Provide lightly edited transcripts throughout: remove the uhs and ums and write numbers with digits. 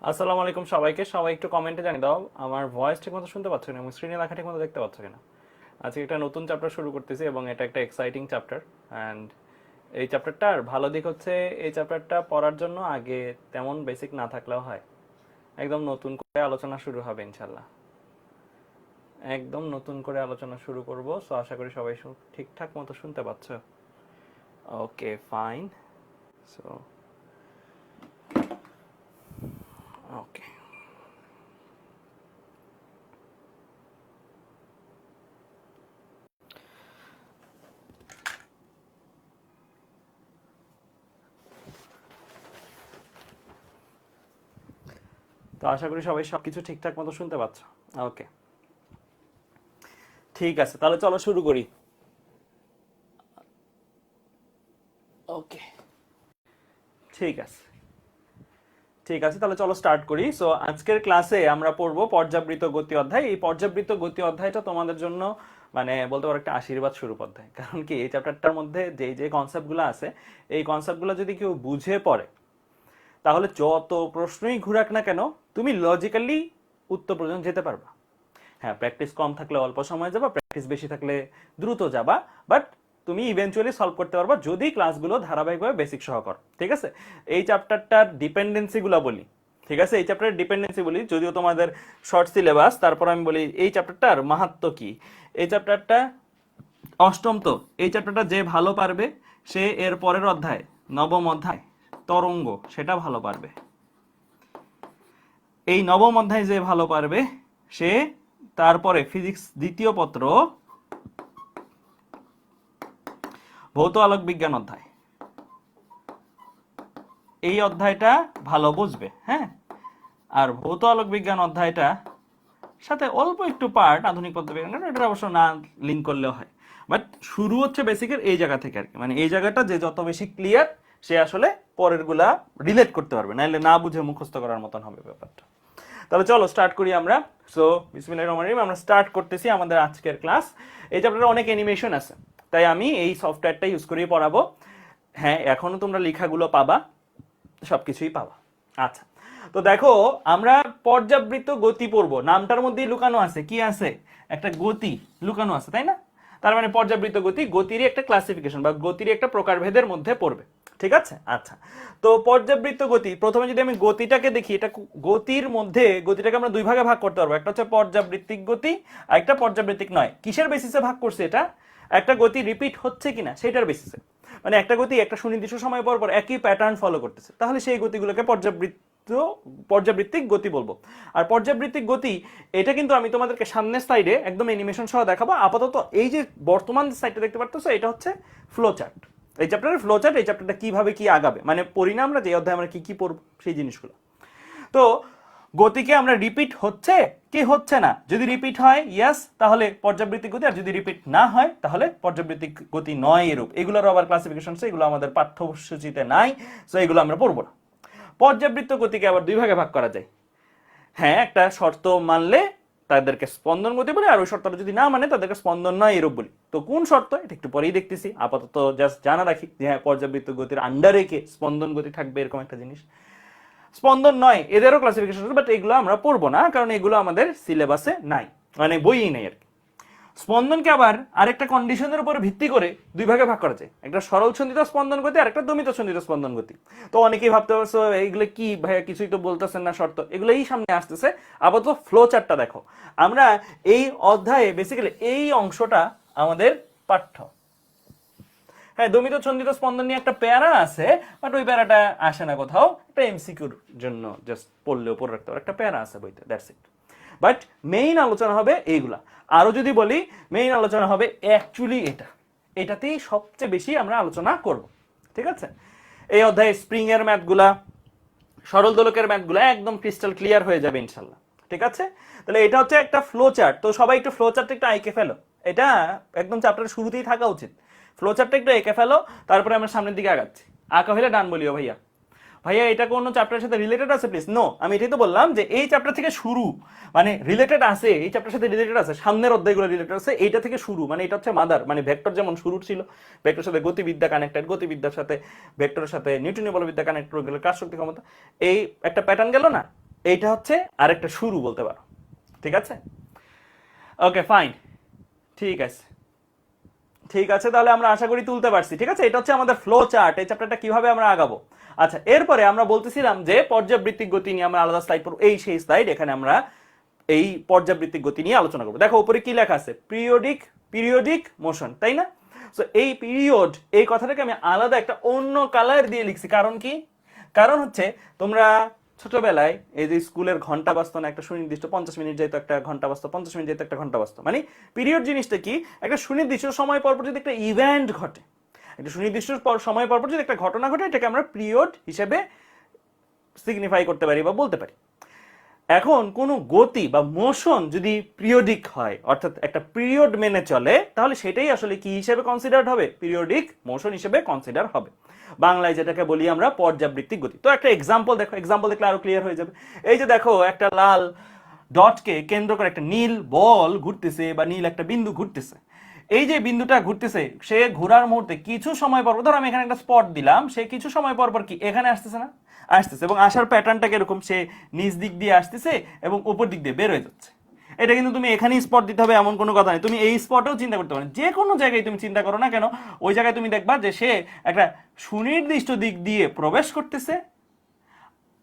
আসসালামু আলাইকুম সবাইকে। সবাই একটু কমেন্টে জানিয়ে দাও আমার ভয়েস ঠিকমতো শুনতে পাচ্ছ কিনা এবং স্ক্রিনে লেখা ঠিকমতো দেখতে পাচ্ছ কিনা। আজকে একটা নতুন চ্যাপ্টার শুরু করতেছি এবং এটা একটা এক্সাইটিং চ্যাপ্টার। অ্যান্ড এই চ্যাপ্টারটার ভালো দিক হচ্ছে এই চ্যাপ্টারটা পড়ার জন্য আগে তেমন বেসিক না থাকলেও হয়। একদম নতুন করে আলোচনা শুরু হবে ইনশাল্লাহ। একদম নতুন করে আলোচনা শুরু করব, সো আশা করি সবাই ঠিকঠাক মতো শুনতে পাচ্ছ। Okay fine. সো ওকে, তো আশা করি সবাই সবকিছু ঠিকঠাক মতো শুনতে পাচ্ছ। ওকে ঠিক আছে, তাহলে চলো শুরু করি। ওকে ঠিক আছে, ঠিক আছে, তাহলে চলো স্টার্ট করি। সো আজকের ক্লাসে আমরা পড়বো পর্যাবৃত্ত গতি অধ্যায়। এই পর্যাবৃত্ত গতি অধ্যায়টা তোমাদের জন্য মানে বলতে পারো একটা আশীর্বাদ স্বরূপ অধ্যায়। কারণ কি এই চ্যাপ্টারটার মধ্যে যে যে কনসেপ্টগুলো আছে, এই কনসেপ্টগুলো যদি কেউ বুঝে পড়ে তাহলে যত প্রশ্নই ঘুরাক না কেন তুমি লজিক্যালি উত্তর পর্যন্ত যেতে পারবা। হ্যাঁ, প্র্যাকটিস কম থাকলে অল্প সময় যাবা, প্র্যাকটিস বেশি থাকলে দ্রুত যাবা, বাট তুমি ইভেনচুয়ালি সলভ করতে পারবা যদি ক্লাসগুলো ধারাবাহিকভাবে বেসিক সহ করো। ঠিক আছে, এই চ্যাপ্টারটার ডিপেন্ডেন্সিগুলো বলি। ঠিক আছে, এই চ্যাপ্টারের ডিপেন্ডেন্সি বলি, যদিও তোমাদের শর্ট সিলেবাস, তারপর আমি বলি এই চ্যাপ্টারটার মাহাত্ম্য কি। এই চ্যাপ্টারটা অষ্টম, তো এই চ্যাপ্টারটা যে ভালো পারবে সে এর পরের অধ্যায়, নবম অধ্যায় তরঙ্গ, সেটা ভালো পারবে। এই নবম অধ্যায় যে ভালো পারবে সে তারপরে ফিজিক্স দ্বিতীয় পত্র ভৌত আলোক বিজ্ঞান অধ্যায়, এই অধ্যায়টা ভালো বুঝবে। হ্যাঁ, আর ভৌত আলোক বিজ্ঞান অধ্যায়টা সাথে অল্প একটু পার্ট আধুনিক পদার্থবিজ্ঞান, এটা অবশ্য না লিঙ্ক করলেও হয়, বাট শুরু হচ্ছে বেসিকের এই জায়গা থেকে আর কি। মানে এই জায়গাটা যে যত বেশি ক্লিয়ার সে আসলে পরের গুলা রিলেট করতে পারবে, নাহলে না বুঝে মুখস্থ করার মতন হবে ব্যাপারটা। তাহলে চলো স্টার্ট করি আমরা। সো বিসমিল্লাহির রহমানির রহিম, আমরা স্টার্ট করতেছি আমাদের আজকের ক্লাস। এই চ্যাপ্টারে অনেক অ্যানিমেশন আছে, তাই আমি এই সফটওয়্যারটা ইউজ করেই পড়াবো। হ্যাঁ, এখনো তোমরা লেখাগুলো পাবা, সবকিছুই পাবা। আচ্ছা, তো দেখো আমরা পর্যাবৃত্ত গতি পড়বো। নামটার মধ্যেই লুকানো আছে কি আছে, একটা গতি লুকানো আছে, তাই না? তার মানে পর্যাবৃত্ত গতি গতিরই একটা ক্লাসিফিকেশন বা গতির একটা প্রকারভেদের মধ্যে পড়বে। ঠিক আছে, আচ্ছা, তো পর্যাবৃত্ত গতি প্রথমে যদি আমি গতিটাকে দেখি, এটা গতির মধ্যে গতিটাকে আমরা দুই ভাগে ভাগ করতে পারবো। একটা হচ্ছে পর্যাবৃত্তিক গতি আর একটা পর্যাবৃত্তিক নয়। কিসের বেসিসে ভাগ করছে এটা? একটা গতি রিপিট হচ্ছে কিনা সেটার বেসিসে। মানে একটা গতি একটা সুনির্দিষ্ট সময় পর পর একই প্যাটার্ন ফলো করতেছে, তাহলে সেই গতিগুলোকে পর্যাবৃত্তিক গতি বলবো। আর পর্যাবৃত্তিক গতি এটা কিন্তু আমি তোমাদেরকে সামনের সাইডে একদম অ্যানিমেশন সহ দেখাবো। আপাতত এই যে বর্তমান সাইডটা দেখতে পারতেছো, এটা হচ্ছে ফ্লো চার্ট। এই চ্যাপ্টারের ফ্লো চার্ট, এই চ্যাপ্টারটা কিভাবে কি আগাবে, মানে পরিণাম আমরা যে অধ্যায়ে আমরা কি কি পড়ব সেই জিনিসগুলো। তো গতিকে আমরা রিপিট হচ্ছে কি হচ্ছে না, যদি রিপিট হয় ইয়েস তাহলে পর্যাবৃত্তিক গতি, আর যদি রিপিট না হয় তাহলে পর্যাবৃত্তিক গতি নয় এরূপ। এগুলোর আবার ক্লাসিফিকেশন আছে, এগুলো আমাদের পাঠ্যসূচিতে নাই, সো এগুলো আমরা পড়বো না। পর্যাবৃত্ত গতিকে আবার দুই ভাগে ভাগ করা যায়। হ্যাঁ, একটা শর্ত মানলে তাদেরকে স্পন্দন গতি বলে, আর ওই শর্তটা যদি না মানে তাদেরকে স্পন্দন নয় এরূপ বলি। তো কোন শর্ত এটা একটু পরেই দেখতেছি, আপাতত জাস্ট জানা রাখি যে হ্যাঁ পর্যাবৃত্ত গতির আন্ডারে কে স্পন্দন গতি থাকবে, এরকম একটা জিনিস। স্পন্দন নয় এদেরও ক্লাসিফিকেশন আছে, বাট এগুলো আমরা পড়বো না কারণ এগুলো আমাদের সিলেবাসে নাই, মানে বইই নেই আর কি। স্পন্দনকে আবার আরেকটা কন্ডিশনের উপর ভিত্তি করে দুই ভাগে ভাগ করা যায়, একটা সরল ছন্দিত স্পন্দন গতি আর একটা দমিত ছন্দিত স্পন্দন গতি। তো অনেকেই ভাবতে পারছো এইগুলো কি ভাইয়া, কিছুই তো বলতেছেন না শর্ত, এগুলোই সামনে আসতেছে। আপাতত ফ্লো চার্টটা দেখো। আমরা এই অধ্যায়ে বেসিক্যালি এই অংশটা আমাদের পাঠ্য। হ্যাঁ, দমিত ছন্দিত স্পন্দন নিয়ে একটা প্যারা আছে, বাট ওই প্যারাটা আসে না কোথাও, একটা এমসিকিউর জন্য জাস্ট পড়লেও পড়ে রাখতে হবে, একটা প্যারা আছে বইতে, দ্যাটস ইট। বাট মেইন আলোচনা হবে এইগুলা। আরো যদি বলি মেইন আলোচনা হবে অ্যাকচুয়ালি এটাতেই সবচেয়ে বেশি আমরা আলোচনা করব। ঠিক আছে, এই অধ্যায়ে স্প্রিং এর ম্যাথগুলা, সরল দোলকের ম্যাথগুলা একদম ক্রিস্টাল ক্লিয়ার হয়ে যাবে ইনশাল্লাহ। ঠিক আছে, তাহলে এটা হচ্ছে একটা ফ্লো চার্ট। তো সবাই একটু ফ্লো চার্ট একটু আঁকে ফেলো, এটা একদম চ্যাপ্টারের শুরুতেই থাকা উচিত। ফ্লো চার্টটা একটু এঁকে ফেলো, তারপরে আমরা সামনের দিকে আগাচ্ছি। আঁকা হলে ডান বলিও ভাইয়া। ভাইয়া এটা কোনো চ্যাপ্টারের সাথে রিলেটেড আছে প্লিজ? নো, আমি এটাই তো বললাম যে এই চ্যাপ্টার থেকে শুরু, মানে রিলেটেড আছে, এই চ্যাপ্টারের সাথে রিলেটেড আছে, সামনের অধ্যায়গুলো রিলেটেড আছে, এইটা থেকে শুরু, মানে এটা হচ্ছে মাদার। মানে ভেক্টর যেমন শুরুর ছিল, ভেক্টরের সাথে গতিবিদ্যা কানেক্টেড, গতিবিদ্যার সাথে ভেক্টরের সাথে নিউটনীয় বলবিদ্যা কানেক্টেড, কাজ শক্তি ক্ষমতা, এই একটা প্যাটার্ন গেল না। এইটা হচ্ছে আরেকটা শুরু বলতে পারো, ঠিক আছে? ওকে ফাইন, ঠিক আছে ঠিক আছে, তাহলে আমরা আশা করি তুলতে পারছি। ঠিক আছে, এটা হচ্ছে আমাদের ফ্লো চার্ট, এই চ্যাপ্টারটা কিভাবে আমরা আগাবো। আচ্ছা, এরপরে আমরা বলতেছিলাম যে পর্যাবৃত্তিক গতি নিয়ে আমরা আলাদা স্লাইড পড়ব, এই সেই স্লাইড, এখানে আমরা এই পর্যাবৃত্তিক গতি নিয়ে আলোচনা করবো। দেখো উপরে কি লেখা আছে, পিরিয়ডিক মোশন, তাই না? সো এই পিরিয়ড, এই কথাটাকে আমি আলাদা একটা অন্য কালার দিয়ে লিখছি। কারণ কি? কারণ হচ্ছে তোমরা ছোটবেলায় এই যে স্কুলের ঘন্টা বাজতো না, একটা সুনির্দিষ্ট 50 মিনিট যেত একটা ঘন্টা বাজতো, 50 মিনিট যেত একটা ঘন্টা বাজতো। মানে পিরিয়ড জিনিসটা কি, একটা সুনির্দিষ্ট সময় পর পর যদি একটা ইভেন্ট ঘটে, একটা সুনির্দিষ্ট সময় পর পর যদি একটা ঘটনা ঘটে, এটাকে আমরা পিরিয়ড হিসেবে সিগনিফাই করতে পারি বা বলতে পারি। এখন কোন গতি বা মোশন যদি পিরিয়ডিক হয়, অর্থাৎ একটা পিরিয়ড মেনে চলে, তাহলে সেটাই আসলে কি হিসেবে কনসিডারড হবে, পিরিয়ডিক মোশন হিসেবে কনসিডার হবে। বাংলায় যেটাকে বলি আমরা পর্যাবৃত্তিক গতি। তো একটা এক্সাম্পল দেখো, এক্সাম্পল দেখলে আরো ক্লিয়ার হয়ে যাবে। এই যে দেখো একটা লাল ডটকে কেন্দ্র করে একটা নীল বল ঘুরতেছে বা নীল একটা বিন্দু ঘুরতেছে। এই যে বিন্দুটা ঘুরতেছে, সে ঘোরার মুহূর্তে কিছু সময় পর, ধর আমি এখানে একটা স্পট দিলাম, সে কিছু সময় পর পর কি এখানে আসতেছে না, আসতেছে, এবং আসার প্যাটার্নটা কিরকম, সে নিচ দিক দিয়ে আসতেছে এবং উপর দিক দিয়ে বের হয়ে যাচ্ছে। এটা কিন্তু তুমি এখানেই স্পট দিতে হবে এমন কোনো কথা নেই, তুমি এই স্পটেও চিন্তা করতে পারো, যে কোনো জায়গায় তুমি চিন্তা করো না কেন, ওই জায়গায় তুমি দেখবা যে সে একটা সুনির্দিষ্ট দিক দিয়ে প্রবেশ করতেছে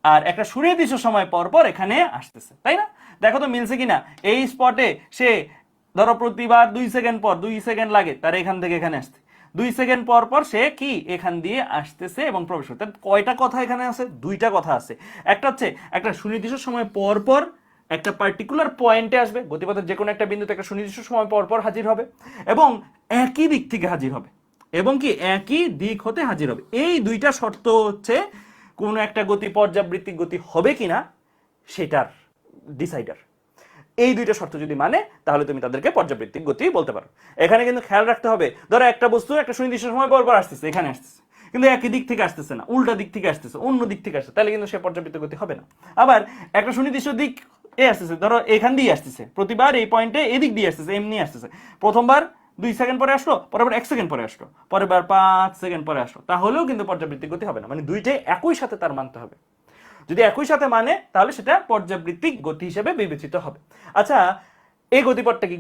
আর একটা সুনির্দিষ্ট সময় পর পর এখানে আসতেছে, তাই না? দেখো তো মিলছে কিনা। এই স্পটে সে ধরো প্রতিবার 2 সেকেন্ড পর, 2 সেকেন্ড লাগে তার এখান থেকে এখানে আসতে, 2 সেকেন্ড পর পর সে কি এখান দিয়ে আসতেছে এবং প্রবেশ করতে। কয়টা কথা এখানে আছে? 2টা কথা আছে। একটা হচ্ছে একটা সুনির্দিষ্ট সময় পর পর একটা পার্টিকুলার পয়েন্টে আসবে, গতিপথের যে কোনো একটা বিন্দুতে একটা সুনির্দিষ্ট সময় পর পর হাজির হবে এবং একই দিক থেকে হাজির হবে, এবং কি একই দিক হতে হাজির হবে। এই 2টা শর্ত হচ্ছে কোন একটা গতি পর্যাবৃত্তিক গতি হবে কিনা সেটার ডিসাইডার। এই 2টা শর্ত যদি মানে, তাহলে তুমি তাদেরকে পর্যাবৃত্তিক গতি বলতে পারো। এখানে কিন্তু খেয়াল রাখতে হবে, ধরো একটা বস্তু একটা সুনির্দিষ্ট সময় পর পর আসতেছে, এখানে আসতেছে, কিন্তু একই দিক থেকে আসতেছে না, উল্টা দিক থেকে আসতেছে, অন্য দিক থেকে আসছে, তাহলে কিন্তু সে পর্যাবৃত্তিক গতি হবে না। আবার একটা সুনির্দিষ্ট দিক এ আসতেছে, ধরো এখান দিয়ে আসতেছে, প্রতিবার এই পয়েন্টে এদিক দিয়ে আসতেছে, এমনি আসতেছে, প্রথমবার 2 সেকেন্ড পরে আসলো, পরেরবার 1 সেকেন্ড পরে আসলো, পরেরবার 5 সেকেন্ড পরে আসলো, তাহলেও কিন্তু পর্যাবৃত্তিক গতি হবে না। মানে দুইটাই একই সাথে তার মানতে হবে। যদি একই সাথে মানে, তাহলে সেটা পর্যাবৃত্তিক গতি হিসেবে বিবেচিত হবে। আচ্ছা, এই গতিপথটা কি,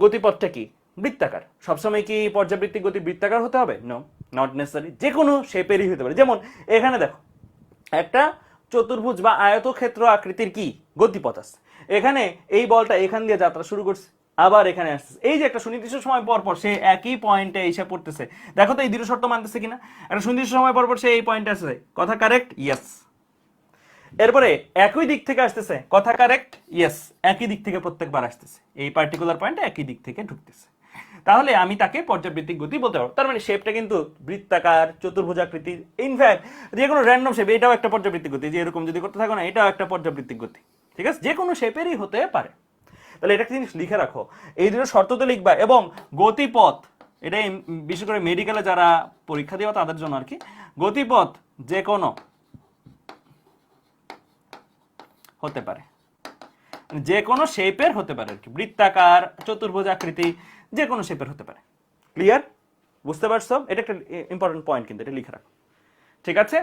গতিপথটা কি বৃত্তাকার? সবসময় কি পর্যাবৃত্তিক গতি বৃত্তাকার হতে হবে? নো, নট নেসেসারি, যে কোনো শেপেরই হতে পারে। যেমন এখানে দেখো একটা চতুর্ভুজ বা আয়তক্ষেত্র আকৃতির কি গতিপথ আছে, এখানে এই বলটা এখান দিয়ে যাত্রা শুরু করছে, আবার এখানে আসছে, এই যে একটা সুনির্দিষ্ট সময় পর পর সে একই পয়েন্টে এসে পড়তেছে। দেখো তো এই 2টো শর্ত মানতেছে কিনা। একটা সুনির্দিষ্ট সময় পর পর সে এই পয়েন্টে আসছে, কথা কারেক্ট, ইয়েস। এরপরে একই দিক থেকে আসতেছে, কথা কারেক্ট, ইয়েস। একই দিক থেকে প্রত্যেকবার আসতেছে, এই পার্টিকুলার পয়েন্টে একই দিক থেকে ঢুকতেছে, তাহলে আমি তাকে পর্যাবৃত্তিক গতি বলতে পারবো। তার মানে শেপটা কিন্তু বৃত্তাকার, চতুর্ভুজাকৃতির, ইনফ্যাক্ট যে কোনো র্যান্ডম শেপ, এটাও একটা পর্যাবৃত্তিক গতি, যে এরকম যদি করতে থাকো না, এটাও একটা পর্যাবৃত্তিক গতি। ঠিক আছে, যে কোনো শেপেরই হতে পারে। তাহলে এটা একটা জিনিস লিখে রাখো, এই 2টো শর্ত তো লিখবা। এবং গতিপথ, এটা বিশেষ করে মেডিকেলে যারা পরীক্ষা দেওয়া তাদের জন্য আর কি, গতিপথ যে কোনো হতে পারে, যে কোনো শেপের হতে পারে আর কি, বৃত্তাকার, চতুর্ভুজ আকৃতি, যে কোনো শেপের হতে পারে। ক্লিয়ার? বুঝতে পারছো? এটা একটা ইম্পর্টেন্ট পয়েন্ট, কিন্তু এটা লিখে রাখো। ঠিক আছে,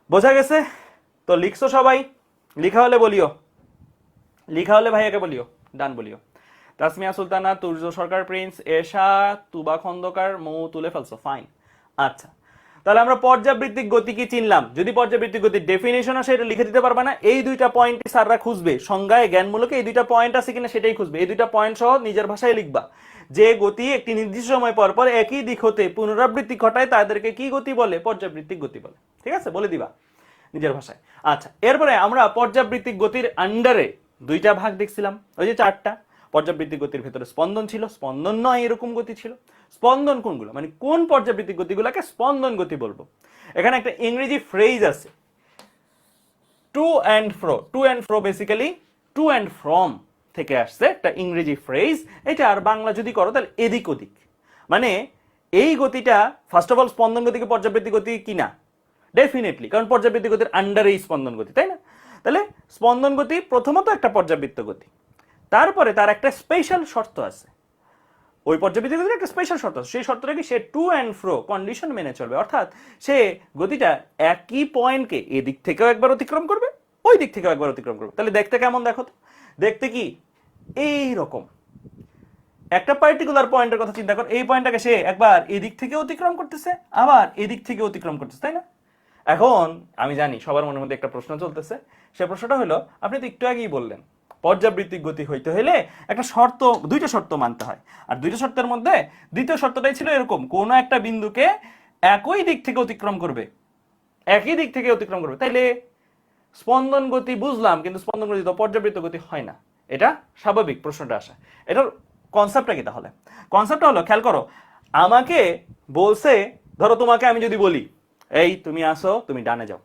বোঝা গেছে তো? লিখছো সবাই? লিখা হলে বলিও, লিখা হলে ভাইয়াকে বলিও, ডান বলিও। তাসমিয়া সুলতানা, তুর্য সরকার প্রিন্স, এশা, তুবা খন্দকার, মৌ তুলে ফেলছো, ফাইন। আচ্ছা, তাহলে আমরা পর্যাবৃত্তিক গতি কি চিনলাম। যদি পর্যাবৃত্তিক গতির ডেফিনেশন আসে, এটা লিখে দিতে পারবা না। এই 2টা পয়েন্ট স্যাররা খুঁজবে সংজ্ঞায়, জ্ঞানমূলকে এই 2টা পয়েন্ট আছে কিনা সেটাই খুঁজবে। এই 2টা পয়েন্ট সহ নিজের ভাষায় লিখবা, যে গতি একটি নির্দিষ্ট সময় পর পর একই দিক হতে পুনরাবৃত্তি ঘটায় তাদেরকে কি গতি বলে? পর্যাবৃত্তিক গতি বলে। ঠিক আছে, বলে দিবা নিজের ভাষায়। আচ্ছা, এরপরে আমরা পর্যাবৃত্তিক গতির আন্ডারে 2টা ভাগ দেখছিলাম, ওই যে 4টা। পর্যাবৃত্তিক গতির ভেতরে স্পন্দন ছিল, স্পন্দন নয় এরকম গতি ছিল। স্পন্দন কোনগুলো, মানে কোন পর্যাবৃত্তিক গতিগুলোকে স্পন্দন গতি বলবো? এখানে একটা ইংরেজি ফ্রেজ আছে, to and fro. To and fro basically to and from থেকে আসছে একটা ইংরেজি ফ্রেজ। এটা আর বাংলা যদি করো তাহলে এদিক ওদিক, মানে এই গতিটা ফার্স্ট অফ অল স্পন্দন গতিকে পর্যাবৃত্তিক গতি কিনা? ডেফিনেটলি, কারণ পর্যাবৃত্তিক গতির আন্ডারে স্পন্দন গতি, তাই না? তাহলে স্পন্দন গতি প্রথমত একটা পর্যাবৃত্ত গতি, তারপরে তার একটা স্পেশাল শর্ত আছে। ওই পর্যাবৃত্তিক গতির একটা স্পেশাল শর্ত আছে, সেই শর্তটা কি? সে টু অ্যান্ড ফ্রো কন্ডিশন মেনে চলবে, অর্থাৎ সে গতিটা একই পয়েন্টকে এদিক থেকেও একবার অতিক্রম করবে, ওই দিক থেকে একবার অতিক্রম করবে। তাহলে দেখতে কেমন দেখো তো, দেখতে কি এই রকম একটা পার্টিকুলার পয়েন্টের কথা চিন্তা কর, এই পয়েন্টটাকে সে একবার এদিক থেকে অতিক্রম করতেছে আবার এদিক থেকে অতিক্রম করতেছে, তাই না? এখন আমি জানি সবার মনের মধ্যে একটা প্রশ্ন চলতেছে, সে প্রশ্নটা হলো আপনি তো একটু আগেই বললেন পর্যাবৃত্তিক গতি হইতে হলে একটা শর্ত, দুইটা শর্ত মানতে হয়, আর দুইটা শর্তের মধ্যে দ্বিতীয় শর্তটাই ছিল এরকম, কোন একটা বিন্দুকে একই দিক থেকে অতিক্রম করবে, একই দিক থেকে অতিক্রম করবে। তাইলে স্পন্দন গতি বুঝলাম, কিন্তু স্পন্দন গতি তো পর্যাবৃত্ত গতি হয় না, এটা স্বাভাবিক প্রশ্নটা আসা। এটার কনসেপ্টটা কি তাহলে? কনসেপ্টটা হলো, খেয়াল করো, আমাকে বলছে, ধরো তোমাকে আমি যদি বলি এই তুমি আসো, তুমি ডানে যাও,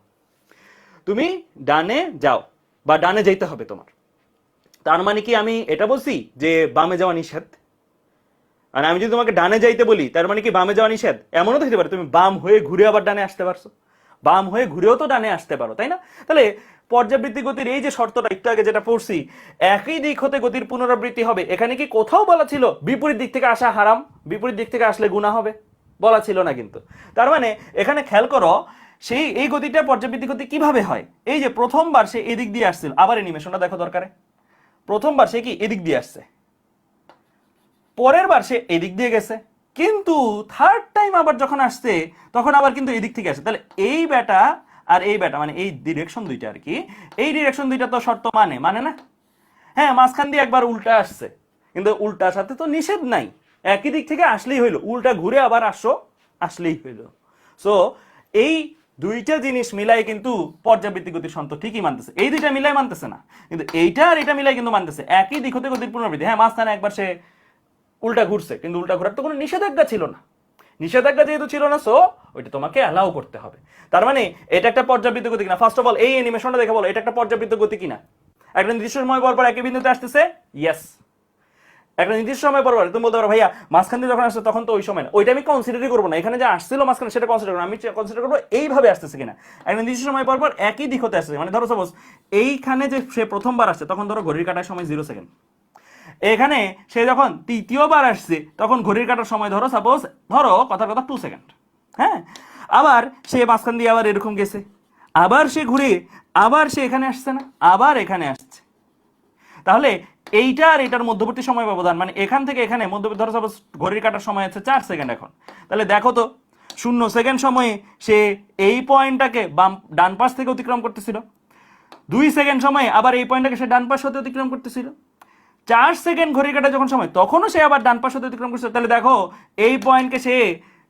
তুমি ডানে যাও বা ডানে যাইতে হবে তোমার, তার মানে কি আমি এটা বলছি যে বামে যাওয়া নিষেধ? আর আমি যদি তোমাকে ডানে যাইতে বলি তার মানে কি বামে যাওয়া নিষেধ? এমনও তো হতে পারে তুমি বাম হয়ে ঘুরে আবার ডানে আসতে পারছো, বাম হয়ে ঘুরেও তো ডানে আসতে পারো, তাই না? তাহলে পর্যাবৃত্তি গতির এই যে শর্তটা একটু আগে যেটা পড়ছি, একই দিক হতে গতির পুনরাবৃত্তি হবে, এখানে কি কোথাও বলা ছিল বিপরীত দিক থেকে আসা হারাম, বিপরীত দিক থেকে আসলে গুনাহ হবে? বলা ছিল না কিন্তু। তার মানে এখানে খেয়াল করো, সেই এই গতিটা পর্যাবৃত্তি গতি কিভাবে হয়, এই যে প্রথমবার সে এদিক দিয়ে আসছিল, আবার অ্যানিমেশনটা দেখো দরকারে, প্রথমবার সে কি এদিক দিয়ে আসছে, পরের বার সে এদিক দিয়ে গেছে, কিন্তু থার্ড টাইম আবার যখন আসছে তখন আবার কিন্তু এদিক থেকে আসে। তাহলে এই বেটা আর এই বেটা মানে এই ডিরেকশন দুইটা আর কি, এই ডিরেকশন দুইটা তো শর্ত মানে না? হ্যাঁ, মাঝখান দিয়ে একবার উল্টা আসছে, কিন্তু উল্টার সাথে তো নিষেধ নাই, একই দিক থেকে আসলেই হইলো, উল্টা ঘুরে আবার আসলেই হইলো। সো এই দুইটা জিনিস মিলাই কিন্তু পর্যাবৃত্তি গতির শর্ত ঠিকই মানতেছে, এই দুইটা মিলাই মানতেছে না, কিন্তু এইটা আর এটা মিলাই কিন্তু মানতেছে, একই দিক হতে গতির পুনরাবৃত্তি। হ্যাঁ, মাঝখানে একবার সে উল্টা ঘুরছে, কিন্তু উল্টা ঘোরার তো কোনো নিষেধাজ্ঞা ছিল না, নিষেধাজ্ঞা যেহেতু ছিল না, সো ওইটা তোমাকে অ্যালাউ করতে হবে। তার মানে এটা একটা পর্যাবৃত্ত গতি কিনা, ফার্স্ট অফ অল এই অ্যানিমেশনটা দেখে বলো এটা একটা পর্যাবৃত্ত গতি কিনা। একটা নির্দিষ্ট সময় পর পর একই বিন্দুতে আসতেছে, ইয়েস। একটা নির্দিষ্ট সময় পর পর তুমি বলতে পারো ভাইয়া মাঝখান দিয়ে যখন আসছে তখন তো ওই সময় না, ওইটা আমি কনসিডারই করবো না, এখানে যে আসছিল মাঝখানে সেটা কনসিডার করবো, আমি কনসিডার করবো এইভাবে আসতেছে কিনা, একটা নির্দিষ্ট সময় পর পর একই দিক হতে আসছে। মানে ধরো সাপোজ এইখানে যে সে প্রথমবার আসছে তখন ধরো ঘড়ির কাটার সময় 0 সেকেন্ড, এখানে সে যখন তৃতীয়বার আসছে তখন ঘড়ির কাটার সময় ধরো সাপোজ ধরো কথার কথা 2 সেকেন্ড। হ্যাঁ, আবার সে মাঝখান দিয়ে আবার এরকম গেছে, আবার সে ঘুরে আবার সে এখানে আসছে না, আবার এখানে আসছে। তাহলে এইটা আর এটার মধ্যবর্তী সময় ব্যবধান, মানে এখান থেকে এখানে মধ্যবর্তী ধরো সাপোজ ঘড়ির কাটার সময় আছে 4 সেকেন্ড এখন, তাহলে দেখো তো 0 সেকেন্ড সময়ে সে এই পয়েন্টটাকে ডান পাশ থেকে অতিক্রম করতেছিল, 2 সেকেন্ড সময়ে আবার এই পয়েন্টটাকে সে ডান পাশ হতে অতিক্রম করতেছিল, 4 সেকেন্ড ঘড়ির কাটা যখন সময় তখনও সে আবার ডান পাশ হতে অতিক্রম করছে। তাহলে দেখো এই পয়েন্টকে সে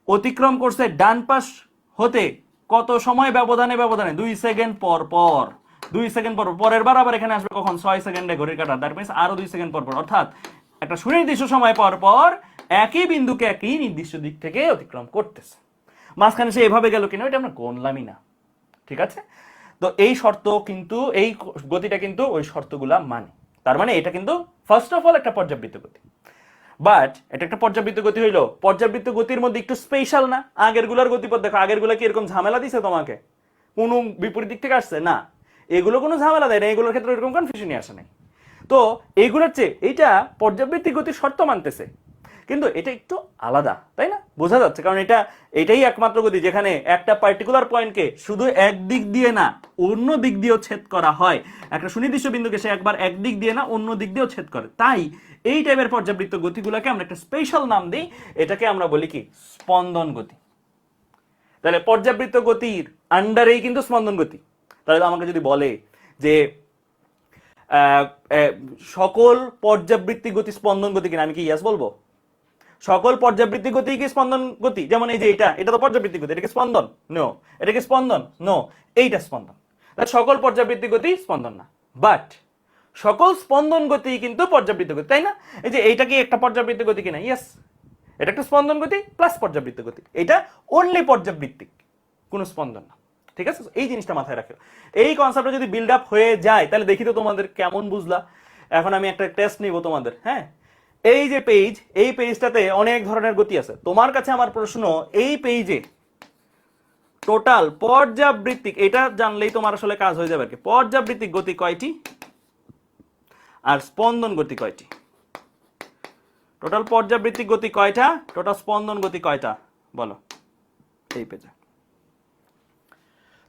অতিক্রম করছে ডান পাশ হতে কত সময় ব্যবধানে, 2 সেকেন্ড পর পর, 2 সেকেন্ড পর পরের বার আবার এখানে আসবে কখন, 6 সেকেন্ডে ঘড়ির কাটা, দ্যাট মিন্স আরো 2 সেকেন্ড পর পর, অর্থাৎ একটা সুনির্দিষ্ট সময় পর পর একই বিন্দুকে একই নির্দিষ্ট দিক থেকে অতিক্রম করতেছে। মাঝখানে সে এভাবে গেল কিনা ওইটা আমরা গণলামই না, ঠিক আছে? তো এই শর্ত কিন্তু, এই গতিটা কিন্তু ওই শর্তগুলা মানে, তার মানে এটা কিন্তু ফার্স্ট অফ অল একটা পর্যাবৃত্ত গতি। বাট এটা একটা পর্যাবৃত্ত গতি হইলো, পর্যাবৃত্ত গতির মধ্যে একটু স্পেশাল না? আগের গুলার গতিপথ দেখো, আগের গুলা কি এরকম ঝামেলা দিছে তোমাকে, কোনো বিপরীত দিক থেকে আসছে না, এগুলো কোনো ঝামেলা দেয় না, এগুলোর ক্ষেত্রে এরকম কনফিউশনই আসে নাই। তো এইগুলোর চেয়ে এইটা পর্যাবৃত্তি গতির শর্ত মানতেছে, কিন্তু এটা একটু আলাদা, তাই না? বোঝা যাচ্ছে, কারণ এটাই একমাত্র গতি যেখানে একটা পার্টিকুলার পয়েন্টকে শুধু এক দিক দিয়ে না অন্য দিক দিয়েও ছেদ করা হয়, একটা সুনির্দিষ্ট বিন্দুকে সে একবার এক দিক দিয়ে না অন্য দিক দিয়েও ছেদ করে। তাই এই টাইপের পর্যাবৃত্ত গতিগুলোকে আমরা একটা স্পেশাল নাম দিই, এটাকে আমরা বলি কি, স্পন্দন গতি। তাহলে পর্যাবৃত্ত গতির আন্ডারেই কিন্তু স্পন্দন গতি। তাহলে আমাকে যদি বলে যে সকল পর্যাবৃত্তি গতি স্পন্দন গতি কিনা, আমি কি ইয়েস বলবো? সকল পর্যাবৃত্তি গতি কি স্পন্দন গতি? যেমন এই যে এটা তো পর্যাবৃত্তি গতি, এটা কি স্পন্দন? নো। এটা কি স্পন্দন? নো। এইটা স্পন্দন। সকল পর্যাবৃত্তি গতি স্পন্দন না, বাট সকল স্পন্দন গতি কিন্তু পর্যাবৃত্ত গতি, তাই না? এই যে এইটা কি একটা পর্যাবৃত্ত গতি কিনা? ইয়েস, এটা একটা স্পন্দন গতি প্লাস পর্যাবৃত্ত গতি, এটা অনলি পর্যাবৃত্তিক, কোনো স্পন্দন না, ঠিক আছে? এই জিনিসটা মাথায় রাখো। এই কনসেপ্টটা যদি বিল্ড আপ হয়ে যায় তাহলে দেখি তো তোমাদের কেমন বুঝলা। এখন আমি একটা টেস্ট নিব তোমাদের। হ্যাঁ, এই যে পেজ, এই পেজটাতে অনেক ধরনের গতি আছে। তোমার কাছে আমার প্রশ্ন, এই পেজে টোটাল পর্যাবৃত্তিক, এটা জানলেই তোমার আসলে কাজ হয়ে যাবে আর কি, পর্যাবৃত্তিক গতি কয়টি আর স্পন্দন গতি কয়টি? টোটাল পর্যাবৃত্তিক গতি কয়টা, টোটাল স্পন্দন গতি কয়টা বলো এই পেজে।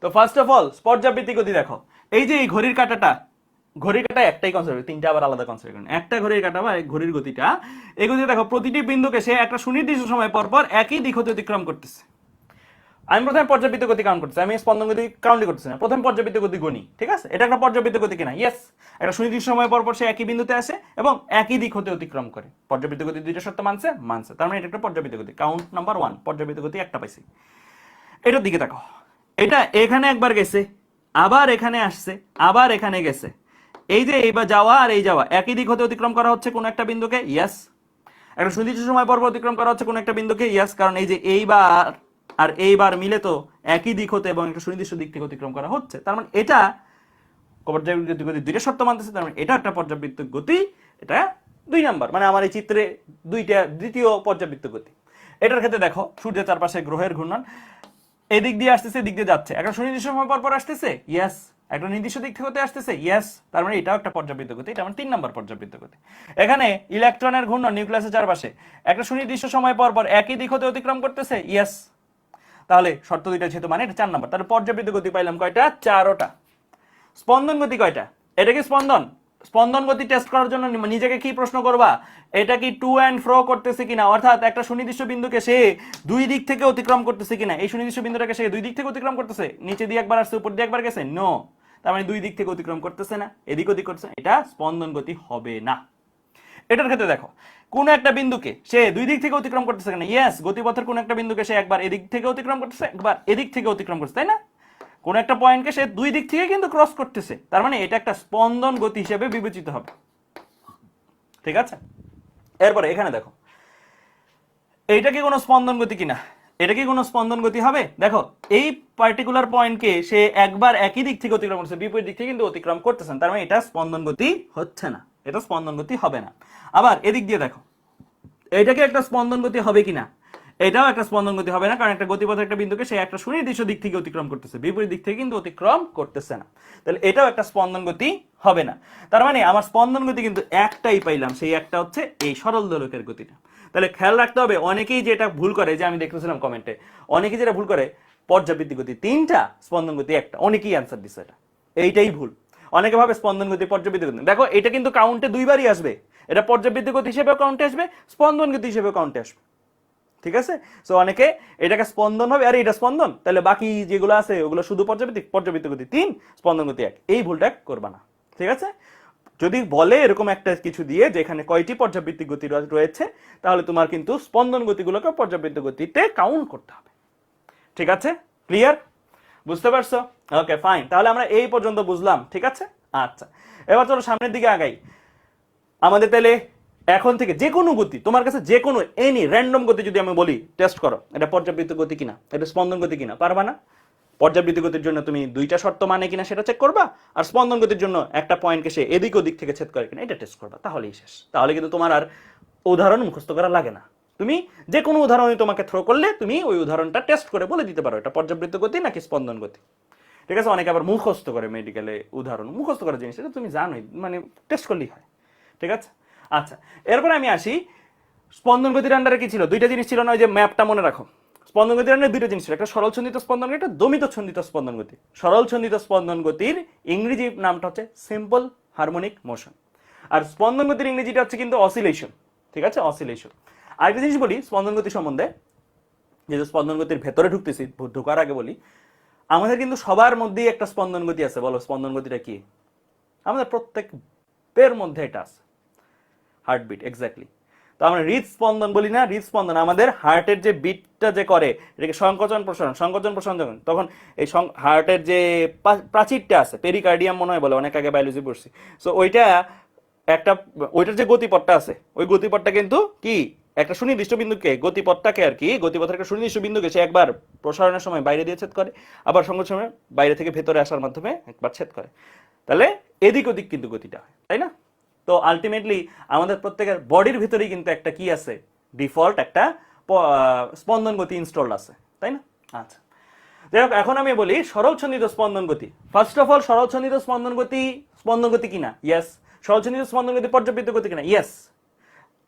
তো ফার্স্ট অফ অল পর্যাবৃত্তিক গতি দেখো, এই যে এই ঘড়ির কাঁটা একটাই কনসেপ্ট, তিনটা আবার আলাদা কনসেপ্ট। একটা ঘড়ির কাঁটা বা ঘড়ির গতিটা, এই গতিতে দেখো প্রতিটি বিন্দুকে সে একটা সুনির্দিষ্ট সময় পর পর একই দিক হতে অতিক্রম করতেছে। আমি প্রথমে পর্যাবৃত্ত গতি কাউন্ট করতেছি, আমি স্পন্দন গতি কাউন্টই করতেছি না, প্রথম পর্যাবৃত্ত গতি গণি, ঠিক আছে? এটা একটা পর্যাবৃত্ত গতি কিনা? ইয়েস। একটা সুনির্দিষ্ট সময় পর পর সে একই বিন্দুতে আসে এবং একই দিক হতে অতিক্রম করে। পর্যাবৃত্ত গতি দুইটা শর্ত মানছে। তার মানে এটা একটা পর্যাবৃত্ত গতি। কাউন্ট নাম্বার 1, পর্যাবৃত্ত গতি একটা পাইছি। এটার দিকে দেখো, এটা এখানে একবার গেছে, আবার এখানে আসছে, আবার এখানে গেছে। এই যে এইবার যাওয়া আর এই যাওয়া, একই দিক হতে অতিক্রম করা হচ্ছে কোন একটা বিন্দুকে, ইয়েস। একটা সুনির্দিষ্ট সময় পর পর অতিক্রম করা হচ্ছে কোন একটা বিন্দুকে, ইয়েস, কারণ এই যে এইবার আর এইবার মিলে তো একই দিক হতে এবং একটা সুনির্দিষ্ট দিক থেকে অতিক্রম করা হচ্ছে। তার মানে এটা পর্যাবৃত্ত গতি দুইটা শর্ত মানতেছে, তার মানে এটা একটা পর্যাবৃত্ত গতি। এটা 2 নাম্বার, মানে আমার এই চিত্রে দ্বিতীয় পর্যাবৃত্ত গতি। এটার ক্ষেত্রে দেখো সূর্যের চারপাশে গ্রহের ঘূর্ণন, এদিক দিয়ে আসতেছে, এদিক দিয়ে যাচ্ছে, একটা সুনির্দিষ্ট সময় পর পর আসতেছে, ইয়েস, একটা নির্দিষ্ট দিক থেকে আসতেছে, ইয়েস, তার মানে এটাও একটা পর্যাবৃত্ত গতি। এটা আমার 3 নাম্বার পর্যাবৃত্ত গতি। এখানে ইলেকট্রনের ঘূর্ণন নিউক্লিয়াসের চারপাশে একটা সুনির্দিষ্ট সময় পর পর একই দিক হতে অতিক্রম করতেছে, ইয়েস, তাহলে শর্ত দুইটা যেহেতু মানে এটা 4 নাম্বার। তাহলে পর্যাবৃত্ত গতি পাইলাম কয়টা? 4টা। স্পন্দন গতি কয়টা? এটা কি স্পন্দন গতি টেস্ট করার জন্য নিজেকে কি প্রশ্ন করবা, এটা কি টু অ্যান্ড ফ্রো করতেছে কিনা, অর্থাৎ একটা সুনির্দিষ্ট বিন্দুকে সে দুই দিক থেকে অতিক্রম করতেছে কিনা। এই সুনির্দিষ্ট বিন্দুটাকে সে দুই দিক থেকে অতিক্রম করতেছে, নিচে দিয়ে একবার আসছে, উপর দিয়ে একবার গেছে, নো, তার মানে দুই দিক থেকে অতিক্রম করতেছে না, এদিক ওদিক করতেছে, এটা স্পন্দন গতি হবে না। এটার ক্ষেত্রে দেখো কোন একটা বিন্দুকে সে দুই দিক থেকে অতিক্রম করতেছে কিনা, ইয়েস, গতিপথের কোন একটা বিন্দুকে সে একবার এদিক থেকে অতিক্রম করতেছে, একবার এদিক থেকে অতিক্রম করতেছে, তাই না? কোন একটা পয়েন্টকে সে দুই দিক থেকে কিন্তু ক্রস করতেছে, তার মানে এটা একটা স্পন্দন গতি হিসেবে বিবেচিত হবে, ঠিক আছে? এরপরে এখানে দেখো এইটা কি কোনো স্পন্দন গতি কিনা, এটা কি কোনো স্পন্দন গতি হবে? দেখো এই পার্টিকুলার পয়েন্টকে সে একবার একই দিক থেকে অতিক্রম করছে, বিপরীত দিক থেকে কিন্তু অতিক্রম করতেছেন, তার মানে এটা স্পন্দন গতি হচ্ছে না, এটা স্পন্দন গতি হবে না। আবার এদিক দিয়ে দেখো, এইটাকে একটা স্পন্দন গতি হবে কিনা, এটাও একটা স্পন্দন গতি হবে না, কারণ একটা গতিপথের একটা বিন্দুকে সে একটা সুনির্দিষ্ট দিক থেকে অতিক্রম করতেছে, বিপরীত দিক থেকে কিন্তু অতিক্রম করতেছে না, তাহলে এটাও একটা স্পন্দন গতি হবে না। তার মানে আমার স্পন্দন গতি কিন্তু একটাই পাইলাম, সেই একটা হচ্ছে এই সরল দোলকের গতিটা। তাহলে খেয়াল রাখতে হবে, অনেকেই যেটা ভুল করে, যে আমি দেখতেছিলাম কমেন্টে অনেকেই যেটা ভুল করে, পর্যাবৃত্ত গতি 3টা, স্পন্দন গতি 1টা, অনেকেই অ্যান্সার দিচ্ছে এটা, এইটাই ভুল। অনেকে ভাবে স্পন্দন গতি পর্যাবৃত্ত গতি, দেখো এটা কিন্তু কাউন্টে দুইবারই আসবে, এটা পর্যাবৃত্ত গতি হিসেবেও কাউন্টে আসবে, স্পন্দন গতি হিসেবেও কাউন্টে আসবে, ঠিক আছে? সো অনেকে এটাকে স্পন্দন হবে, আরে এটা স্পন্দন, তাহলে বাকি যেগুলো আছে ওগুলো শুধু পর্যাবৃত্ত গতি 3, স্পন্দন গতি 1, এই ভুলটা করবা না, ঠিক আছে? যদি বলে এরকম একটা কিছু দিয়ে যে এখানে কয়টি পর্যাবৃত্ত গতি রয়েছে, তাহলে তোমার কিন্তু স্পন্দন গতিগুলোকে পর্যাবৃত্ত গতিতে কাউন্ট করতে হবে, ঠিক আছে? ক্লিয়ার? বুঝতে পারছো? ওকে ফাইন, তাহলে আমরা এই পর্যন্ত বুঝলাম, ঠিক আছে? আচ্ছা, এবার চলো সামনের দিকে আগাই। আমাদের তাহলে এখন থেকে যে কোনো গতি, তোমার কাছে যে কোনো এনি র্যান্ডম গতি যদি আমি বলি টেস্ট করো, এটা পর্যাবৃত্ত গতি কিনা, এটা স্পন্দন গতি কিনা, পারবা না? পর্যাবৃত্ত গতির জন্য তুমি দুইটা শর্ত মানে কিনা সেটা চেক করবা, আর স্পন্দন গতির জন্য একটা পয়েন্টকে সে এদিক ওদিক থেকে ছেদ করে কিনা এটা টেস্ট করবা, তাহলেই শেষ। তাহলে কিন্তু তোমার আর উদাহরণ মুখস্থ করা লাগে না, তুমি যে কোনো উদাহরণই তোমাকে থ্রো করলে তুমি ওই উদাহরণটা টেস্ট করে বলে দিতে পারো এটা পর্যাবৃত্ত গতি নাকি স্পন্দন গতি, ঠিক আছে? অনেকে আবার মুখস্থ করে মেডিকেলে উদাহরণ, মুখস্থ করার জিনিস এটা তুমি জানোই, মানে টেস্ট করলেই হয়, ঠিক আছে? আচ্ছা, এরপরে আমি আসি স্পন্দন গতির আন্ডারে কি ছিল, দুইটা জিনিস ছিল না, ওই যে ম্যাপটা মনে রাখো। স্পন্দন গতির আন্ডারে দুইটা জিনিস ছিল, একটা সরল ছন্দিত স্পন্দন গতি, একটা দমিত ছন্দিত স্পন্দন গতি। সরল ছন্দিত স্পন্দন গতির ইংরেজি নামটা হচ্ছে সিম্পল হারমোনিক মোশন, আর স্পন্দন গতির ইংরেজিটা হচ্ছে কিন্তু অসিলেশন, ঠিক আছে? অসিলেশন। আরেকটা জিনিস বলি স্পন্দন গতি সম্বন্ধে, যেহেতু স্পন্দন গতির ভেতরে ঢুকতেছি, ঢোকার আগে বলি, আমাদের কিন্তু সবার মধ্যেই একটা স্পন্দন গতি আছে। বলো স্পন্দন গতিটা কি? আমাদের প্রত্যেকের মধ্যে এটা আছে, হার্টবিট, এক্স্যাক্টলি। তো আমরা হৃদস্পন্দন বলি না, হৃদস্পন্দন আমাদের হার্টের যে বিটটা যে করে, এটাকে সংকোচন প্রসারণ, সংকোচন প্রসারণ যখন, তখন এই হার্টের যে প্রাচীরটা আছে, পেরিকার্ডিয়াম মনে হয় বলে, অনেক আগে বায়োলজি পড়ছি। সো ওইটা একটা, ওইটার যে গতিপথটা আছে, ওই গতিপথটা কিন্তু কি একটা সুনির্দিষ্ট বিন্দুকে, গতিপথটাকে আর কি, গতিপথের একটা সুনির্দিষ্ট বিন্দুকে সে একবার প্রসারণের সময় বাইরে দিয়ে ছেদ করে, আবার সংকোচনের সময় বাইরে থেকে ভেতরে আসার মাধ্যমে একবার ছেদ করে, তাহলে এদিক ওদিক কিন্তু গতিটা হয়, তাই না? তো আলটিমেটলি আমাদের প্রত্যেকের বডির ভিতরেই কিন্তু একটা কি আছে, ডিফল্ট একটা স্পন্দন গতি ইনস্টলড আছে, তাই না? আচ্ছা, যাই হোক, এখন আমি বলি সরল ছন্দিত স্পন্দন গতি। ফার্স্ট অফ অল, সরল ছন্দিত স্পন্দন গতি কিনা? ইয়েস। সরল ছন্দিত স্পন্দন গতি পর্যাবৃত্ত গতি কিনা? ইয়েস।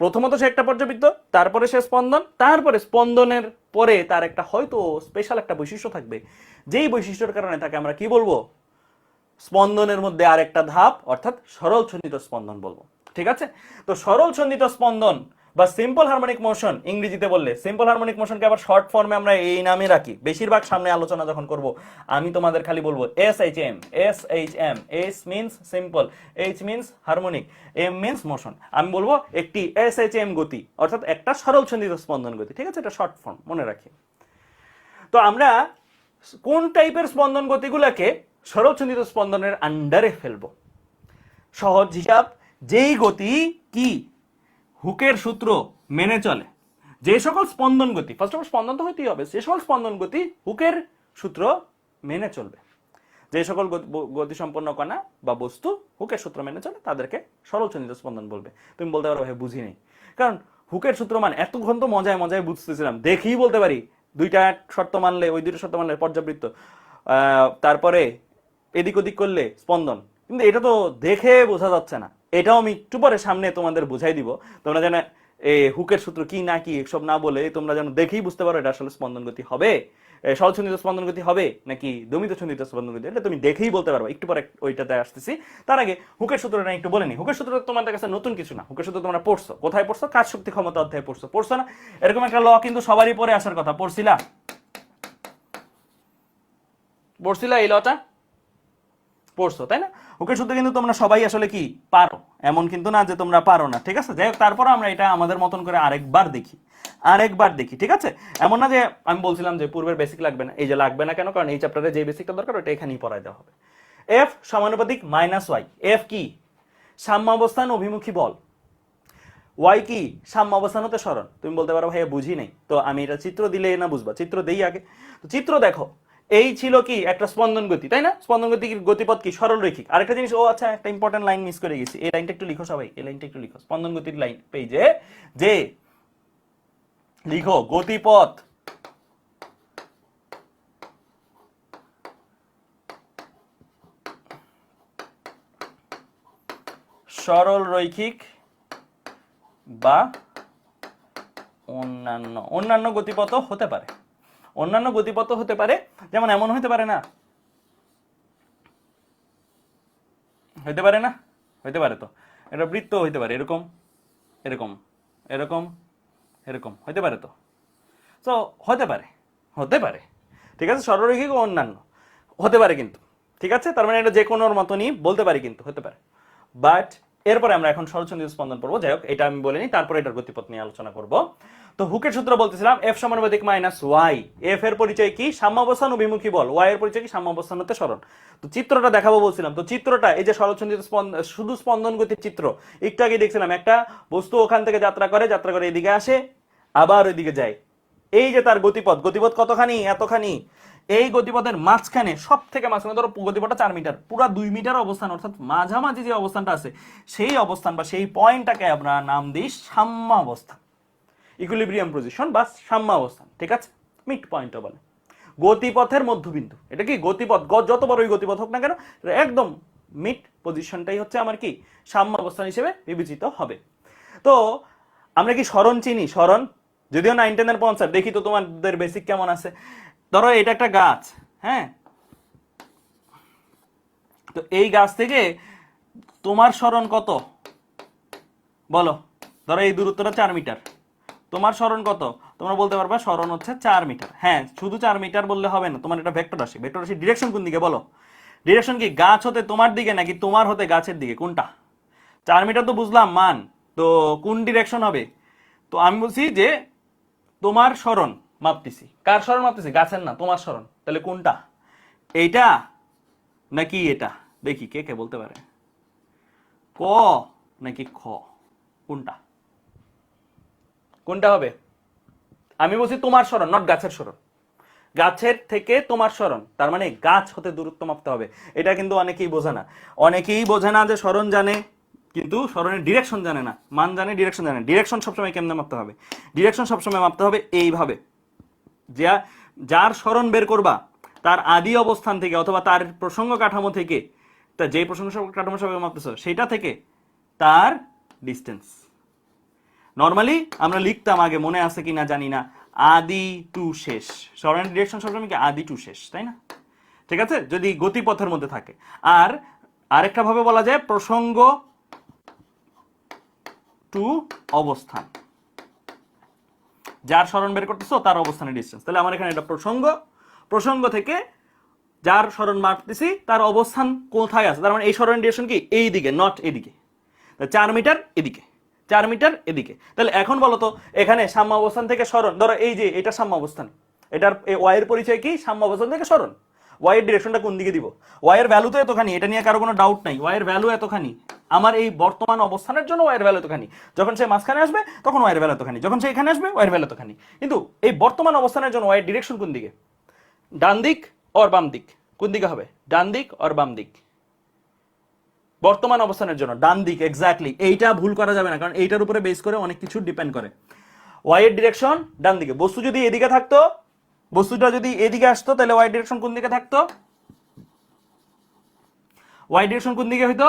প্রথমত সে একটা পর্যাবৃত্ত, তারপরে সে স্পন্দন, তারপরে স্পন্দনের পরে তার একটা হয়তো স্পেশাল একটা বৈশিষ্ট্য থাকবে, যেই বৈশিষ্ট্যের কারণে তাকে আমরা কি বলবো, স্পন্দনের মধ্যে আরেকটা ধাপ, অর্থাৎ সরল ছন্দিত স্পন্দন বলবো। ঠিক আছে, তো সরল ছন্দিত স্পন্দন বা সিম্পল হারমোনিক মোশন ইংরেজিতে বললে, সিম্পল হারমোনিক মোশনকে আবার শর্ট ফর্মে আমরা এই নামে রাখি। বেশিরভাগ সামনে আলোচনা যখন করব আমি তোমাদের খালি বলবো SHM। SHM, S means simple, H means harmonic, M means motion. আমি বলবো একটি SHM গতি, অর্থাৎ একটা সরল ছন্দিত স্পন্দন গতি। ঠিক আছে, এটা শর্ট ফর্ম, মনে রাখি। তো আমরা কোন টাইপের স্পন্দন গতিগুলোকে সরল ছন্দিত স্পন্দনের আন্ডারে ফেলবো? সহজ হিসাব, যেই গতি কি হুকের সূত্র মেনে চলে, যে সকল স্পন্দন গতি, ফার্স্ট অফ অল স্পন্দন তো হইতেই হবে, যে সকল স্পন্দন গতি হুকের সূত্র মেনে চলবে, যে সকল গতি সম্পন্ন কণা বা বস্তু হুকের সূত্র মেনে চলে তাদেরকে সরল ছন্দিত স্পন্দন বলবে। তুমি বলতে পারো ভাই বুঝি নেই, কারণ হুকের সূত্র মানে এতক্ষণ তো মজায় মজায় বুঝতেছিলাম, দেখেই বলতে পারি দুইটা শর্ত মানলে, ওই দুইটা শর্ত মানলে পর্যাবৃত্ত, তারপরে এদিক ওদিক করলে স্পন্দন, কিন্তু এটা তো দেখে বোঝা যাচ্ছে না। এটাও আমি একটু পরে সামনে তোমাদের বুঝাই দিব, তোমরা যেন হুকের সূত্র কি না কি এসব না বলে তোমরা যেন দেখেই বুঝতে পারো এটা আসলে স্পন্দন গতি হবে, সরল ছন্দিত স্পন্দন গতি হবে নাকি দমিত ছন্দিত স্পন্দন গতি, এটা তুমি দেখেই বলতে পারবে। একটু পরে ওইটাতে আসতেছি, তার আগে হুকের সূত্রটা একটু বলে নি। হুকের সূত্র তোমাদের কাছে নতুন কিছু না, হুকের সূত্র তোমরা পড়ছো, কোথায় পড়ছো? কাজ শক্তি ক্ষমতা অধ্যায়ে পড়ছো না? এরকম একটা ল কিন্তু সবারই পরে আসার কথা, পড়ছিলা এই লটা পড়ছো, তাই না? হুকের সূত্র কিন্তু তোমরা সবাই আসলে কি পারো, এমন কিন্তু না যে তোমরা পারো না। ঠিক আছে, যাই হোক, তারপর আমরা এটা আমাদের মতন করে আরেকবার দেখি। ঠিক আছে, এমন না যে আমি বলছিলাম যে পূর্বের বেসিক লাগবে না, এই যে লাগবে না কেন, কারণ এই চ্যাপ্টারে যে বেসিকটা দরকার ওটা এখানেই পড়াই দেওয়া হবে। এফ সমানুপাতিক -y, এফ কি? সাম্যাবস্থান অভিমুখী বল। ওয়াই কি? সাম্যাবস্থান হতে সরণ। তুমি বলতে পারো ভাইয়া বুঝি নাই, তো আমি এটা চিত্র দিলে না বুঝবা, চিত্র দেই আগে। তো চিত্র দেখো, এই ছিল কি একটা স্পন্দন গতি, তাই না? স্পন্দন গতির গতিপথ কি? সরল রৈখিক। আরেকটা জিনিস, ও আচ্ছা, একটা ইম্পর্টেন্ট লাইন মিস করে গেছি, এই লাইনটা একটু লিখো সবাই, এই লাইনটা একটু লিখো, স্পন্দন গতির লাইন পেজে যে লিখো, গতিপথ সরল রৈখিক বা অন্যান্য গতিপথ হতে পারে। অন্যান্য গতিপথ হতে পারে, যেমন এমন হতে পারে না, হইতে পারে না, হইতে পারে তো, এটা বৃত্ত হইতে পারে, এরকম এরকম এরকম এরকম হইতে পারে, তো তো হতে পারে। ঠিক আছে, সরলরৈখিক ও অন্যান্য হতে পারে কিন্তু। ঠিক আছে, তার মানে এটা যে কোনোর মতনই বলতে পারি, কিন্তু হতে পারে। বাট এরপরে আমরা এখন সরল ছন্দিত স্পন্দন পড়বো। যাই হোক, এটা আমি বলিনি, তারপরে এটার গতিপথ নিয়ে আলোচনা করব। তো হুকের সূত্র বলতেছিলাম, এফ সমানুপাতিক -y। এফ এর পরিচয় কি? সাম্যাবস্থান অভিমুখী বল। ওয়াই এর পরিচয় কি? সাম্যাবস্থান হতে সরণ। তো চিত্রটা দেখাবো বলছিলাম, তো চিত্রটা এই যে সরল ছন্দিত শুধু স্পন্দন গতির চিত্র, একটু আগে দেখছিলাম, একটা বস্তু ওখান থেকে যাত্রা করে এদিকে আসে, আবার ওইদিকে যায়, এই যে তার গতিপথ কতখানি? এতখানি। এই গতিপথের মাঝখানে, সব থেকে মাঝখানে ধরো গতিপথটা 4 মিটার, পুরো 2 মিটার অবস্থান, অর্থাৎ মাঝামাঝি যে অবস্থানটা আছে, সেই অবস্থান বা সেই পয়েন্টটাকে আমরা নাম দিই সাম্যাবস্থান, ইকুইলিব্রিয়াম পজিশন বা সাম্যাবস্থান। ঠিক আছে, মিড পয়েন্টও বলে, গতিপথের মধ্যবিন্দু। এটা কি গতিপথ, যত বড়ই গতিপথ হোক না কেন, একদম মিড পজিশনটাই হচ্ছে আমার কি সাম্যাবস্থান হিসেবে বিবেচিত হবে। তো আমরা কি সরণ চিনি? সরণ যদিও 9, 10 এর কনসেপ্ট, দেখি তো তোমাদের বেসিক কেমন আছে। ধরো এটা একটা গাছ, হ্যাঁ, তো এই গাছ থেকে তোমার সরণ কত বলো? ধরো এই দূরত্বটা 4 মিটার, তোমার সরণ কত? তোমরা বলতে পারবা সরণ হচ্ছে 4 মিটার। হ্যাঁ, শুধু 4 মিটার বললে হবে না, তোমার এটা ভেক্টর রাশি। ভেক্টর রাশি ডিরেকশন কোন দিকে বলো? ডিরেকশন কি গাছ হতে তোমার দিকে নাকি তোমার হতে গাছের দিকে, কোনটা? 4 মিটার তো বুঝলাম মান, তো কোন ডিরেকশন হবে? তো আমি বলছি যে তোমার সরণ মাপতেছি। কার সরণ মাপতেছি? গাছের না, তোমার সরণ। তাহলে কোনটা, এইটা নাকি এটা? দেখি কে কে বলতে পারে, ক নাকি খ, কোনটা হবে? আমি বলছি তোমার সরণ, নট গাছের সরণ। গাছের থেকে তোমার সরণ, তার মানে গাছ হতে দূরত্ব মাপতে হবে। এটা কিন্তু অনেকেই বোঝে না যে সরণ জানে, কিন্তু সরণের ডিরেকশন জানে না। মান জানে, ডিরেকশন জানে। ডিরেকশন সবসময় কেমনে মাপতে হবে? ডিরেকশন সবসময় মাপতে হবে এইভাবে, যার সরণ বের করবা তার আদি অবস্থান থেকে অথবা তার প্রসঙ্গ কাঠামো থেকে, তা যে প্রসঙ্গ কাঠামো সবাই মাপতেছো সেটা থেকে তার ডিস্টেন্স। নর্মালি আমরা লিখতাম আগে, মনে আছে কিনা জানি না, আদি টু শেষ। সরণের ডিরেকশন সবসময় কি আদি টু শেষ, তাই না? ঠিক আছে, যদি গতিপথের মধ্যে থাকে। আর আরেকটা ভাবে বলা যায় প্রসঙ্গ টু অবস্থান, যার সরণ বের করতেছো তার অবস্থানের ডিস্টেন্স। তাহলে আমার এখানে এটা প্রসঙ্গ থেকে যার সরণ মাপতেছি তার অবস্থান কোথায় আছে, তার মানে এই সরণের ডিরেকশন কি এই দিকে, নট এদিকে। 4 মিটার এদিকে, 4 মিটার এদিকে। তাহলে এখন বলো তো এখানে সাম্য অবস্থান থেকে সরণ, ধরো এই যে এটা সাম্য অবস্থান, এটার ওয়াই এর পরিচয় কি, সাম্য অবস্থান থেকে সরণ। ওয়াই এর ডিরেকশনটা কোন দিকে দিব, ওয়াই এর ভ্যালু তো এতখানি, এটা নিয়ে কারো কোনো ডাউট নাই, ওয়াই এর ভ্যালু এতখানি, আমার এই বর্তমান অবস্থানের জন্য ওয়াই এর ভ্যালু এতখানি, যখন সে মাঝখানে আসবে তখন ওয়াই এর ভ্যালু এতখানি, যখন সে এখানে আসবে ওয়াই এর ভ্যালু এতখানি। কিন্তু এই বর্তমান অবস্থানের জন্য ওয়াই এর ডিরেকশন কোন দিকে, ডান দিক অর বাম দিক, কোন দিকে হবে, ডান দিক অর বাম দিক। বর্তমান অবস্থানের জন্য ডান দিক, এক্স্যাক্টলি, এইটা ভুল করা যাবে না, কারণ এইটার উপরে বেস করে অনেক কিছু ডিপেন্ড করে। ওয়াই এর ডিরেকশন ডান দিকে, বস্তু যদি এদিকে থাকতো, বস্তুটা যদি এদিকে আসতো তাহলে ওয়াই ডিরেকশন কোন দিকে থাকতো, ওয়াই ডিরেকশন কোন দিকে হইতো,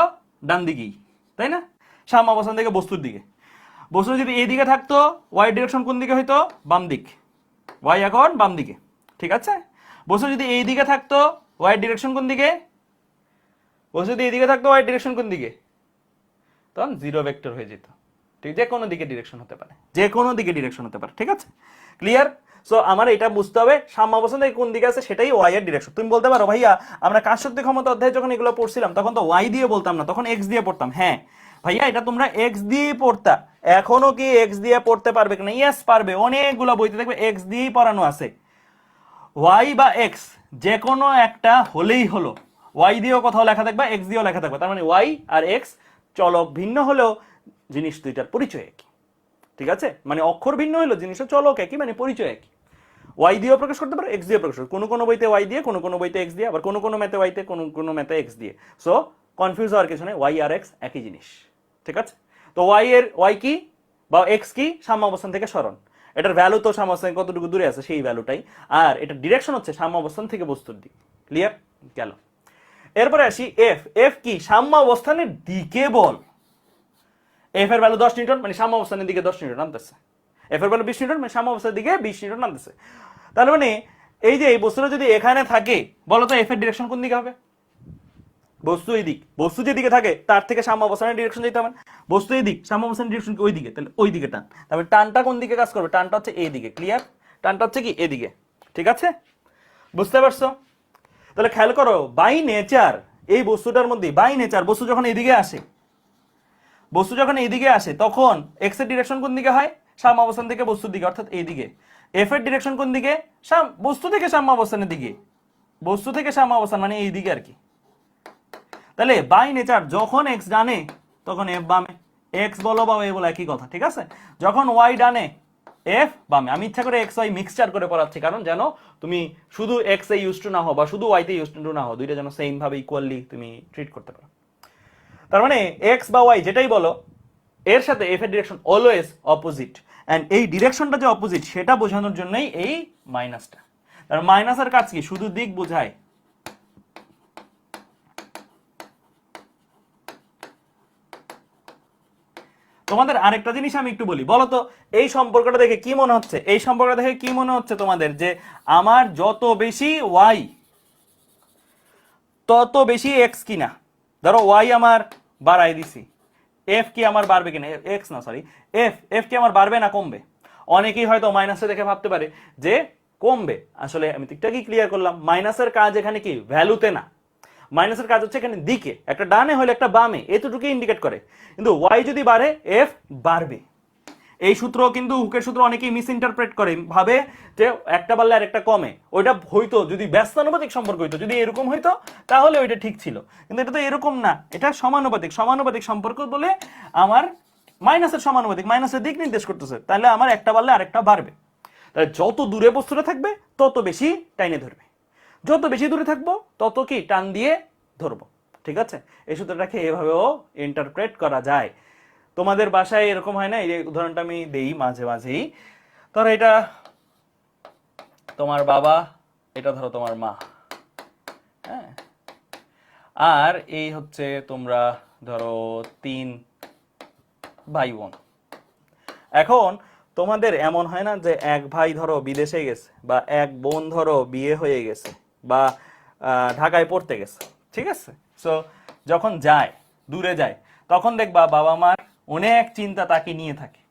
ডান দিকেই, তাই না, সাম্য অবস্থান থেকে বস্তুর দিকে। বস্তু যদি এদিকে থাকতো ওয়াই ডিরেকশন কোন দিকে হইতো, বাম দিক, ওয়াই এখন বাম দিকে, ঠিক আছে। বস্তু যদি এই দিকে থাকতো ওয়াই ডিরেকশন কোন দিকে, বস্তু যদি এদিকে থাকতো ওয়াই ডিরেকশন কোন দিকে, তখন জিরো ভেক্টর হয়ে যেত। ঠিক, যে কোনো দিকে ডিরেকশন হতে পারে, যে কোনো দিকে ডিরেকশন হতে পারে, ঠিক আছে, ক্লিয়ার। সো আমার এটা বুঝতে হবে সাম্য অবস্থান থেকে কোন দিকে আছে সেটাই ওয়াই এর ডিরেকশন। তুমি বলতে পারো ভাইয়া আমরা কাজ শক্তি ক্ষমতা অধ্যায়ে যখন এগুলো পড়ছিলাম তখন তো ওয়াই দিয়ে বলতাম না, তখন এক্স দিয়ে পড়তাম। হ্যাঁ ভাইয়া, এটা তোমরা এক্স দিয়ে পড়তা, এখনো কি এক্স দিয়ে পড়তে পারবে কিনা, ইয়েস পারবে, অনেকগুলো বইতে দেখবে এক্স দিয়েই পড়ানো আছে। ওয়াই বা এক্স যে কোনো একটা হলেই হলো, ওয়াই দিয়েও কোথাও লেখা থাকবে, এক্স দিয়েও লেখা থাকবে, তার মানে ওয়াই আর এক্স চলক ভিন্ন হলেও জিনিস দুইটার পরিচয় একই, ঠিক আছে, মানে অক্ষর ভিন্ন হলো জিনিসের চলক একই, মানে পরিচয় একই। ওয়াই দিয়েও প্রকাশ করতে পারো, এক্স দিয়ে প্রকাশ করতে, কোনো কোনো বইতে ওয়াই দিয়ে, কোনো কোনো বইতে এক্স দিয়ে, আবার কোনো কোনো ম্যাথে ওয়াইতে, কোনো কোনো ম্যাথে এক্স দিয়ে। সো কনফিউজ হওয়ার কিছু নেই, ওয়াই আর এক্স একই জিনিস, ঠিক আছে। তো ওয়াই কি বা এক্স কি, সাম্য অবস্থান থেকে সরণ, এটার ভ্যালু তো সাম্য অবস্থান কতটুকু দূরে আছে সেই ভ্যালুটাই, আর এটার ডিরেকশন হচ্ছে সাম্য অবস্থান থেকে বস্তুর দিক, ক্লিয়ার গেল। এরপরে আসি এফ, এফ কি, সাম্য অবস্থানের দিকে বল। এফ এর ভ্যালু 10 নিউটন, মানে সাম্য অবস্থানের দিকে 10 নিউটন নামতেছে। এফ এর ভ্যালু 20 নিউটন, মানে সাম্য অবস্থানের দিকে 20 নিউটন নামতেছে। তার মানে এই যে এই বস্তুটা যদি এখানে থাকে, বলো তো এফ এর ডিরেকশন কোন দিকে হবে, বস্তু এই দিক, বস্তু যেদিকে থাকে তার থেকে সাম্য অবস্থানের ডিরেকশন যেতে হবে, বস্তু এই দিক, সাম্য অবস্থানের ডিরেকশন ওই দিকে, তাহলে ওই দিকে টান, তারপরে টানটা কোন দিকে কাজ করবে, টানটা হচ্ছে এই দিকে, ক্লিয়ার, টানটা হচ্ছে কি এদিকে, ঠিক আছে, বুঝতে পারছো। তাহলে খেয়াল করো বাই নেচার এই বস্তুটার মধ্যে, বাই নেচার বস্তু যখন এদিকে আসে, বস্তু যখন এইদিকে আসে তখন এক্স এর ডিরেকশন কোন দিকে হয়, সাম্য অবস্থান থেকে বস্তুর দিকে, অর্থাৎ এইদিকে। এফ এর ডিরেকশন কোন দিকে, বস্তু থেকে সাম্য অবস্থানের দিকে, বস্তু থেকে সাম্য অবস্থান মানে এইদিকে আর কি। তাহলে বাই নেচার যখন এক্স ডানে তখন এফ বামে, এক্স বলো বা ওয়াই বলো একই কথা, ঠিক আছে। যখন ওয়াই ডানে এফ বামে, আমি ইচ্ছা করে এক্স ওয়াই মিক্সচার করে পড়াচ্ছি, কারণ যেন তুমি শুধু এক্স এ ইউজ টু না হও বা শুধু ওয়াই তে ইউজ টু না হও, দুইটা যেন সেম ভাবে ইকুয়ালি তুমি ট্রিট করতে পারো। তার মানে এক্স বা ওয়াই যেটাই বলো এর সাথে এফ এর ডিরেকশন অলওয়েজ অপোজিট, এন্ড এই ডিরেকশনটা যে অপোজিট সেটা বোঝানোর জন্যই এই মাইনাসটা। তার মাইনাসের কাজ কি, শুধু দিক বোঝায়। তোমাদের আরেকটা জিনিস আমি একটু বলি, বলো তো এই সম্পর্কটা দেখে কি মনে হচ্ছে, এই সম্পর্কটা দেখে কি মনে হচ্ছে তোমাদের, যে আমার যত বেশি ওয়াই তত বেশি এক্স কিনা। ধরো ওয়াই আমার বাড়াই দিছি, এফ কি আমার বাড়বে কিনা, এক্স না সরি এফ, এফ কি আমার বাড়বে না কমবে। অনেকেই হয়তো মাইনাসে দেখে ভাবতে পারে যে কমবে, আসলে আমি ঠিকঠাক কি ক্লিয়ার করলাম, মাইনাসের কাজ এখানে কি ভ্যালুতে না, মাইনাসের কাজ হচ্ছে এখানে দিকে, একটা ডানে হলে একটা বামে, এতটুকু ইন্ডিকেট করে। কিন্তু ওয়াই যদি বাড়ে এফ বাড়বে। এই সূত্র কিন্তু হুকের সূত্র অনেকেই মিস ইন্টারপ্রেট করে, ভাবে যে একটা বাড়লে আর একটা কমে, ওইটা হইতো যদি ব্যস্তানুপাতিক সম্পর্ক হইতো, যদি এরকম হইতো তাহলে ওইটা ঠিক ছিল, কিন্তু এটা তো এরকম না, এটা সমানুপাতিক, সমানুপাতিক সম্পর্ক বলে আমার মাইনাসের সমানুপাতিক, মাইনাসের দিক নির্দেশ করতেছে, তাহলে আমার একটা বাড়লে আরেকটা বাড়বে। তাহলে যত দূরে বস্তুটা থাকবে তত বেশি টাইনে ধরবে, যত বেশি দূরে থাকবো তত কি টান দিয়ে ধরবো, ঠিক আছে। এই সূত্রটাকে এভাবেও ইন্টারপ্রেট করা যায়। তোমাদের বাসায় এরকম হয় না, এই উদাহরণটা আমি দেই মাঝে মাঝেই, ধরো এটা তোমার বাবা, এটা ধরো তোমার মা, হ্যাঁ, আর এই হচ্ছে তোমরা ধরো 3 ভাই বোন। এখন তোমাদের এমন হয় না যে এক ভাই ধরো বিদেশে গেছে, বা এক বোন ধরো বিয়ে হয়ে গেছে, বা ঢাকায় পড়তে গেছে, ঠিক আছে? সো যখন যায়, দূরে যায়, তখন দেখবা বাবা মার অনেক চিন্তা তাকে নিয়ে থাকে,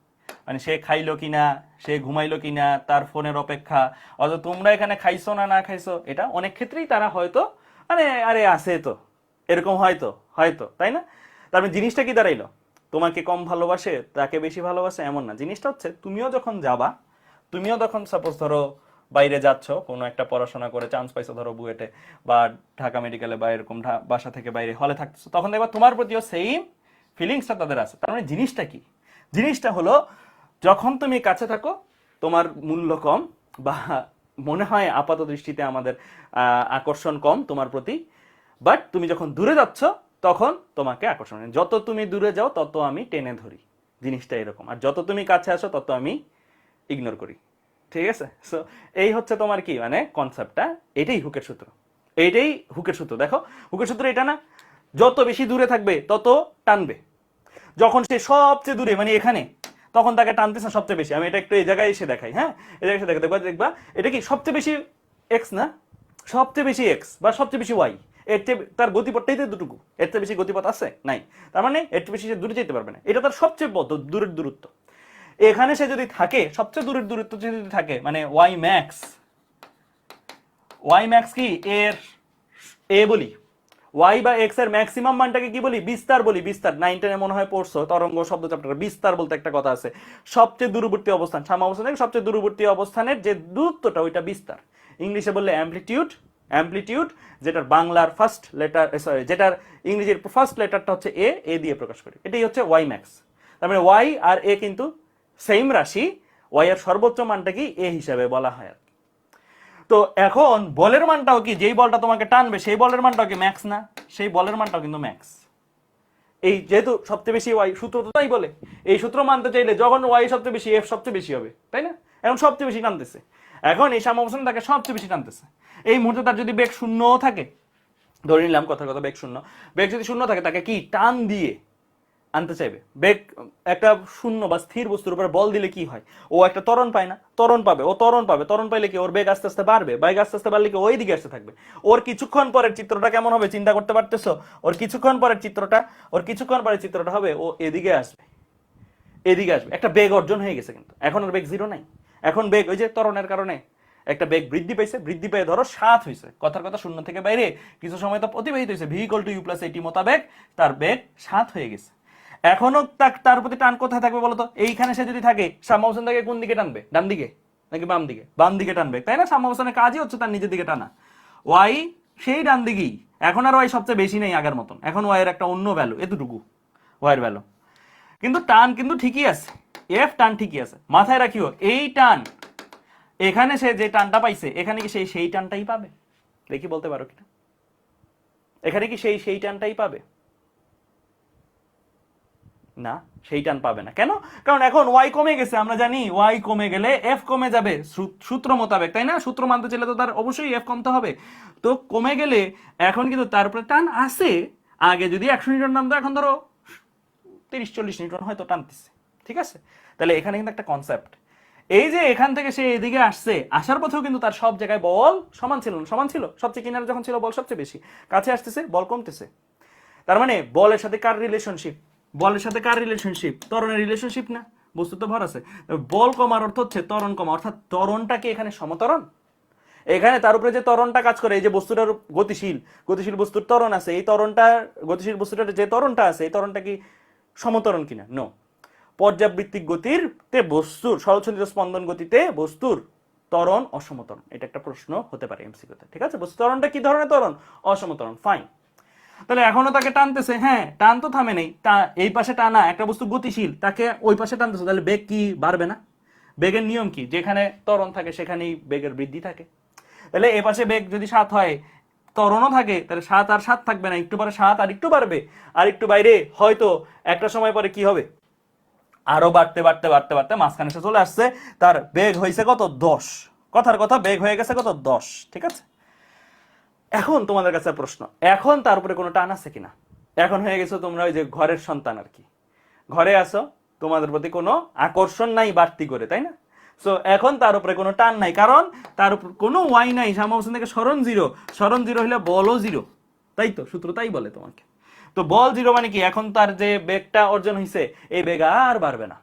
মানে সে খাইলো কিনা, সে ঘুমাইলো কিনা, তার ফোনের অপেক্ষা, অথচ তোমরা এখানে খাইছো না না খাইছো, এটা অনেক ক্ষেত্রেই তারা হয়তো মানে আরে আছে তো, এরকম হয়তো হয়তো, তাই না? তার মানে জিনিসটা কি দাঁড়াইলো, তোমাকে কম ভালোবাসে তাকে বেশি ভালোবাসে এমন না, জিনিসটা হচ্ছে তুমিও যখন যাবা, তুমিও তখন সাপোজ ধরো বাইরে যাচ্ছ কোনো একটা পড়াশোনা করে চান্স পাইছো ধরো বুয়েটে বা ঢাকা মেডিকেলে বা এরকম বাসা থেকে বাইরে হলে থাকতেছো, তখন দেখবা তোমার প্রতিও সেম ফিলিংসটা তাদের আছে। তার মানে জিনিসটা কি, জিনিসটা হলো যখন তুমি কাছে থাকো তোমার মূল্য কম, বা মনে হয় আপাত দৃষ্টিতে আমাদের আকর্ষণ কম তোমার প্রতি, বাট তুমি যখন দূরে যাচ্ছ তখন তোমাকে আকর্ষণ, যত তুমি দূরে যাও তত আমি টেনে ধরি, জিনিসটা এরকম। আর যত তুমি কাছে আসো তত আমি ইগনোর করি, ঠিক আছে? সো এই হচ্ছে তোমার কি মানে কনসেপ্টটা, এটাই হুকের সূত্র, এইটাই হুকের সূত্র। দেখো হুকের সূত্র এটা না, যত বেশি দূরে থাকবে তত টানবে, যখন সে সবচেয়ে দূরে মানে এখানে, তখন তাকে টানতেছে সবচেয়ে বেশি। আমি এটা একটু এই জায়গায় এসে দেখাই, হ্যাঁ এই জায়গায় এসে দেখবা দেখবা এটা কি সবচেয়ে বেশি এক্স না, সবচেয়ে বেশি এক্স বা সবচেয়ে বেশি ওয়াই, এর চেয়ে তার গতিপথটাই তো দুটুকু, এর চেয়ে বেশি গতিপথ আছে নাই, তার মানে এর চেয়ে বেশি সে দূরে যেতে পারবে না, এটা তার সবচেয়ে দূরের দূরত্ব। এখানে সে যদি থাকে সবচেয়ে দূরের দূরত্ব যদি থাকে মানে ওয়াই ম্যাক্স, ওয়াই ম্যাক্স কি এর এ বলি, ওয়াই বা এক্স এর ম্যাক্সিমাম মানটাকে কি বলি, বিস্তার বলি, বিস্তার। 9-10 মনে হয় পড়ছো তরঙ্গ শব্দ চ্যাপ্টারে, বিস্তার বলতে একটা কথা আছে, সবচেয়ে দূরবর্তী অবস্থান, সাম্যাবস্থান থেকে সবচেয়ে দূরবর্তী অবস্থানের যে দূরত্বটা ওইটা বিস্তার, ইংলিশে বললে অ্যামপ্লিটিউড, অ্যামপ্লিটিউড যেটার বাংলার ফার্স্ট লেটার সরি যেটার ইংরেজির ফার্স্ট লেটারটা হচ্ছে এ, এ দিয়ে প্রকাশ করি, এটাই হচ্ছে ওয়াই ম্যাক্স। তার মানে ওয়াই আর এ কিন্তু সেম রাশি, ওয়াই এর সর্বোচ্চ মানটা কি এ হিসাবে বলা হয়। তো এখন বলের মানটাও কি, যেই বলটা তোমাকে টানবে সেই বলের মানটাও কি ম্যাক্স না, সেই বলের মানটাও কিন্তু ম্যাক্স। এই যেহেতু সবচেয়ে বেশি ওয়াই, সূত্র তো তাই বলে, এই সূত্র মানতে চাইলে যখন ওয়াই সবচেয়ে বেশি এফ সবচেয়ে বেশি হবে, তাই না? এখন সবচেয়ে বেশি টানতেছে, এখন এই সাম্যাবস্থান তাকে সবচেয়ে বেশি টানতেছে। এই মুহূর্তে তার যদি বেগ শূন্যও থাকে, ধরে নিলাম কথার কথা বেগ শূন্য, বেগ যদি শূন্য থাকে তাকে কি টান দিয়ে আনতে চাইবে। বেগ একটা শূন্য বা স্থির বস্তুর উপর বল দিলে কি হয়, ও একটা ত্বরণ পায় না, ত্বরণ পাবে, ও ত্বরণ পাবে, ত্বরণ পাইলে কি ওর বেগ আস্তে আস্তে বাড়বে, বেগ আস্তে আস্তে বাড়লে কি ওই দিকে আসতে থাকবে। ওর কিছুক্ষণ পরের চিত্রটা কেমন হবে চিন্তা করতে পারতেছো, ওর কিছুক্ষণ পরের চিত্রটা, ওর কিছুক্ষণ পরের চিত্রটা হবে ও এদিকে আসবে, এদিকে আসবে, একটা বেগ অর্জন হয়ে গেছে। কিন্তু এখন ওর বেগ জিরো নাই, এখন বেগ ওই যে ত্বরণের কারণে একটা বেগ বৃদ্ধি পাইছে, বৃদ্ধি পেয়ে ধরো 7 হয়েছে, কথার কথা শূন্য থেকে বাইরে কিছু সময় তো অতিবাহিত হয়েছে, V equal to U plus AT মোতাবেক তার বেগ 7 হয়ে গেছে। এখনো তার প্রতি টান কোথায় থাকবে বলতো, এইখানে সে যদি থাকে সাম্যাবস্থান থেকে কোন দিকে টানবে, ডান দিকে নাকি বাম দিকে, বাম দিকে টানবে, তাই না? সাম্যাবস্থানের কাজই হচ্ছে তার নিজের দিকে টানা, ওয়াই সেই ডান দিকেই, এখন আর ওয়াই সবচেয়ে বেশি নেই আগের মতন, এখন ওয়াই এর একটা অন্য ভ্যালু, এতটুকু ওয়াইয়ের ভ্যালু, কিন্তু টান কিন্তু ঠিকই আছে, এফ টান ঠিকই আছে, মাথায় রাখিও এই টান, এখানে সে যে টানটা পাইছে এখানে কি সেই টানটাই পাবে, দেখি বলতে পারো কিনা, এখানে কি সেই টানটাই পাবে না, সেই টান পাবে না। কেন? কারণ এখন ওয়াই কমে গেছে, আমরা জানি ওয়াই কমে গেলে এফ কমে যাবে সূত্র মোতাবেক, তাই না? সূত্র মানতে চাইলে তো তার অবশ্যই এফ কমতে হবে, তো কমে গেলে এখন কিন্তু তার উপরে টান আছে, আগে যদি 100 নিউটন টানতো এখন ধরো 30-40 নিউটন হয়তো টানতেছে, ঠিক আছে? তাহলে এখানে কিন্তু একটা কনসেপ্ট, এই যে এখান থেকে সে এদিকে আসছে, আসার পথেও কিন্তু তার সব জায়গায় বল সমান ছিল না, সমান ছিল, সবচেয়ে কিনারে যখন ছিল বল সবচেয়ে বেশি, কাছে আসতেছে বল কমতেছে। তার মানে বলের সাথে কার রিলেশনশিপ, বলের সাথে কার রিলেশনশিপ, ত্বরণের রিলেশনশিপ না, বস্তু তো ভর আছে, বল কমার অর্থ হচ্ছে ত্বরণ কমা, অর্থাৎ ত্বরণটা কি এখানে সমত্বরণ, এখানে তার উপরে যে ত্বরণটা কাজ করে, এই যে বস্তুটার গতিশীল, গতিশীল বস্তুর ত্বরণ আছে, এই ত্বরণটা গতিশীল বস্তুটার যে ত্বরণটা আছে এই ত্বরণটা কি সমত্বরণ কিনা, নো। পর্যাবৃত্তিক গতির তে বস্তুর সরলচলিত স্পন্দন গতিতে বস্তুর ত্বরণ অসমত্বরণ, এটা একটা প্রশ্ন হতে পারে এমসিকিউতে, ঠিক আছে? বস্তু ত্বরণটা কি ধরনের ত্বরণ, অসমত্বরণ, ফাইন। তাহলে এখনো তাকে টানতেছে, হ্যাঁ টান তো থামে নেই, এই পাশে টানা, একটা বস্তু গতিশীল তাকে ওই পাশে টানতেছে, তাহলে বেগ কি বাড়বে না? বেগের নিয়ম কি, যেখানে ত্বরণ থাকে সেখানেই বেগের বৃদ্ধি থাকে, তাহলে এ পাশে বেগ যদি 7 হয়, ত্বরণও থাকে, তাহলে 7 আর 7 থাকবে না, একটু পরে 7 আর একটু বাড়বে, আর একটু বাইরে হয়তো একটা সময় পরে কি হবে, আরো বাড়তে বাড়তে বাড়তে বাড়তে মাঝখানে এসে চলে আসছে, তার বেগ হয়েছে কত 10, কথার কথা বেগ হয়ে গেছে কত 10, ঠিক আছে? এখন তোমাদের কাছে প্রশ্ন, এখন তার উপরে কোনো টান আছে কিনা, এখন হয়ে গেছো তোমরা ওই যে ঘরের সন্তান আর কি, ঘরে আসো, তোমাদের প্রতি কোনো আকর্ষণ নাই বাড়তি করে, তাই না? সো এখন তার উপরে কোনো টান নাই, কারণ তার উপর কোনো ওয়াই নাই, সাম্যাবস্থান থেকে সরণ জিরো, সরণ জিরো হলে বলও জিরো, তাই তো সূত্র তাই বলে তোমাকে। তো বল জিরো মানে কি, এখন তার যে বেগটা অর্জন হয়েছে এই বেগ আর বাড়বে না,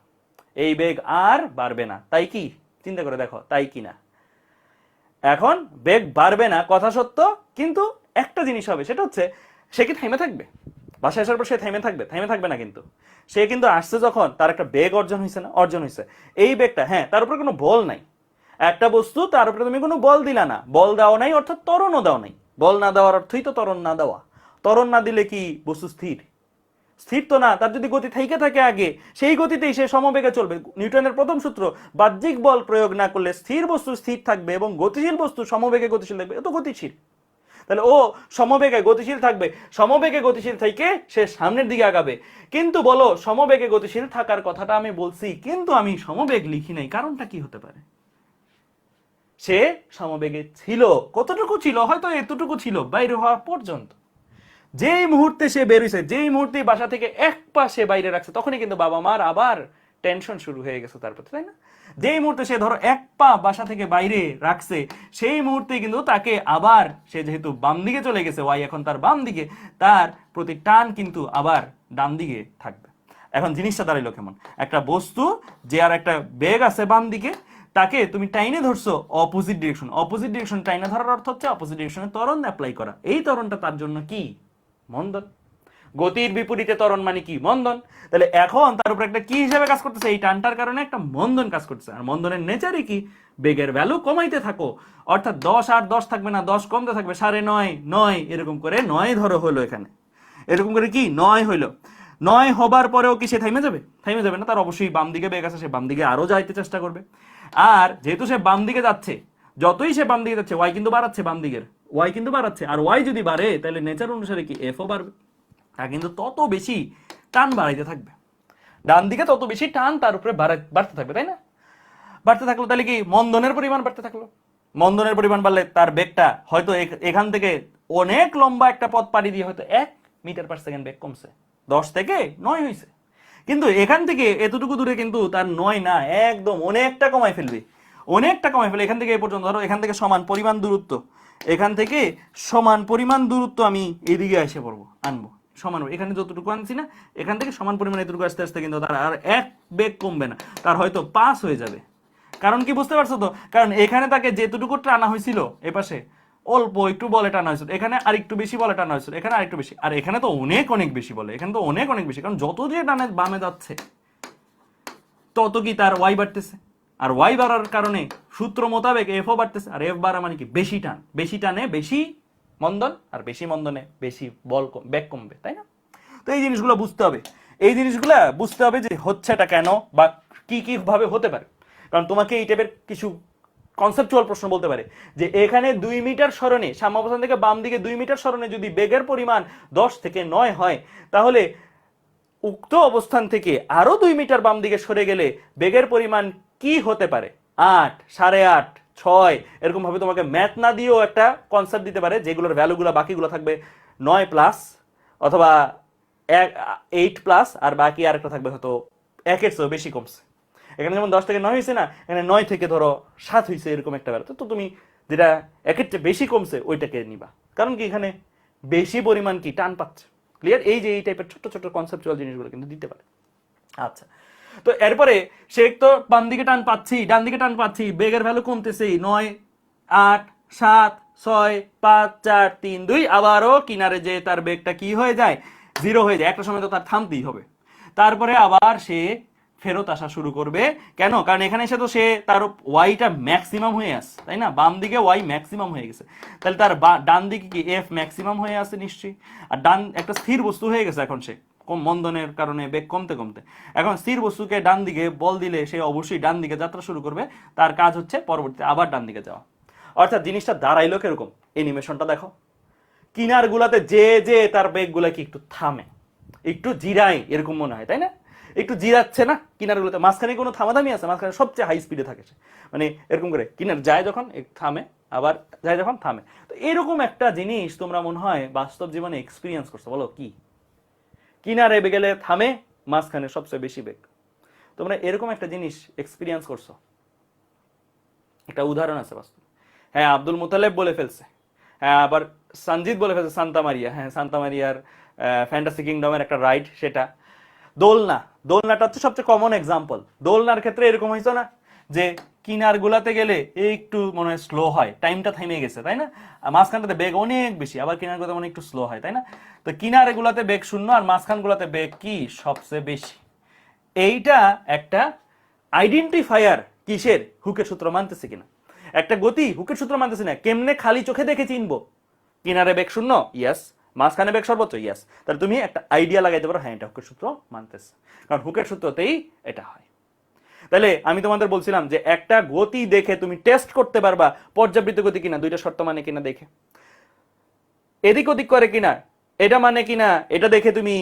এই বেগ আর বাড়বে না, তাই কি চিন্তা করে দেখো, তাই কি না? এখন বেগ বাড়বে না কথা সত্য, কিন্তু একটা জিনিস হবে, সেটা হচ্ছে সে কি থেমে থাকবে? বাসায় আসার পর সে থেমে থাকবে? থেমে থাকবে না, কিন্তু সে কিন্তু আসছে যখন তার একটা বেগ অর্জন হয়েছে না, অর্জন হয়েছে এই বেগটা, হ্যাঁ তার উপরে কোনো বল নাই, একটা বস্তু তার উপরে তুমি কোনো বল দিলা না, বল দাও নাই অর্থাৎ ত্বরণও দাও নাই, বল না দেওয়ার অর্থই তো ত্বরণ না দেওয়া, ত্বরণ না দিলে কি বস্তু স্থির? স্থির তো না, তার যদি গতি থেকে থাকে আগে সেই গতিতেই সে সমবেগে চলবে। নিউটনের প্রথম সূত্র, বাহ্যিক বল প্রয়োগ না করলে স্থির বস্তু স্থির থাকবে এবং গতিশীল বস্তু সমবেগে গতিশীল থাকবে, এত গতিশীল, তাহলে ও সমবেগে গতিশীল থাকবে, সমবেগে গতিশীল থেকে সে সামনের দিকে আগাবে। কিন্তু বলো সমবেগে গতিশীল থাকার কথাটা আমি বলছি, কিন্তু আমি সমবেগ লিখি নাই, কারণটা কি হতে পারে? সে সমবেগে ছিল, কতটুকু ছিল? হয়তো এতটুকু ছিল বাইরে হওয়া পর্যন্ত। যেই মুহূর্তে সে বেরিয়েছে, যেই মুহূর্তে বাসা থেকে এক পা সে বাইরে রাখছে, তখনই কিন্তু বাবা মার আবার টেনশন শুরু হয়ে গেছে তার প্রতি, তাই না? যেই মুহূর্তে সে ধরো এক পা বাসা থেকে বাইরে রাখছে, সেই মুহূর্তে কিন্তু তাকে আবার, সে যেহেতু বাম দিকে চলে গেছে, ওয়াই এখন তার বাম দিকে, তার প্রতি টান কিন্তু আবার ডান দিকে থাকবে। এখন জিনিসটা দাঁড়াইলো কেমন, একটা বস্তু যে আর একটা বেগ আছে বাম দিকে, তাকে তুমি টাইনে ধরছো অপোজিট ডিরেকশন, অপোজিট ডিরেকশন টাইনে ধরার অর্থ হচ্ছে অপোজিট ডিরেকশনে ত্বরণ অ্যাপ্লাই করা, এই ত্বরণটা তার জন্য কি? মন্দন। গতির বিপরীতে ত্বরণ মানে কি? মন্দন। তাহলে এখন তার উপর একটা কি হিসাবে কাজ করতেছে? এই টানটার কারণে একটা মন্দন কাজ করতেছে, আর মন্দনের নেচারই কি? বেগের ভ্যালু কমাইতে থাকো, অর্থাৎ 10 আর 10 থাকবে না, 10 কমতে থাকবে, 9.5 9 এরকম করে 9 ধরো হলো এখানে, এরকম করে কি 9 হইলো। 9 হবার পরেও কি সে থাইমে যাবে? থাইমে যাবে না, তার অবশ্যই বাম দিকে বেগ আছে, সে বাম দিকে আরো যাইতে চেষ্টা করবে। আর যেহেতু সে বাম দিকে যাচ্ছে, যতই সে বাম দিকে যাচ্ছে ওয়াই কিন্তু বাড়াচ্ছে, বাম দিকের ওয়াই কিন্তু বাড়াচ্ছে, আর ওয়াই যদি বাড়ে তাহলে নেচার অনুসারে কি এফও বাড়বে, তা কিন্তু তত বেশি টান বাড়াইতে থাকবে, ডান দিকে তত বেশি টান তার উপরে বাড়তে থাকবে, তাই না? বাড়তে থাকলো, তাহলে কি মন্দনের পরিমাণ বাড়তে থাকলো, মন্দনের পরিমাণ বাড়লে তার বেগটা হয়তো এখান থেকে অনেক লম্বা একটা পথ পাড়ি দিয়ে হয়তো 1 মিটার/সেকেন্ড বেগ কমছে, 10 থেকে 9 হয়েছে, কিন্তু এখান থেকে এতটুকু দূরে কিন্তু তার 9 না, একদম অনেকটা কমাই ফেলবে, অনেকটা কমাই ফেলে। এখান থেকে এ পর্যন্ত ধরো, এখান থেকে সমান পরিমাণ দূরত্ব, এখান থেকে সমান পরিমাণ দূরত্ব আমি এদিকে এসে পড়বো, আনবো সমান, এখানে যতটুকু আনছি না, এখান থেকে সমান পরিমাণ এতটুকু আস্তে আস্তে কিন্তু তার আর 1 বেগ কমবে না, তার হয়তো 5 হয়ে যাবে। কারণ কি বুঝতে পারছো তো? কারণ এখানে তাকে যেটুকু টানা হয়েছিল এপাশে অল্প একটু বলে টানা হয়েছিল, এখানে আর একটু বেশি বলে টানা হয়েছিল, এখানে আরেকটু বেশি, আর এখানে তো অনেক অনেক বেশি বলে, এখানে তো অনেক অনেক বেশি, কারণ যত দিয়ে টানে বামে যাচ্ছে তত কি তার ওয়াই বাড়তেছে, আর ওয়াই বাড়ার কারণে সূত্র মোতাবেক এফও বাড়তেছে, আর এফ বাড়া মানে কি? বেশি টান, বেশি টানে বেশি মন্দন, আর বেশি মন্দনে বেশি বল বেগ কমবে, তাই না? তো এই জিনিসগুলো বুঝতে হবে, এই জিনিসগুলো বুঝতে হবে যে হচ্ছেটা কেন বা কি কি ভাবে হতে পারে। কারণ তোমাকে এই টাইপের কিছু কনসেপচুয়াল প্রশ্ন বলতে পারে যে এখানে 2 মিটার সরণে, সাম্যাবস্থান থেকে বাম দিকে 2 মিটার সরণে যদি বেগের পরিমাণ 10 থেকে 9 হয়, তাহলে উক্ত অবস্থান থেকে আরো 2 মিটার বাম দিকে সরে গেলে বেগের পরিমাণ কি হতে পারে? 8, 8.5, 6 এরকম ভাবে তোমাকে ম্যাথ না দিয়েও একটা কনসেপ্ট দিতে পারে, যেগুলোর ভ্যালুগুলো বাকিগুলো থাকবে 9+ অথবা 8+, আর বাকি আরেকটা থাকবে হয়তো 1-এর চেয়ে বেশি কমছে। এখানে যেমন 10 থেকে 9 হয়েছে না, এখানে 9 থেকে ধরো 7 হয়েছে, এরকম একটা ভ্যালু, তো তুমি যেটা 1-এর চেয়ে বেশি কমছে ওইটাকে নিবা, কারণ কি এখানে বেশি পরিমাণ কি টান পাচ্ছে। ক্লিয়ার? এই যে এই টাইপের ছোট ছোট কনসেপচুয়াল জিনিসগুলো কিন্তু দিতে পারে। আচ্ছা, তো এরপরে সে তো বাম দিকে টান পাচ্ছি, ডান দিকে টান পাচ্ছি, বেগের ভ্যালু কমতেছে, 9 8 7 6 5 4 3 2, আবারও কিনারে যে তার বেগটা কি হয়ে যায়? 0 হয়ে যায়, একটা সময় তো তার থামতেই হবে। তারপরে আবার সে ফেরত আসা শুরু করবে, কেন? কারণ এখানে এসে তো সে তার ওয়াইটা ম্যাক্সিমাম হয়ে আসছে, তাই না? বাম দিকে ওয়াই ম্যাক্সিমাম হয়ে গেছে, তাহলে তার ডান দিকে কি এফ ম্যাক্সিমাম হয়ে আছে নিশ্চয়ই, আর ডান একটা স্থির বস্তু হয়ে গেছে এখন সে, কম মন্দনের কারণে বেগ কমতে কমতে, এখন স্থির বস্তুকে ডান দিকে বল দিলে সে অবশ্যই ডান দিকে যাত্রা শুরু করবে, তার কাজ হচ্ছে পরবর্তীতে আবার ডান দিকে যাওয়া। অর্থাৎ জিনিসটা দাঁড়াইলো কিরকম, অ্যানিমেশনটা দেখো, কিনার গুলাতে যে যে তার বেগ গুলা কি একটু থামে, একটু জিরাই, এরকম মনে হয়, তাই না? একটু জিরাচ্ছে না কিনারগুলোতে, মাঝখানে কোনো থামাথামি আছে? মাঝখানে সবচেয়ে হাই স্পিডে থাকে সে, মানে এরকম করে কিনার যায় যখন থামে, আবার যায় যখন থামে। তো এরকম একটা জিনিস তোমরা মনে হয় বাস্তব জীবনে এক্সপিরিয়েন্স করছো, বলো কি? কিনারে গেলে থামে, মাঝখানে সবচেয়ে বেশি বেগ, তোমরা এরকম একটা জিনিস এক্সপিরিয়েন্স করছো? একটা উদাহরণ আছে বাস্তব। হ্যাঁ, আব্দুল মুতালেব বলে ফেলছে, হ্যাঁ আবার সঞ্জিত বলে ফেলছে সান্তা মারিয়া, হ্যাঁ সান্তা মারিয়ার ফ্যান্টাসি কিংডমের একটা রাইড সেটা। দোলনা, দোলনাটা হচ্ছে সবচেয়ে কমন এক্সাম্পল। দোলনার ক্ষেত্রে এরকম হয়েছে না যে কিনার গুলাতে গেলে একটু মনে হয় স্লো হয়, টাইমটা থেমে গেছে, তাই না? মাঝখানটাতে বেগ অনেক বেশি, আবার কিনার গুলাতে মনে একটু স্লো হয়, তাই না? তো কিনারে গুলাতে বেগ শূন্য আর মাঝখান গুলাতে বেগ কি সবচেয়ে বেশি। এইটা একটা আইডেন্টিফায়ার কিসের, হুকের সূত্র মানতেছে কিনা। একটা গতি হুকের সূত্র মানতেছে না, কেমনে খালি চোখে দেখে চিনবো? কিনারে বেগ শূন্য, ইয়েস। মাঝখানে বেগ সর্বোচ্চ, ইয়েস। তাহলে তুমি একটা আইডিয়া লাগাইতে পারো, হ্যাঁ এটা হুকের সূত্র মানতেছে, কারণ হুকের সূত্রতেই এটা হয়। তাহলে আমি তোমাদের বলছিলাম যে একটা গতি দেখে তুমি টেস্ট করতে পারবা পর্যাবৃত্ত গতি কিনা, দুইটা শর্ত মানে কিনা দেখে, এদিক ওদিক করে কিনা এটা মানে কিনা, এটা দেখে তুমি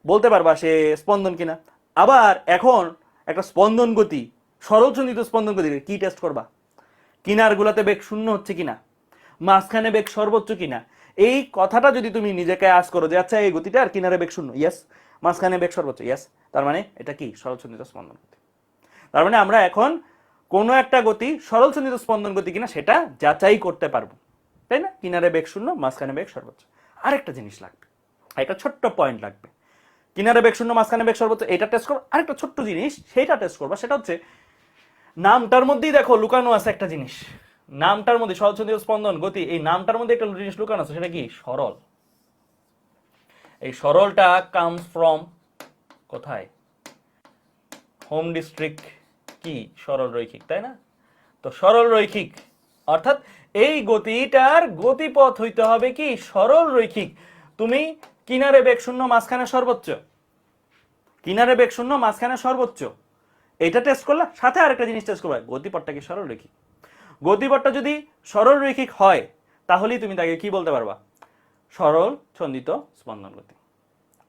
বলতে পারবা সে স্পন্দন কিনা। আবার এখন একটা স্পন্দন গতি, সরল সন্ধিত স্পন্দন গতি কি টেস্ট করবা? কিনার গুলাতে বেগ শূন্য হচ্ছে কিনা, মাঝখানে বেগ সর্বোচ্চ কিনা। এই কথাটা যদি তুমি নিজেকে আস করো যে আচ্ছা এই গতিটা আর কিনারে বেগ শূন্য, ইয়েস, মাঝখানে বেগ সর্বোচ্চ, ইয়েস, তার মানে এটা কি সরল সন্ধিত স্পন্দন গতি। তার মানে আমরা এখন কোনো একটা গতি সরল সন্ধিত স্পন্দন গতি কিনা সেটা যাচাই করতে পারবো, তাই না? কিনারে বেগ শূন্য, মাঝখানে বেগ সর্বোচ্চ। আরেকটা জিনিস লাগবে, একটা ছোট্ট পয়েন্ট লাগবে, কিনারে বেগ শূন্য, মাঝখানে বেগ সর্বোচ্চ, এটা টেস্ট করো। আরেকটা ছোট্ট জিনিস সেটা টেস্ট করবা, সেটা হচ্ছে নামটার মধ্যেই দেখো লুকানো আছে একটা জিনিস। নামটার মধ্যে সরল সন্ধিত স্পন্দন গতি, এই নামটার মধ্যে একটা জিনিস লুকানো আছে, সেটা কি সরল। এই সরলটা কামস ফ্রম কোথায়? হোম ডিস্ট্রিক্ট কি সরল রৈখিক, তাই না? তো সরল রৈখিক অর্থাৎ এই গতিটার গতিপথ হইতে হবে কি সরল রৈখিক। তুমি কিনারে বেগ শূন্য, মাঝখানে সর্বোচ্চ, কিনারে বেগ শূন্য, মাঝখানে সর্বোচ্চ, এটা টেস্ট করলা, সাথে আরেকটা জিনিস টেস্ট করবা, গতিপথটা কি সরল রৈখিক। গতিপথটা যদি সরল রৈখিক হয় তাহলেই তুমি তাকে কি বলতে পারবা? সরল সন্ধিত স্পন্দন গতি।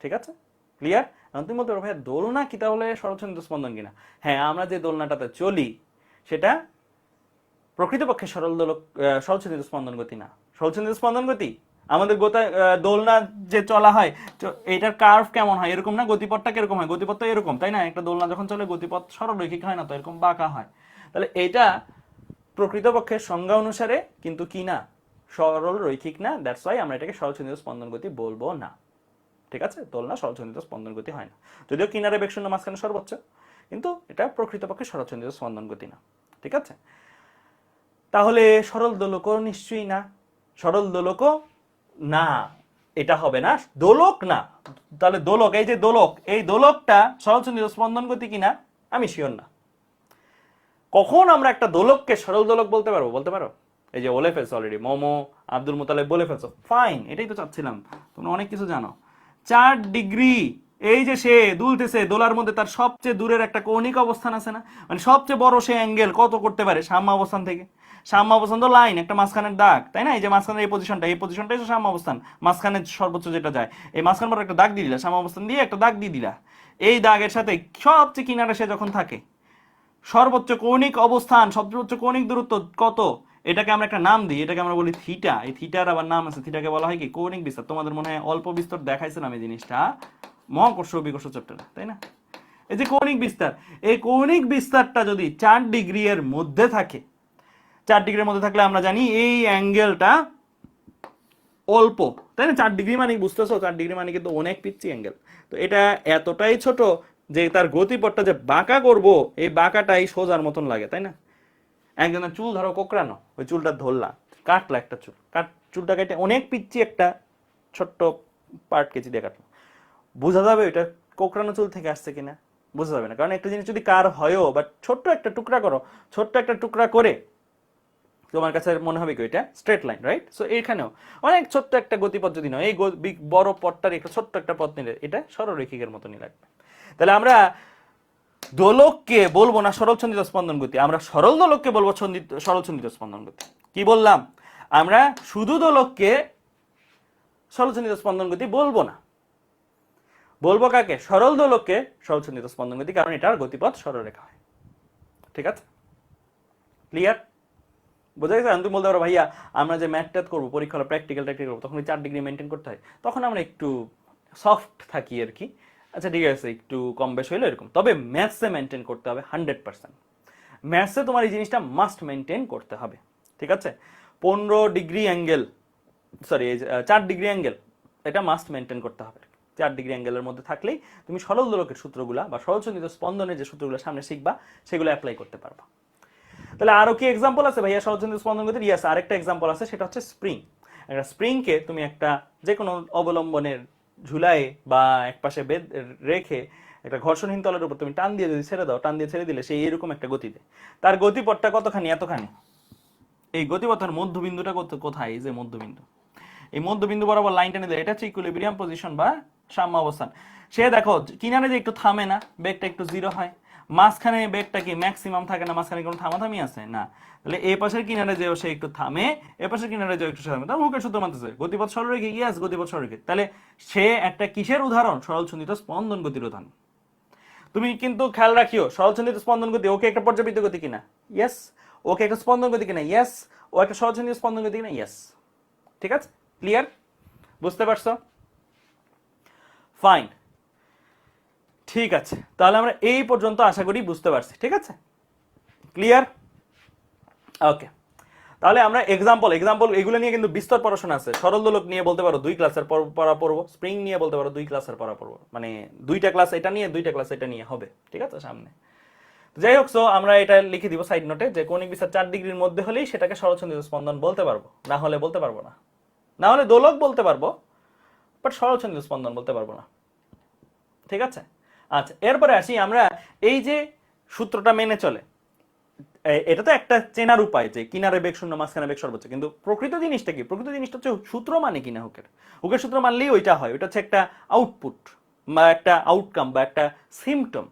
ঠিক আছে, ক্লিয়ার? এখন তুমি বলতে পারো ভাইয়া দোলনা কি তাহলে সরল সন্ধিত স্পন্দন কিনা? হ্যাঁ, আমরা যে দোলনাটাতে চলি সেটা প্রকৃতপক্ষে সরল সন্ধিত স্পন্দন গতি না। সরল সন্ধিত স্পন্দন গতি আমাদের দোলনা যে চলা হয়, এটার কার্ভ কেমন হয় এরকম না, গতিপথটা কিরকম হয়? গতিপথ তো এরকম, তাই না? একটা দোলনা যখন চলে গতিপথ সরল রৈখিক হয় না, তো এরকম বাঁকা হয়। তাহলে এটা প্রকৃতপক্ষে সংজ্ঞা অনুসারে কিন্তু কি না, সরল রৈখিক না। দ্যাটস ওয়াই আমরা এটাকে সরল সন্ধিত স্পন্দন গতি বলবো না। ঠিক আছে, দোলনা সরল সন্ধিত স্পন্দন গতি হয় না, যদিও কিনারে বেগ শূন্য, মাঝখানে সর্বোচ্চ, কিন্তু এটা প্রকৃতপক্ষে সরল সন্ধিত স্পন্দন গতি না। ঠিক আছে, তাহলে সরল দোলকও নিশ্চয়ই না, সরল দোলকও না, এটা হবে না, দোলক না। তাহলে দোলক, এই যে দোলক, এই দোলকটা সরল সন্ধিত স্পন্দন গতি কিনা আমি শিওর না। কখন আমরা একটা দোলককে সরল দোলক বলতে পারবো? বলতে পারো? এই যে বলে ফেলছো অলরেডি, মোমো, আব্দুল মুতালেব বলে ফেলছো, ফাইন, এটাই তো চাচ্ছিলাম, তোমরা অনেক কিছু জানো। 4 ডিগ্রি, এই যে সে দুলতেছে, দোলার মধ্যে তার সবচেয়ে দূরের একটা কৌণিক অবস্থান আছে না, মানে সবচেয়ে বড় সে অ্যাঙ্গেল কত করতে পারে সাম্য অবস্থান থেকে? সাম্য অবস্থান তো লাইন, একটা মাঝখানের দাগ, তাই না? এই যে মাঝখানের এই পজিশনটাই তো সাম্য অবস্থান, মাঝখানে সর্বোচ্চ যেটা যায়, এই মাঝখান পর একটা দাগ দিয়ে দিলা, সাম্য অবস্থান দিয়ে একটা দাগ দিয়ে দিলা, এই দাগের সাথে সবচেয়ে কিনারে সে যখন থাকে, সর্বোচ্চ কৌণিক অবস্থান, সর্বোচ্চ কৌণিক দূরত্ব কত? এটাকে আমরা একটা নাম দিই, এটাকে আমরা বলি থিটা। এই থিটার আবার নাম আছে, থিটাকে বলা হয় কি কৌণিক বিস্তার। তোমাদের মনে হয় অল্প বিস্তর দেখাইছিলাম এই জিনিসটা মহাকর্ষ বিকর্ষ চ্যাপ্টারে, তাই না? এই যে কৌণিক বিস্তার, এই কৌণিক বিস্তারটা যদি 4 ডিগ্রি এর মধ্যে থাকে, 4 ডিগ্রির মধ্যে থাকলে আমরা জানি এই অ্যাঙ্গেলটা অল্প, তাই না? 4 ডিগ্রি মানে বুঝতেছো, 4 ডিগ্রি মানে কিন্তু অনেক পিচ্ছি অ্যাঙ্গেল। তো এটা এতটাই ছোট যে তার গতিপথটা যে বাঁকা করব, এই বাঁকাটাই সোজার মতন লাগে, তাই না? একজনের চুল ধরো কোকড়ানো, ওই চুলটা ধরলা, কাটলা একটা চুল, চুলটা কেটে অনেক পিচ্ছি একটা ছোট্ট পার্ট কেচি দিয়ে কাটলো, বোঝা যাবে ওইটা কোকড়ানো চুল থেকে আসছে কিনা? বোঝা যাবে না, কারণ একটা জিনিস যদি কার হয়ও বা ছোট্ট একটা টুকরা করো, ছোট্ট একটা টুকরা করে তোমার কাছে মনে হবে কি এটা স্ট্রেট লাইন, রাইট? সো এখানেও অনেক ছোট্ট একটা গতিপথ যদি নয়, এই বড় পথটার একটা ছোট্ট একটা পথ নিলে এটা সরলরেখিকের মতনই লাগবে। তাহলে আমরা দোলককে বলবো না সরল সন্ধিত স্পন্দন গতি, আমরা সরল দোলককে বলবো সরল সন্ধিত স্পন্দন গতি। কি বললাম? আমরা শুধু দোলককে সরল সন্ধিত স্পন্দন গতি বলবো না, বলবো কাকে? সরল দোলককে সরল সন্ধিত স্পন্দন গতি, কারণ এটার গতিপথ সরলরেখা হয়। ঠিক আছে, ক্লিয়ার? বোঝা গেছে? তুমি বলতে পারো ভাইয়া আমরা যে ম্যাথ ট্যাথ করবো, পরীক্ষা হলো প্র্যাকটিক্যাল করবো, তখন 4 ডিগ্রি মেনটেন করতে হয়, তখন আমরা একটু সফট থাকি আর কি। আচ্ছা ঠিক আছে, একটু কম বেশ হইলো এরকম, তবে ম্যাথসে মেনটেন করতে হবে 100%। ম্যাথসে তোমার এই জিনিসটা মাস্ট মেনটেন করতে হবে, ঠিক আছে? 15 degree angle, sorry 4 degree angle, এটা মাস্ট মেনটেন করতে হবে। 4 ডিগ্রি অ্যাঙ্গেলের মধ্যে থাকলেই তুমি সরল দোলকের সূত্রগুলা বা সরলসন্ধিত স্পন্দনের যে সূত্রগুলো সামনে শিখবা সেগুলো অ্যাপ্লাই করতে পারবা। তাহলে আরো কি এক্সাম্পল আছে ভাইয়া সরলসন্ধিত স্পন্দন গতির? ইয়েস, আরেকটা এক্সাম্পল আছে, সেটা হচ্ছে স্প্রিং। একটা স্প্রিংকে তুমি একটা যে কোনো অবলম্বনের ঝুলায় বা একপাশে বেদ রেখে একটা ঘর্ষণহীন তলের উপর তুমি টান দিয়ে যদি ছেড়ে দাও, টান দিয়ে ছেড়ে দিলে সেই এরকম একটা গতি দেয়। তার গতিপথটা কতখানি? এতখানি। এই গতিপথের মধ্যবিন্দুটা কোথায়? এই যে মধ্যবিন্দু, এই মধ্যবিন্দু বরাবর লাইনটা নিলে এটা হচ্ছে ইকুইলিব্রিয়াম পজিশন বা সাম্য অবস্থান। সে দেখো কিনারে যে একটু থামে না, বেগটা একটু জিরো হয়, মাঝখানে বেগটা কি ম্যাক্সিমাম থাকে না, মাঝখানে কোনো থামাথামি আছে না। তাহলে এই পাশের কিনারে যেও সে একটু থামে, এ পাশের কিনারে যেও একটু থামে, তার হুকের সূত্র মানতেছে গতিপথ সরলরেখে। ইয়েস, গতিপথ সরলরেখে। তাহলে সে একটা কিসের উদাহরণ? সরলসন্ধিত স্পন্দন গতির উদাহরণ। তুমি কিন্তু খেয়াল রাখিও সরলসন্ধিত স্পন্দন গতি ওকে একটা পর্যাবৃত্ত গতি কিনা? ইয়েস। ওকে একটা স্পন্দন গতি কিনা? ইয়েস। ও একটা সরলসন্ধিত স্পন্দন গতি কিনা? ইয়েস। ঠিক আছে, ক্লিয়ার? বুঝতে পারছো? ফাইন, ঠিক আছে। তাহলে আমরা এই পর্যন্ত আশা করি বুঝতে পারছি, ঠিক আছে? ক্লিয়ার? ওকে, তাহলে আমরা এক্সাম্পল এগুলো নিয়ে কিন্তু বিস্তর পড়াশোনা আছে। সরল দোলক নিয়ে বলতে পারো 2 ক্লাসের পড়া পড়বো, স্প্রিং নিয়ে বলতে পারো 2 ক্লাসের পড়া পড়বো, মানে 2টা ক্লাস এটা নিয়ে 2টা ক্লাস এটা নিয়ে হবে, ঠিক আছে সামনে। যাই হোক, সো আমরা এটা লিখে দিব সাইড নোটে যে কৌণিক বিস্তার 4 ডিগ্রির মধ্যে হলেই সেটাকে সরলসন্ধিত স্পন্দন বলতে পারবো, না হলে বলতে পারবো না। না হলে দোলক বলতে পারবো, বাট সরলসন্ধিত স্পন্দন বলতে পারবো না, ঠিক আছে? আচ্ছা, এরপরে আসি আমরা এই যে সূত্রটা মেনে চলে, এটা তো একটা চেনার উপায় যে কিনারে বেগ শূন্য, মাঝখানে বেগ সর্বোচ্চ, কিন্তু প্রকৃত জিনিসটা কি? প্রকৃত জিনিসটা হচ্ছে সূত্র মানে কিনা হুকের সূত্র মানলেই ওইটা হয়। ওইটা হচ্ছে একটা আউটপুট বা একটা আউটকাম বা একটা সিমটম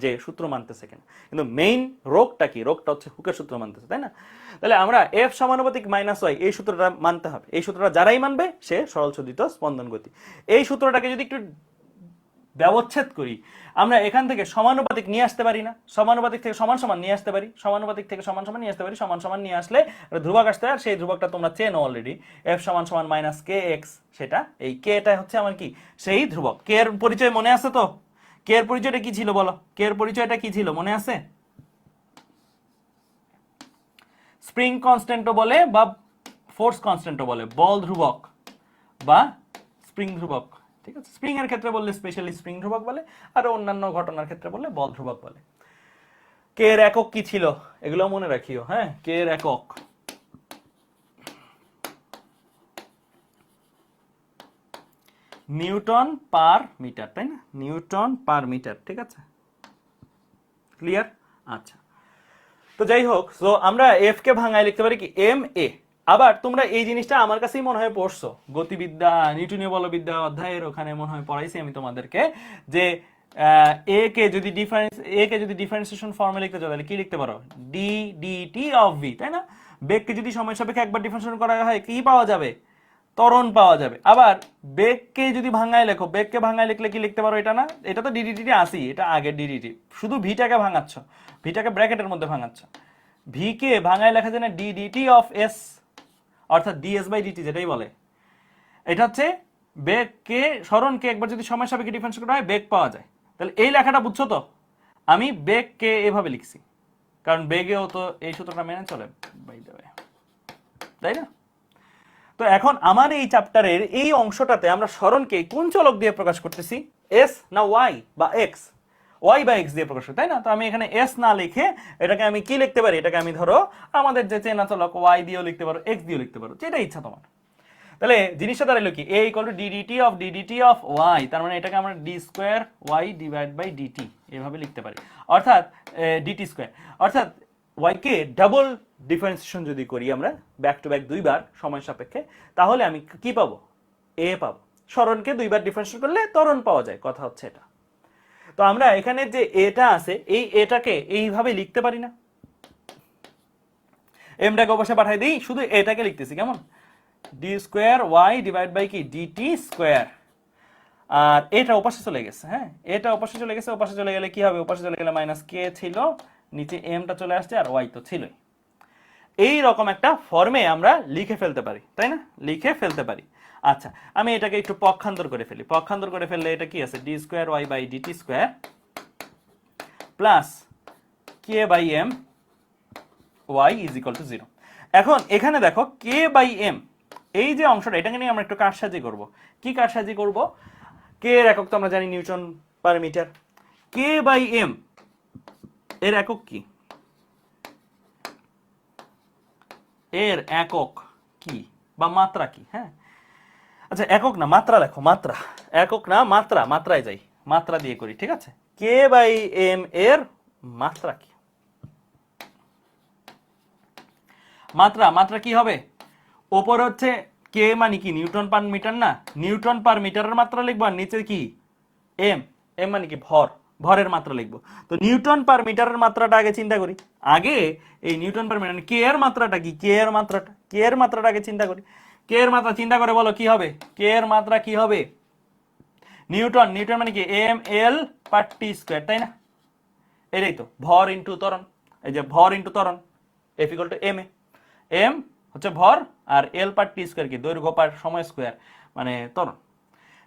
যে সূত্র মানতেছে কিনা। কিন্তু মেইন রোগটা কি? রোগটা হচ্ছে হুকের সূত্র মানতেছে, তাই না? তাহলে আমরা এফ সমানুপাতিক মাইনাস ওয়াই এই সূত্রটা মানতে হবে। এই সূত্রটা যারাই মানবে সে সরলসন্ধিত স্পন্দন গতি। এই সূত্রটাকে যদি একটু ব্যবচ্ছেদ করি, আমরা এখান থেকে সমানুপাতিক নিয়ে আসতে পারি না? সমানুপাতিক থেকে সমান সমান নিয়ে আসতে পারি, সমানুপাতিক থেকে সমান সমান নিয়ে আসতে পারি, সমান সমান নিয়ে আসলে ধ্রুবক আসতে হয়। আর সেই ধ্রুবকটা তোমরা চেনো অলরেডি, এফ সমান সমান মাইনাস কে এক্স। সেটা এই কে টা হচ্ছে আমার কি? সেই ধ্রুবক। কে এর পরিচয় মনে আছে তো? কে এর পরিচয়টা কি ছিল বলো? কে এর পরিচয়টা কি ছিল মনে আছে? স্প্রিং কনস্ট্যান্টও বলে বা ফোর্স কনস্ট্যান্টও বলে, বল ধ্রুবক বা স্প্রিং ধ্রুবক, ঠিক আছে? স্প্রিং এর ক্ষেত্রে বললে স্পেশালি স্প্রিং ধ্রুবক বলে, আর অন্যান্য ঘটনার ক্ষেত্রে বললে বল ধ্রুবক বলে। কে এর একক কি ছিল? এগুলো মনে রাখিও, হ্যাঁ? কে এর একক নিউটন পার মিটার, তাই না? নিউটন পার মিটার, ঠিক আছে? ক্লিয়ার? আচ্ছা, তো যাই হোক, সো আমরা এফ কে ভাঙায় লিখতে পারি কি? M A. আবার তোমরা এই জিনিসটা আমার কাছেই মনে হয় পড়ছো, গতিবিদ্যা নিউটনীয় বলবিদ্যা অধ্যায়ের ওখানে মনে হয় পড়াইছি আমি তোমাদেরকে, যে এ কে যদি ডিফারেন্সিয়েশন ফর্মে লিখতে চাও তাহলে কি লিখতে পারো? ডি ডিটি অফ ভি, তাই না? বেগকে যদি সময় সাপেক্ষে একবার ডিফারেন্সিয়েশন করা হয় কি পাওয়া যাবে? ত্বরণ পাওয়া যাবে। আবার বেগকে যদি ভাঙায় লেখো, বেগকে ভাঙায় লিখলে কি লিখতে পারো? এটা না, এটা তো ডিডিটি আসি, এটা আগে ডিডিটি, শুধু ভিটাকে ভাঙাচ্ছ, ভিটাকে ব্র্যাকেটের মধ্যে ভাঙাচ্ছ। ভি কে ভাঙায় লেখা যায় না ডিডিটি অফ এস, অর্থাৎ ডিএস বাই ডিটি যেটাই বলে। এটা হচ্ছে বেগকে, সরণকে একবার যদি সময় সাপেক্ষে ডিফারেন্স করা হয় বেগ পাওয়া যায়। তাহলে এই লেখাটা বুঝছো তো? আমি বেগকে এভাবে লিখছি কারণ বেগেও তো এই সূত্রটা মেনে চলে, তাই না? তো এখন আমার এই চ্যাপ্টারের এই অংশটাতে আমরা সরণকে কোন চলক দিয়ে প্রকাশ করতেছি? এস না ওয়াই বা এক্স? ওয়াই বা এক্স দিয়ে প্রকাশ করি, তাই না? তো আমি এখানে এস না লিখে এটাকে আমি কি লিখতে পারি? এটাকে আমি ধরো আমাদের যে চেনা চলক ওয়াই দিয়েও লিখতে পারো, এক্স দিয়েও লিখতে পারো, যেটা ইচ্ছা তোমার। তাহলে জিনিসটা দাঁড়ালো কি? A equal to ddt of y, তার মানে এটাকে আমরা D square y divide by dt এভাবে লিখতে পারি, অর্থাৎ ডিটি স্কোয়ার। অর্থাৎ ওয়াই কে ডাবল ডিফারেন্সিয়েশন যদি করি আমরা ব্যাক টু ব্যাক দুইবার সময় সাপেক্ষে, তাহলে আমি কি পাবো? এ পাবো। সরণকে দুইবার ডিফারেন্সিয়েশন করলে ত্বরণ পাওয়া যায়, কথা হচ্ছে এটা। তো আমরা এখানে যে এটা আছে, এই এটাকে এইভাবে লিখতে পারি না? এমটাকে অবশ্যই পাঠাই দিই, শুধু এটাকে লিখতেছি কেমন? D square y divide by কি? Dt square. আর এটা ওপাশে চলে গেছে, হ্যাঁ? এটা ওপাশে চলে গেছে, ওপাশে চলে গেলে কি হবে? ওপাশে চলে গেলে মাইনাস কে ছিল, নিচে এমটা চলে আসছে, আর ওয়াই তো ছিলই। এই রকম একটা ফর্মে আমরা লিখে ফেলতে পারি, তাই না? লিখে ফেলতে পারি। আচ্ছা, আমি এটাকে একটু পক্ষান্তর করে ফেলি। পক্ষান্তর করে ফেললে এটা কি আছে? D square Y by DT square plus K by M Y is equal to 0। এখন এখানে দেখো কে বাই এম, এই যে অংশটা, এটাকে নিয়ে আমরা একটু কারসাজি করব। কি কারসাজি করব? কে এর একক তো আমরা জানি newton per metre. K by M এর একক কি? এর একক কি বা মাত্রা কি? হ্যাঁ, আচ্ছা একক না মাত্রা লেখো, মাত্রা। একক না মাত্রা, মাত্রায় যাই, মাত্রা দিয়ে করি, ঠিক আছে? কে বাই এম এর মাত্রা কি? মাত্রা, মাত্রা কি হবে? ওপর হচ্ছে কে মানে কি নিউটন পার মিটার না, নিউটন পার মিটারের মাত্রা লিখবো, আর নিচে কি এম, এম মানে কি ভর, ভরের মাত্রা লিখবো। তো নিউটন পার মিটারের মাত্রাটা আগে চিন্তা করি, আগে এই নিউটন পার মিটার কে এর মাত্রাটা কি, কে এর মাত্রাটা, কে এর মাত্রাটা আগে চিন্তা করি। কে এর মাত্রা চিন্তা করে বলো কি হবে? কে এর মাত্রা কি হবে? নিউটন, নিউটন মানে কি এম এল পার টি স্কয়ার, তাই না? এটাই তো ভর ইনটু ত্বরণ, এই যে ভর ইনটু ত্বরণ, F equal to M A. এম হচ্ছে ভর আর এল পার টি স্কয়ার কি দৈর্ঘ্য পার সময় স্কয়ার মানে ত্বরণ,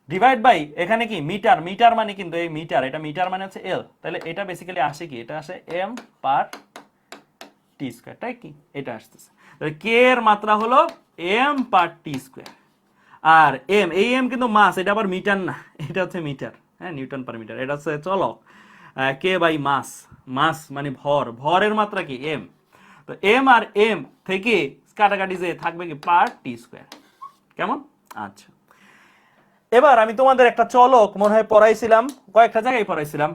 ডিভাইড বাই এখানে কি মিটার, মিটার মানে কিন্তু এই মিটার, এটা মিটার মানে হচ্ছে এল, তাহলে এটা বেসিক্যালি আসে কি, এটা আসে এম পার টি স্কয়ার, তাই কি এটা আসতেছে। তাহলে কে এর মাত্রা হলো এম পার টি স্কয়ার। আর এম, এই এম কিন্তু মাস, এটা আবার মিটার না, এটা হচ্ছে মিটার, হ্যাঁ নিউটন পার মিটার, এটা হচ্ছে চলক। কে বাই মাস, মাস মানে ভর, ভরের মাত্রা কি এম। তো এম আর এম থেকে কাটাকাটি যে থাকবে কি পার টি স্কয়ার, কেমন? আচ্ছা, এবার আমি তোমাদের একটা চলক মনে হয় পড়াইছিলাম, কয়েকটা জায়গায় পড়াইছিলাম,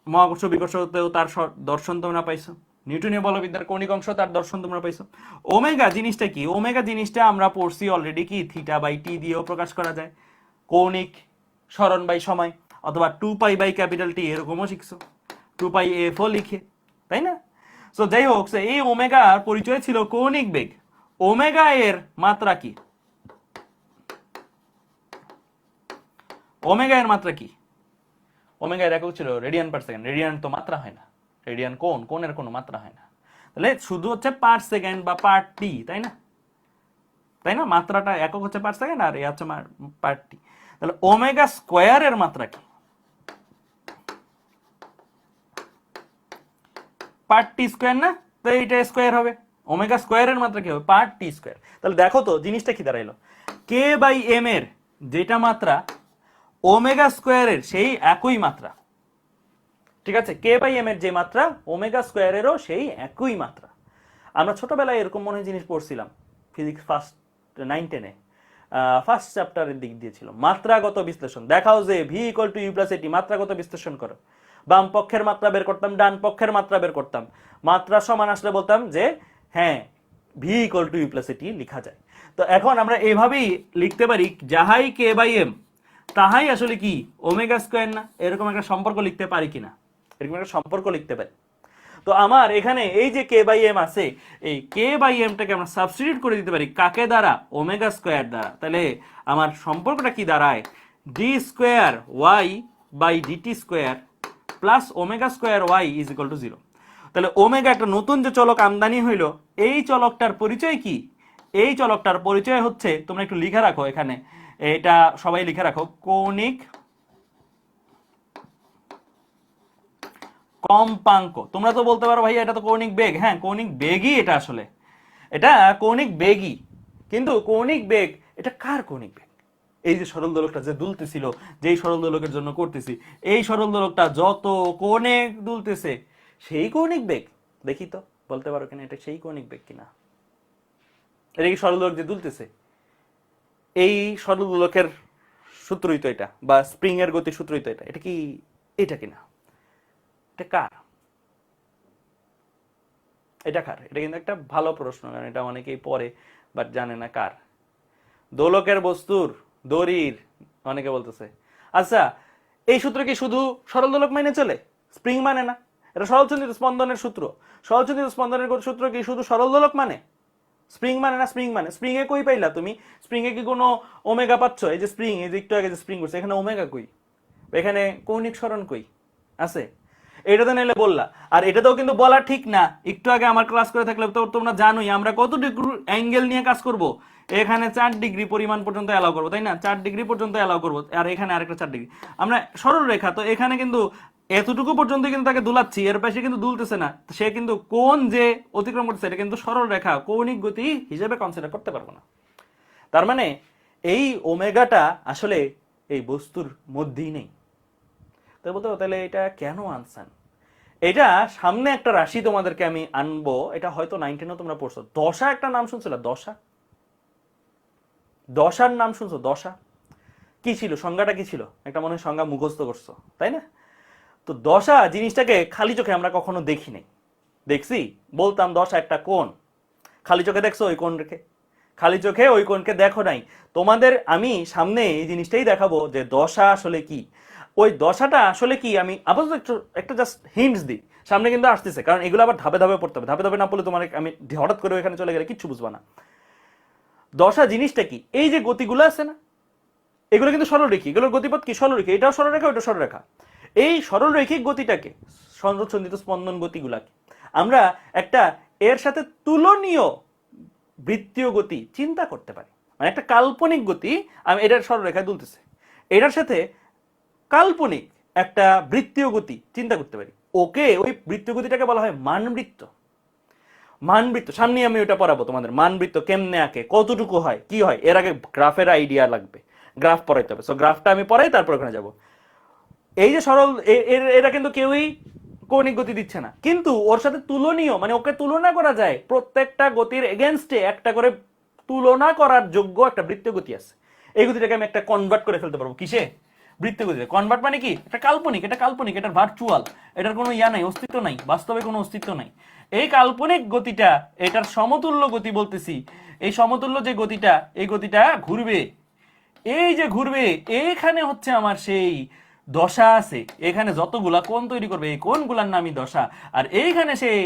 মহাকর্ষ বিকর্ষতেও তার দর্শন তোমরা পাইছো, নিউটনীয় বলবিদ্যার কৌণিক অংশ তার দর্শন তোমরা পাইছো। ওমেগা জিনিসটা কি? ওমেগা জিনিসটা আমরা পড়ছি অলরেডি কি থিটা বাই টি দিয়েও প্রকাশ করা যায়, কৌণিক সরণ বাই সময়, অথবা 2 পাই বাই ক্যাপিটাল টি এরকমও শিখছো, 2 পাই এফ ও লিখে, তাই না? সো যাই হোক, এই ওমেগার পরিচয় ছিল কৌণিক বেগ। ওমেগা এর মাত্রা কি? ওমেগা এর মাত্রা কি? ওমেগা এর একক ছিল রেডিয়ান পার সেকেন্ড, রেডিয়ান তো মাত্রা হয় না, রেডিয়ান কোণের কোনো মাত্রা হয় না, তাহলে শুধু হচ্ছে পার সেকেন্ড বা পার টি, তাই না? তাই না, মাত্রাটা একক হচ্ছে পার সেকেন্ড আর এ হচ্ছে পার টি। তাহলে ওমেগা স্কয়ার এর মাত্রা কি? পার টি স্কয়ার না, তো এইটা স্কয়ার হবে, ওমেগা স্কয়ারের মাত্রা কি হবে? পার টি স্কয়ার। তাহলে দেখো তো জিনিসটা কি দাঁড়াইলো, কে বাই এম এর যেটা মাত্রা, ওমেগা স্কয়ারের সেই একই মাত্রা, ঠিক আছে? কে বাই এম এর যে মাত্রা, ওমেগা স্কয়ারেরও সেই একই মাত্রা। আমরা ছোটবেলায় এরকম মনে জিনিস পড়ছিলাম ফিজিক্স ফার্স্ট 9-10-এ, ফার্স্ট চ্যাপ্টারের দিক দিয়ে ছিল মাত্রাগত বিশ্লেষণ। দেখাও যে V equal to U plus A T, মাত্রাগত বিশ্লেষণ করো। বাম পক্ষের মাত্রা বের করতাম, ডান পক্ষের মাত্রা বের করতাম, মাত্রা সমান আসলে বলতাম যে হ্যাঁ V equal to U plus A T লেখা যায়। তো এখন আমরা এভাবেই লিখতে পারি, যাহাই কে বাই এম তাহাই আসলে কি ওমেগা স্কয়ার না, এরকম একটা সম্পর্ক লিখতে পারি কিনা, এরকম একটা সম্পর্ক লিখতে পারি। তো আমার এখানে এই যে কে বাই এম আছে, এই কে বাই এমটাকে আমরা সাবস্টিটিউট করে দিতে পারি কাকে দ্বারা? ওমেগা স্কয়ার দ্বারা। তাহলে আমার সম্পর্কটা কি দাঁড়ায়? D square Y by DT square plus omega square Y is equal to 0। তাহলে ওমেগা একটা নতুন যে চলক আমদানি হইল, এই চলকটার পরিচয় কি? এই চলকটার পরিচয় হচ্ছে, তোমরা একটু লিখে রাখো এখানে, এটা সবাই লিখে রাখো, কৌণিক কম্পাঙ্ক। তোমরা তো বলতে পারো ভাই এটা তো কৌণিক বেগ, হ্যাঁ কৌণিক বেগই এটা, আসলে এটা কৌণিক বেগই, কিন্তু কৌণিক বেগ এটা কার কৌণিক বেগ? এই যে সরল দোলকটা যে দুলতেছিল, যেই সরল দোলকের জন্য করতেছি, এই সরল দোলকটা যত কোণে দুলতেছে সেই কৌণিক বেগ। দেখি তো বলতে পারো কিনা এটা সেই কৌণিক বেগ কিনা? এটা কি সরল দোলক যে দুলতেছে, এই সরল দোলকের সূত্রই তো এটা, বা স্প্রিং এর গতির সূত্রই তো এটা, এটা কি এটা কিনা? এটা কার? এটা কার? এটা কিন্তু একটা ভালো প্রশ্ন, কারণ এটা অনেকেই পড়ে বাট জানে না কার। দোলকের বস্তুর দড়ির, অনেকে বলতেছে। আচ্ছা, এই সূত্র কি শুধু সরল দোলক মেনে চলে, স্প্রিং মানে না? এটা সরলচন্দ্রিত স্পন্দনের সূত্র, সরলচন্দ্রিত স্পন্দনের সূত্র কি শুধু সরল দোলক মানে, স্প্রিং মানে না? স্প্রিং মানে, স্প্রিং এ কই পাইলা তুমি? স্প্রিং এ কি কোনো ওমেগা পাচ্ছ? এই যে স্প্রিং, এই যে একটু আগে যে স্প্রিং করছে, এখানে ওমেগা কই? এখানে কৌণিক সরণ কই আছে? এটা তো নিলে বললা। আর এটাতেও কিন্তু বলা ঠিক না, একটু আগে আমার ক্লাস করে থাকলে তো তোমরা জানোই আমরা কত ডিগ্রি অ্যাঙ্গেল নিয়ে কাজ করব। এখানে 4 ডিগ্রি পরিমাণ পর্যন্ত অ্যালাউ করবো, তাই না? 4 ডিগ্রি পর্যন্ত অ্যালাউ করবো, আর এখানে আরেকটা 4 ডিগ্রি। আমরা সরল রেখা, তো এখানে কিন্তু এতটুকু পর্যন্ত কিন্তু তাকে দুলাচ্ছি, এর পাশে কিন্তু দুলতেছে না, সে কিন্তু কোন যে অতিক্রম করতেছে এটা কিন্তু সরল রেখা কৌণিক গতি হিসেবে কনসিডার করতে পারবো না। তার মানে এই ওমেগাটা আসলে এই বস্তুর মধ্যেই নেই। তো বলতে তাহলে এটা কেন আনছেন? এটা সামনে একটা রাশি তোমাদেরকে আমি আনবো, এটা হয়তো 9-10 তোমরা পড়ছো। দশা একটা নাম শুনছিল, দশা, দশার নাম শুনছো? দশা কি ছিল, সংজ্ঞাটা কি ছিল? একটা মনে হয় সংজ্ঞা মুখস্থ করছো, তাই না? তো দশা জিনিসটাকে খালি চোখে আমরা কখনো দেখি নাই। দেখছি? বলতাম দশা একটা কোণ। খালি চোখে দেখছো ওই কোণ রেখে? খালি চোখে ওই কোণকে দেখো নাই। তোমাদের আমি সামনে এই জিনিসটাই দেখাবো যে দশা আসলে কি। ওই দশাটা আসলে কি আমি আপাতত একটা জাস্ট হিন্টস দিই, সামনে কিন্তু আসতেছে, কারণ এগুলো আবার ধাপে ধাপে পড়তে হবে। ধাপে ধাপে না পড়লে তোমার আমি হঠাৎ করে এখানে চলে গেলে কিচ্ছু বুঝবা না। দশা জিনিসটা কি? এই যে গতিগুলো আছে না, এগুলো কিন্তু সরলরেখী, এগুলোর গতিপথ কি সরলরেখী, এটাও সরলরেখা ওইটা সরলরেখা। এই সরলরৈখিক গতিটাকে, সঞ্চিত স্পন্দন গতিগুলাকে আমরা একটা এর সাথে তুলনীয় বৃত্তীয় গতি চিন্তা করতে পারি। মানে একটা কাল্পনিক গতি, আমি এটার সরলরেখায় দুলতেছে, এটার সাথে কাল্পনিক একটা বৃত্তীয় গতি চিন্তা করতে পারি। ওকে, ওই বৃত্তীয় গতিটাকে বলা হয় মানবৃত্ত। মানবৃত্ত সামনে আমি ওটা পড়াবো তোমাদের, মানবৃত্ত কেমনে আঁকে, কতটুকু হয়, কি হয়। এর আগে গ্রাফের আইডিয়া লাগবে, গ্রাফ পড়াইতে হবে। সো গ্রাফটা আমি পড়াই, তারপর ওখানে যাবো। এই যে সরল, এরা কিন্তু কেউই কৌণিক গতি দিচ্ছে না, কিন্তু ওর সাথে তুলনীয়, মানে ওকে তুলনা করা যায়, প্রত্যেকটা গতির এগেনস্টে একটা করে তুলনা করার যোগ্য একটা বৃত্তীয় গতি আছে। এই গতিটাকে আমি একটা কনভার্ট করে ফেলতে পারবো কিসে? বৃত্তীয় গতিতে। কনভার্ট মানে কি? এটা কাল্পনিক, এটা কাল্পনিক, এটা ভার্চুয়াল, এটার কোনো ইয়া নাই, অস্তিত্ব নাই, বাস্তবে কোনো অস্তিত্ব নাই। এই কাল্পনিক গতিটা, এটার সমতুল্য গতি বলতেছি। এই সমতুল্য যে গতিটা, এই গতিটা ঘুরবে, এই যে ঘুরবে, এইখানে হচ্ছে আমার সেই দশা আছে। এখানে যতগুলা কোণ তৈরি করবে, এই কোণগুলার নামই দশা। আর এইখানে সেই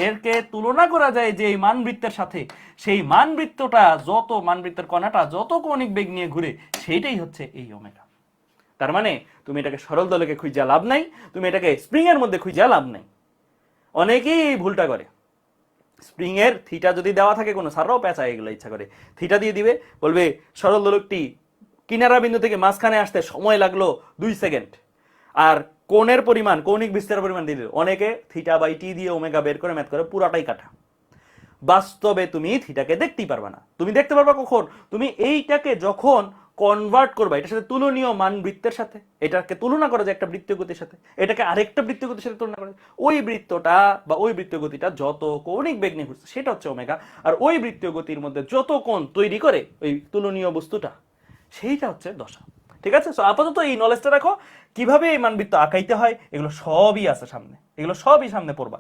এরকে তুলনা করা যায় যে এই মানবৃত্তের সাথে, সেই মানবৃত্তটা যত, মানবৃত্তের কণাটা যত কৌণিক বেগ নিয়ে ঘুরে, সেইটাই হচ্ছে এই ওমেগা। তার মানে তুমি এটাকে সরল দোলকে খুঁজে লাভ নাই, তুমি এটাকে স্প্রিং এর মধ্যে খুঁজে লাভ নাই। অনেকেই এই ভুলটা করে। স্প্রিং এর থিটা যদি দেওয়া থাকে, কোনো সাররাও পেঁচা এগুলো ইচ্ছা করে থিটা দিয়ে দিবে, বলবে সরল দোলকটি কিনারা বিন্দু থেকে মাঝখানে আসতে সময় লাগলো 2 সেকেন্ড, আর কোণের পরিমাণ, কৌণিক বিস্তারের পরিমাণ দিয়ে দিল। অনেকে থিটা বাই টি দিয়ে ওমেগা বের করে ম্যাথ করে পুরাটাই কাটা। বাস্তবে তুমি থিটাকে দেখতেই পারবা না। তুমি দেখতে পারবা কখন? তুমি এইটাকে যখন কনভার্ট করবা এটার সাথে তুলনীয় মান বৃত্তের সাথে, এটাকে তুলনা করা যায় একটা বৃত্তীয় গতির সাথে, এটাকে আরেকটা বৃত্তীয় গতির সাথে তুলনা করা যায়। ওই বৃত্তটা বা ওই বৃত্তীয় গতিটা যত কৌণিক বেগ নিয়ে ঘুরছে সেটা হচ্ছে ওমেগা, আর ওই বৃত্তীয় গতির মধ্যে যত কোণ তৈরি করে ওই তুলনীয় বস্তুটা, সেইটা হচ্ছে দশা। ঠিক আছে? সো আপাতত এই নলেজটা রাখো, কিভাবে এই মানবৃত্ত আঁকাইতে হয় এগুলো সবই আছে সামনে, এগুলো সবই সামনে পড়বা।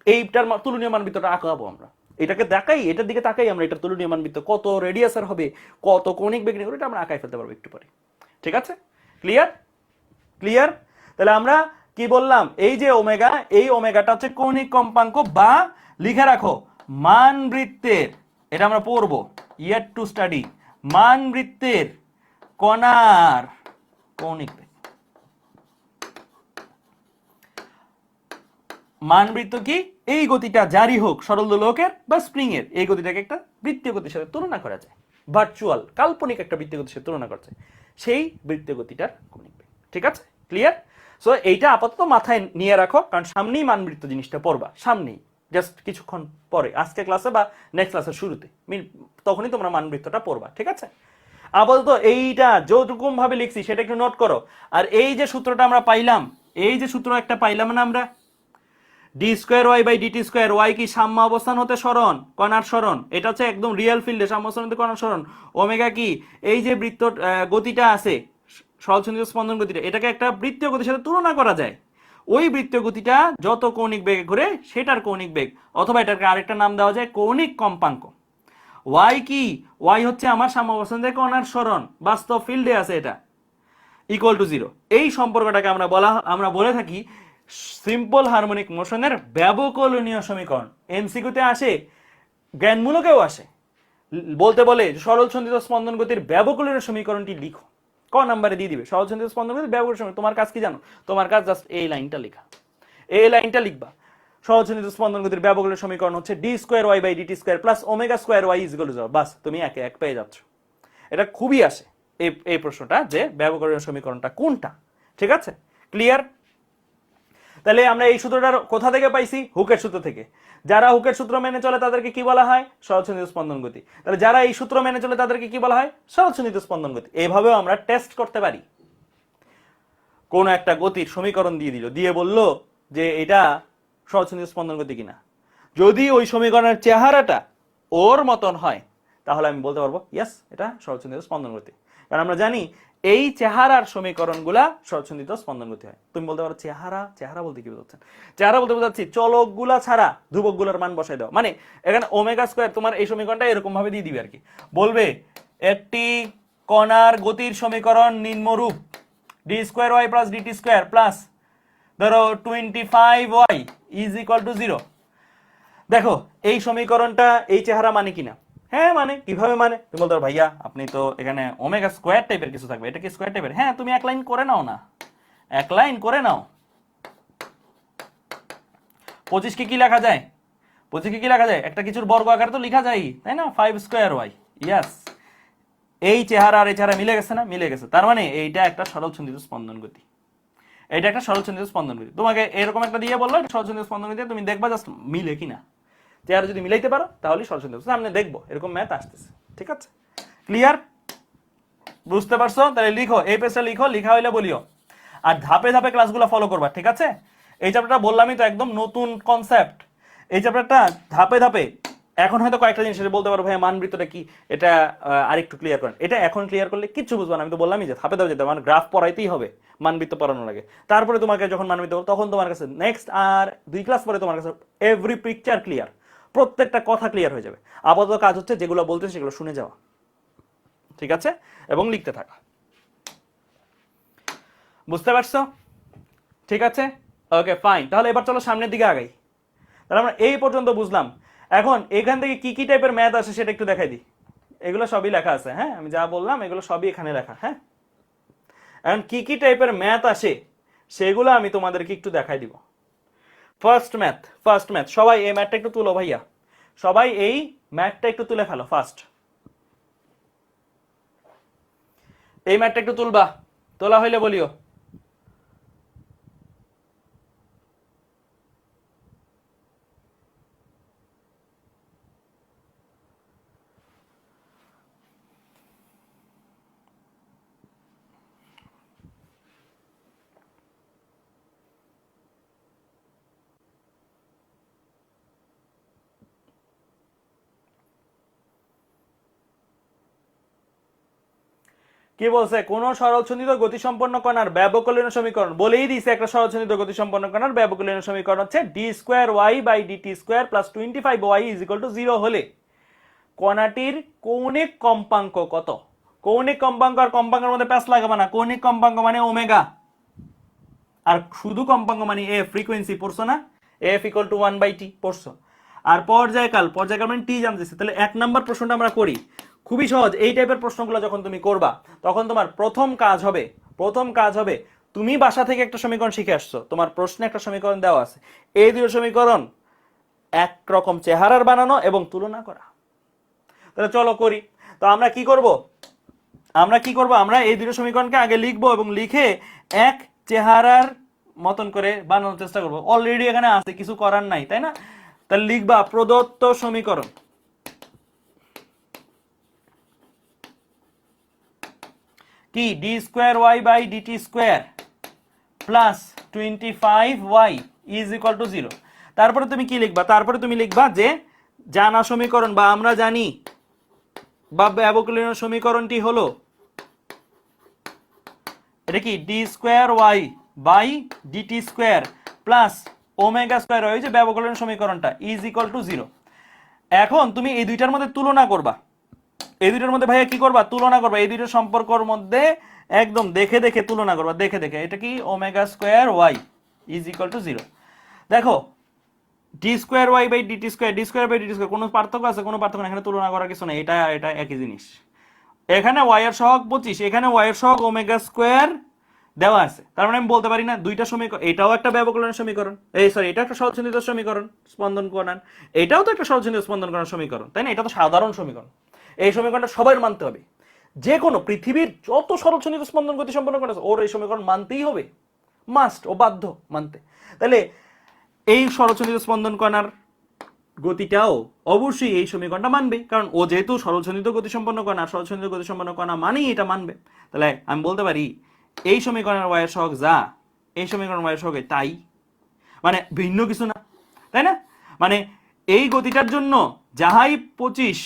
এইটার তুলনীয় মানবৃত্তটা আঁকাবো আমরা, এটাকে দেখাই, এটার দিকে তাকাই আমরা, এটা তুলনীয় মানবৃত্ত কত রেডিয়াসের হবে, কত কৌণিক বেগ নিয়ে, এটা আমরা আঁকাই ফেলতে পারবো একটু পরে। ঠিক আছে? ক্লিয়ার? ক্লিয়ার? তাহলে আমরা কি বললাম? এই যে ওমেগা, এই ওমেগাটা হচ্ছে কৌণিক কম্পাঙ্ক, বা লিখে রাখো মানবৃত্তের, এটা আমরা পড়বো ইয়ার টু স্টাডি, মানবৃত্তের কণার কৌণিক বেগ। মানবৃত্ত কি? এই গতিটা জারি হোক সরল দোলকের বা স্প্রিং এর, এই গতিটাকে একটা বৃত্তীয় গতির সাথে তুলনা করা যায়, ভার্চুয়াল কাল্পনিক একটা বৃত্তীয় গতির সাথে তুলনা করা যায়, সেই বৃত্তীয় গতিটার কৌণিক বেগ। ঠিক আছে? ক্লিয়ার? সো এইটা আপাতত মাথায় নিয়ে রাখো, কারণ সামনেই মানবৃত্ত জিনিসটা পড়বা, সামনেই, জাস্ট কিছুক্ষণ পরে, আজকে ক্লাসে বা নেক্সট ক্লাসের শুরুতে, তখনই তোমরা মানবৃত্তটা পড়বা। ঠিক আছে? আপাতত এইটা যতরকম ভাবে লিখছি সেটা একটু নোট করো। আর এই যে সূত্রটা আমরা পাইলাম, এই যে সূত্র একটা পাইলাম না আমরা, D square Y by DT square, Y কি সাম্য অবস্থান হতে সরণ, কণার সরণ, এটা হচ্ছে একদম রিয়েল ফিল্ডে সাম্য অবস্থান হতে কণার সরণ। ওমেগা কি? এই যে বৃত্ত গতিটা আছে, সরলসঞ্চিত স্পন্দন গতিটা, এটাকে একটা বৃত্তীয় গতির সাথে তুলনা করা যায়। ওই বৃত্তীয় গতিটা যত কৌণিক বেগে ঘুরে সেটার কৌণিক বেগ, অথবা এটাকে আরেকটা নাম দেওয়া যায় কৌণিক কম্পাঙ্ক। ওয়াই কি? ওয়াই হচ্ছে আমার সাম্য অবস্থান থেকে কণার সরণ, বাস্তব ফিল্ডে আছে এটা, ইকুয়াল টু 0। এই সম্পর্কটাকে আমরা বলে থাকি সিম্পল হারমোনিক মোশনের ব্যবকলনীয় সমীকরণ। এমসিকিউতে আসে, জ্ঞানমূলকেও আসে, বলতে বলে সরল সঞ্চিত স্পন্দন গতির ব্যবকলনীয় সমীকরণটি লিখো, ক নাম্বারে দিয়ে দিবে সরল সঞ্চিত স্পন্দন গতির ব্যবকলনীয় সমীকরণ। তোমার কাজ কি জানো? তোমার কাজ জাস্ট এই লাইনটা লেখা, এই লাইনটা লিখবা। সরল সঞ্চিত স্পন্দন গতির ব্যবকলনীয় সমীকরণ হচ্ছে D square Y by DT square plus omega square Y is equal to 0। বাস, তুমি একে এক পেয়ে যাচ্ছ। এটা খুবই আসে এই প্রশ্নটা, যে ব্যবকলনীয় সমীকরণটা কোনটা। ঠিক আছে? ক্লিয়ার? তাহলে আমরা এই সূত্রটা কোথা থেকে পাইছি? হুকের সূত্র থেকে। যারা হুকের সূত্র মেনে চলে তাদেরকে কি বলা হয়? সরলসন্ধিত স্পন্দন গতি। তাহলে যারা এই সূত্র মেনে চলে তাদেরকে কি বলা হয়? সরলসন্ধিত স্পন্দন গতি। এইভাবেও আমরা টেস্ট করতে পারি। কোন একটা গতির সমীকরণ দিয়ে দিল, দিয়ে বলল যে এটা সরলসন্ধিত স্পন্দন গতি কিনা। যদি ওই সমীকরণের চেহারাটা ওর মতন হয় তাহলে আমি বলতে পারবো ইয়েস এটা সরলসন্ধিত স্পন্দন গতি। কারণ আমরা জানি এই চেহারার সমীকরণগুলা সরলসন্ধিত স্পন্দন গতি হয়। তুমি বলতে পারো চেহারা, চেহারা বলতে কি বোঝাচ্ছেন? চেহারা বলতে বোঝাচ্ছি চলকগুলা ছাড়া ধ্রুবকগুলোর মান বসাই দাও। মানে এখানে ওমেগা স্কয়ার তোমার এই সমীকরণটা এরকম ভাবে দিয়ে দিবে আর কি। বলবে একটি কণার গতির সমীকরণ নিম্নরূপ D square Y plus DT square plus ধরো 25y ইজ ইকুয়াল টু 0। দেখো এই সমীকরণটা এই চেহারা মানে কিনা? হ্যাঁ মানে। কিভাবে মানে? তুমি বলতে পারো ভাইয়া আপনি তো এখানে ওমেগা স্কয়ার টাইপের কিছু থাকবে, এটা কি স্কয়ার টাইপের? হ্যাঁ তুমি এক লাইন করে নাও না, এক লাইন করে নাও। 25 কে কি লেখা যায়? 25 কে কি লেখা যায়? একটা কিছুর বর্গ আকারে তো লেখা যায়, তাই না? 5 স্কয়ার ওয়াই। ইয়েস, এই চেহারা আর এই চেহারা মিলে গেছে না? মিলে গেছে। তার মানে এইটা একটা সরলসন্ধিত স্পন্দন গতি। এটা একটা সরলসন্ধিত স্পন্দন গতি। তোমাকে এরকম একটা দিয়ে বললো এটা সরলসন্ধিত স্পন্দন গতি, তুমি দেখবা জাস্ট মিলে কিনা। চেহারা যদি মিলাইতে পারো তাহলে সরলসন্ধিত। সামনে দেখবো এরকম ম্যাথ আসতেছে। ঠিক আছে, ক্লিয়ার? বুঝতে পারছো? তাহলে লিখো, এই পেজটা লিখো, লিখা হইলে বলিও। আর ধাপে ধাপে ক্লাসগুলো ফলো করবা। ঠিক আছে, এই চ্যাপ্টারটা বললামই তো একদম নতুন কনসেপ্ট। এই চ্যাপ্টারটা ধাপে ধাপে এখন হয়তো কয়েকটা জিনিস বলতে পারো ভাই মানবৃত্তটা কি, এটা আরেকটু ক্লিয়ার করেন। এটা এখন ক্লিয়ার করলে কিচ্ছু বুঝবো না। আমি তো বললামই যে ধাপে ধাপে যেতে মানে গ্রাফ পড়াইতেই হবে, মানবৃত্ত পড়ানোর আগে। তারপরে তোমাকে যখন মানবৃত্ত তখন তোমার কাছে নেক্সট আর 2 ক্লাস পরে তোমার কাছে এভরি পিকচার ক্লিয়ার, প্রত্যেকটা কথা ক্লিয়ার হয়ে যাবে। আপাতত কাজ হচ্ছে যেগুলো বলতে সেগুলো শুনে যাওয়া। ঠিক আছে, এবং লিখতে থাকা। বুঝতে পারছো? ঠিক আছে, ওকে ফাইন। তাহলে এবার চলো সামনের দিকে আগাই। তাহলে আমরা এই পর্যন্ত বুঝলাম। এখন এখান থেকে কি কি টাইপের ম্যাথ আসে সেটা একটু দেখাই দিই। এগুলো সবই লেখা আছে, হ্যাঁ আমি যা বললাম এগুলো সবই এখানে লেখা। হ্যাঁ, এখন কি কি টাইপের ম্যাথ আসে সেগুলো আমি তোমাদেরকে একটু দেখাই দিব। ফার্স্ট ম্যাথ সবাই এই ম্যাথটা একটু তুলো ভাইয়া, সবাই এই ম্যাথটা একটু তুলে ফেলো। ফার্স্ট এই ম্যাথটা একটু তুলবা, তোলা হইলে বলিও। কি বলছে? কোন সরলসন্ধিত গতিসম্পন্ন কণার ব্যবকলনীয় সমীকরণ বলেই দিয়েছে। একটা সরলসন্ধিত গতিসম্পন্ন কণার ব্যবকলনীয় সমীকরণ হচ্ছে D square Y by DT square plus 25y is equal to 0 হলে কণাটির কৌণিক কম্পাঙ্ক কত? কৌণিক কম্পাঙ্ক আর কম্পাঙ্কের মধ্যে প্যাচ লাগাবে না। কৌণিক কম্পাঙ্ক মানে ওমেগা, আর শুধু কম্পাঙ্ক মানে এ ফ্রিকোয়েন্সি পড়ছো না? এফ ইকুয়াল টু 1/t পড়ছো। আর পর্যায়কাল মানে টি জানতেছে। তাহলে 1 নাম্বার প্রশ্নটা আমরা করি, খুবই সহজ। এই টাইপের প্রশ্নগুলো যখন তুমি করবা তখন তোমার প্রথম কাজ হবে তুমি বাসা থেকে একটা সমীকরণ শিখে আসছো, তোমার প্রশ্নে একটা সমীকরণ দেওয়া আছে, এই দুটো সমীকরণ একরকম চেহারার বানানো এবং তুলনা করা। তাহলে চলো করি। তো আমরা কি করব? আমরা এই দুটো সমীকরণকে আগে লিখবো এবং লিখে এক চেহারার মতন করে বানানোর চেষ্টা করবো। অলরেডি এখানে আছে, কিছু করার নাই, তাই না? তাহলে লিখবা প্রদত্ত সমীকরণ কি D square Y by DT square plus 25y is equal to 0। তারপরে তুমি কি লিখবা? তারপরে তুমি লিখবা যে জানা সমীকরণ বা আমরা জানি বা ব্যবকলনীয় সমীকরণটি হলো এটা কি D square Y by DT square plus omega square Y, যে ব্যবকলনীয় সমীকরণটা ইজ ইকুয়াল টু 0। এখন তুমি এই দুইটার মধ্যে তুলনা করবা। এই দুইটার মধ্যে ভাইয়া কি করবা? তুলনা করবা। এই দুইটার সম্পর্কের মধ্যে একদম দেখে দেখে তুলনা করবা, দেখে দেখে। এটা কি omega square Y is equal to 0। দেখো D square Y by DT square, D square by DT square কোনো পার্থক্য আছে? কোনো পার্থক্য না, এখানে তুলনা করার কিছু নেই। এটা এটা একই জিনিস। এখানে ওয়াই এর সহগ 25, এখানে ওয়াই এর সহগ ওমেগা স্কয়ার দেওয়া আছে। তার মানে আমি বলতে পারি না দুইটা সমীকরণ, এটাও একটা ব্যবকলনীয় সমীকরণ, এটা একটা সরলসন্ধিত সমীকরণ স্পন্দন কণার, এটাও তো একটা সরলসন্ধিত স্পন্দন কণার সমীকরণ, তাই না? এটা তো সাধারণ সমীকরণ। এই সমীকরণটা সবাই মানতে হবে। যে কোনো পৃথিবীর যত সরলসন্ধিত স্পন্দন গতি সম্পন্ন কণা আছে ওর এই সমীকরণ মানতেই হবে। মাস্ট, ও বাধ্য মানতে। তাহলে এই সরলচন্দ্রিত স্পন্দন কণার গতিটাও অবশ্যই এই সমীকরণটা মানবে, কারণ ও যেহেতু সরলচন্দ্রিত গতিসম্পন্ন কণা, সরলচন্দ্রিত গতিসম্পন্ন কণা মানেই এটা মানবে। তাহলে আমি বলতে পারি এই সমীকরণের ওয়াইয়ের সহগ যা, এই সমীকরণের ওয়াইয়ের সহগ তাই, মানে ভিন্ন কিছু না, তাই না? মানে এই গতিটার জন্য যাহাই 25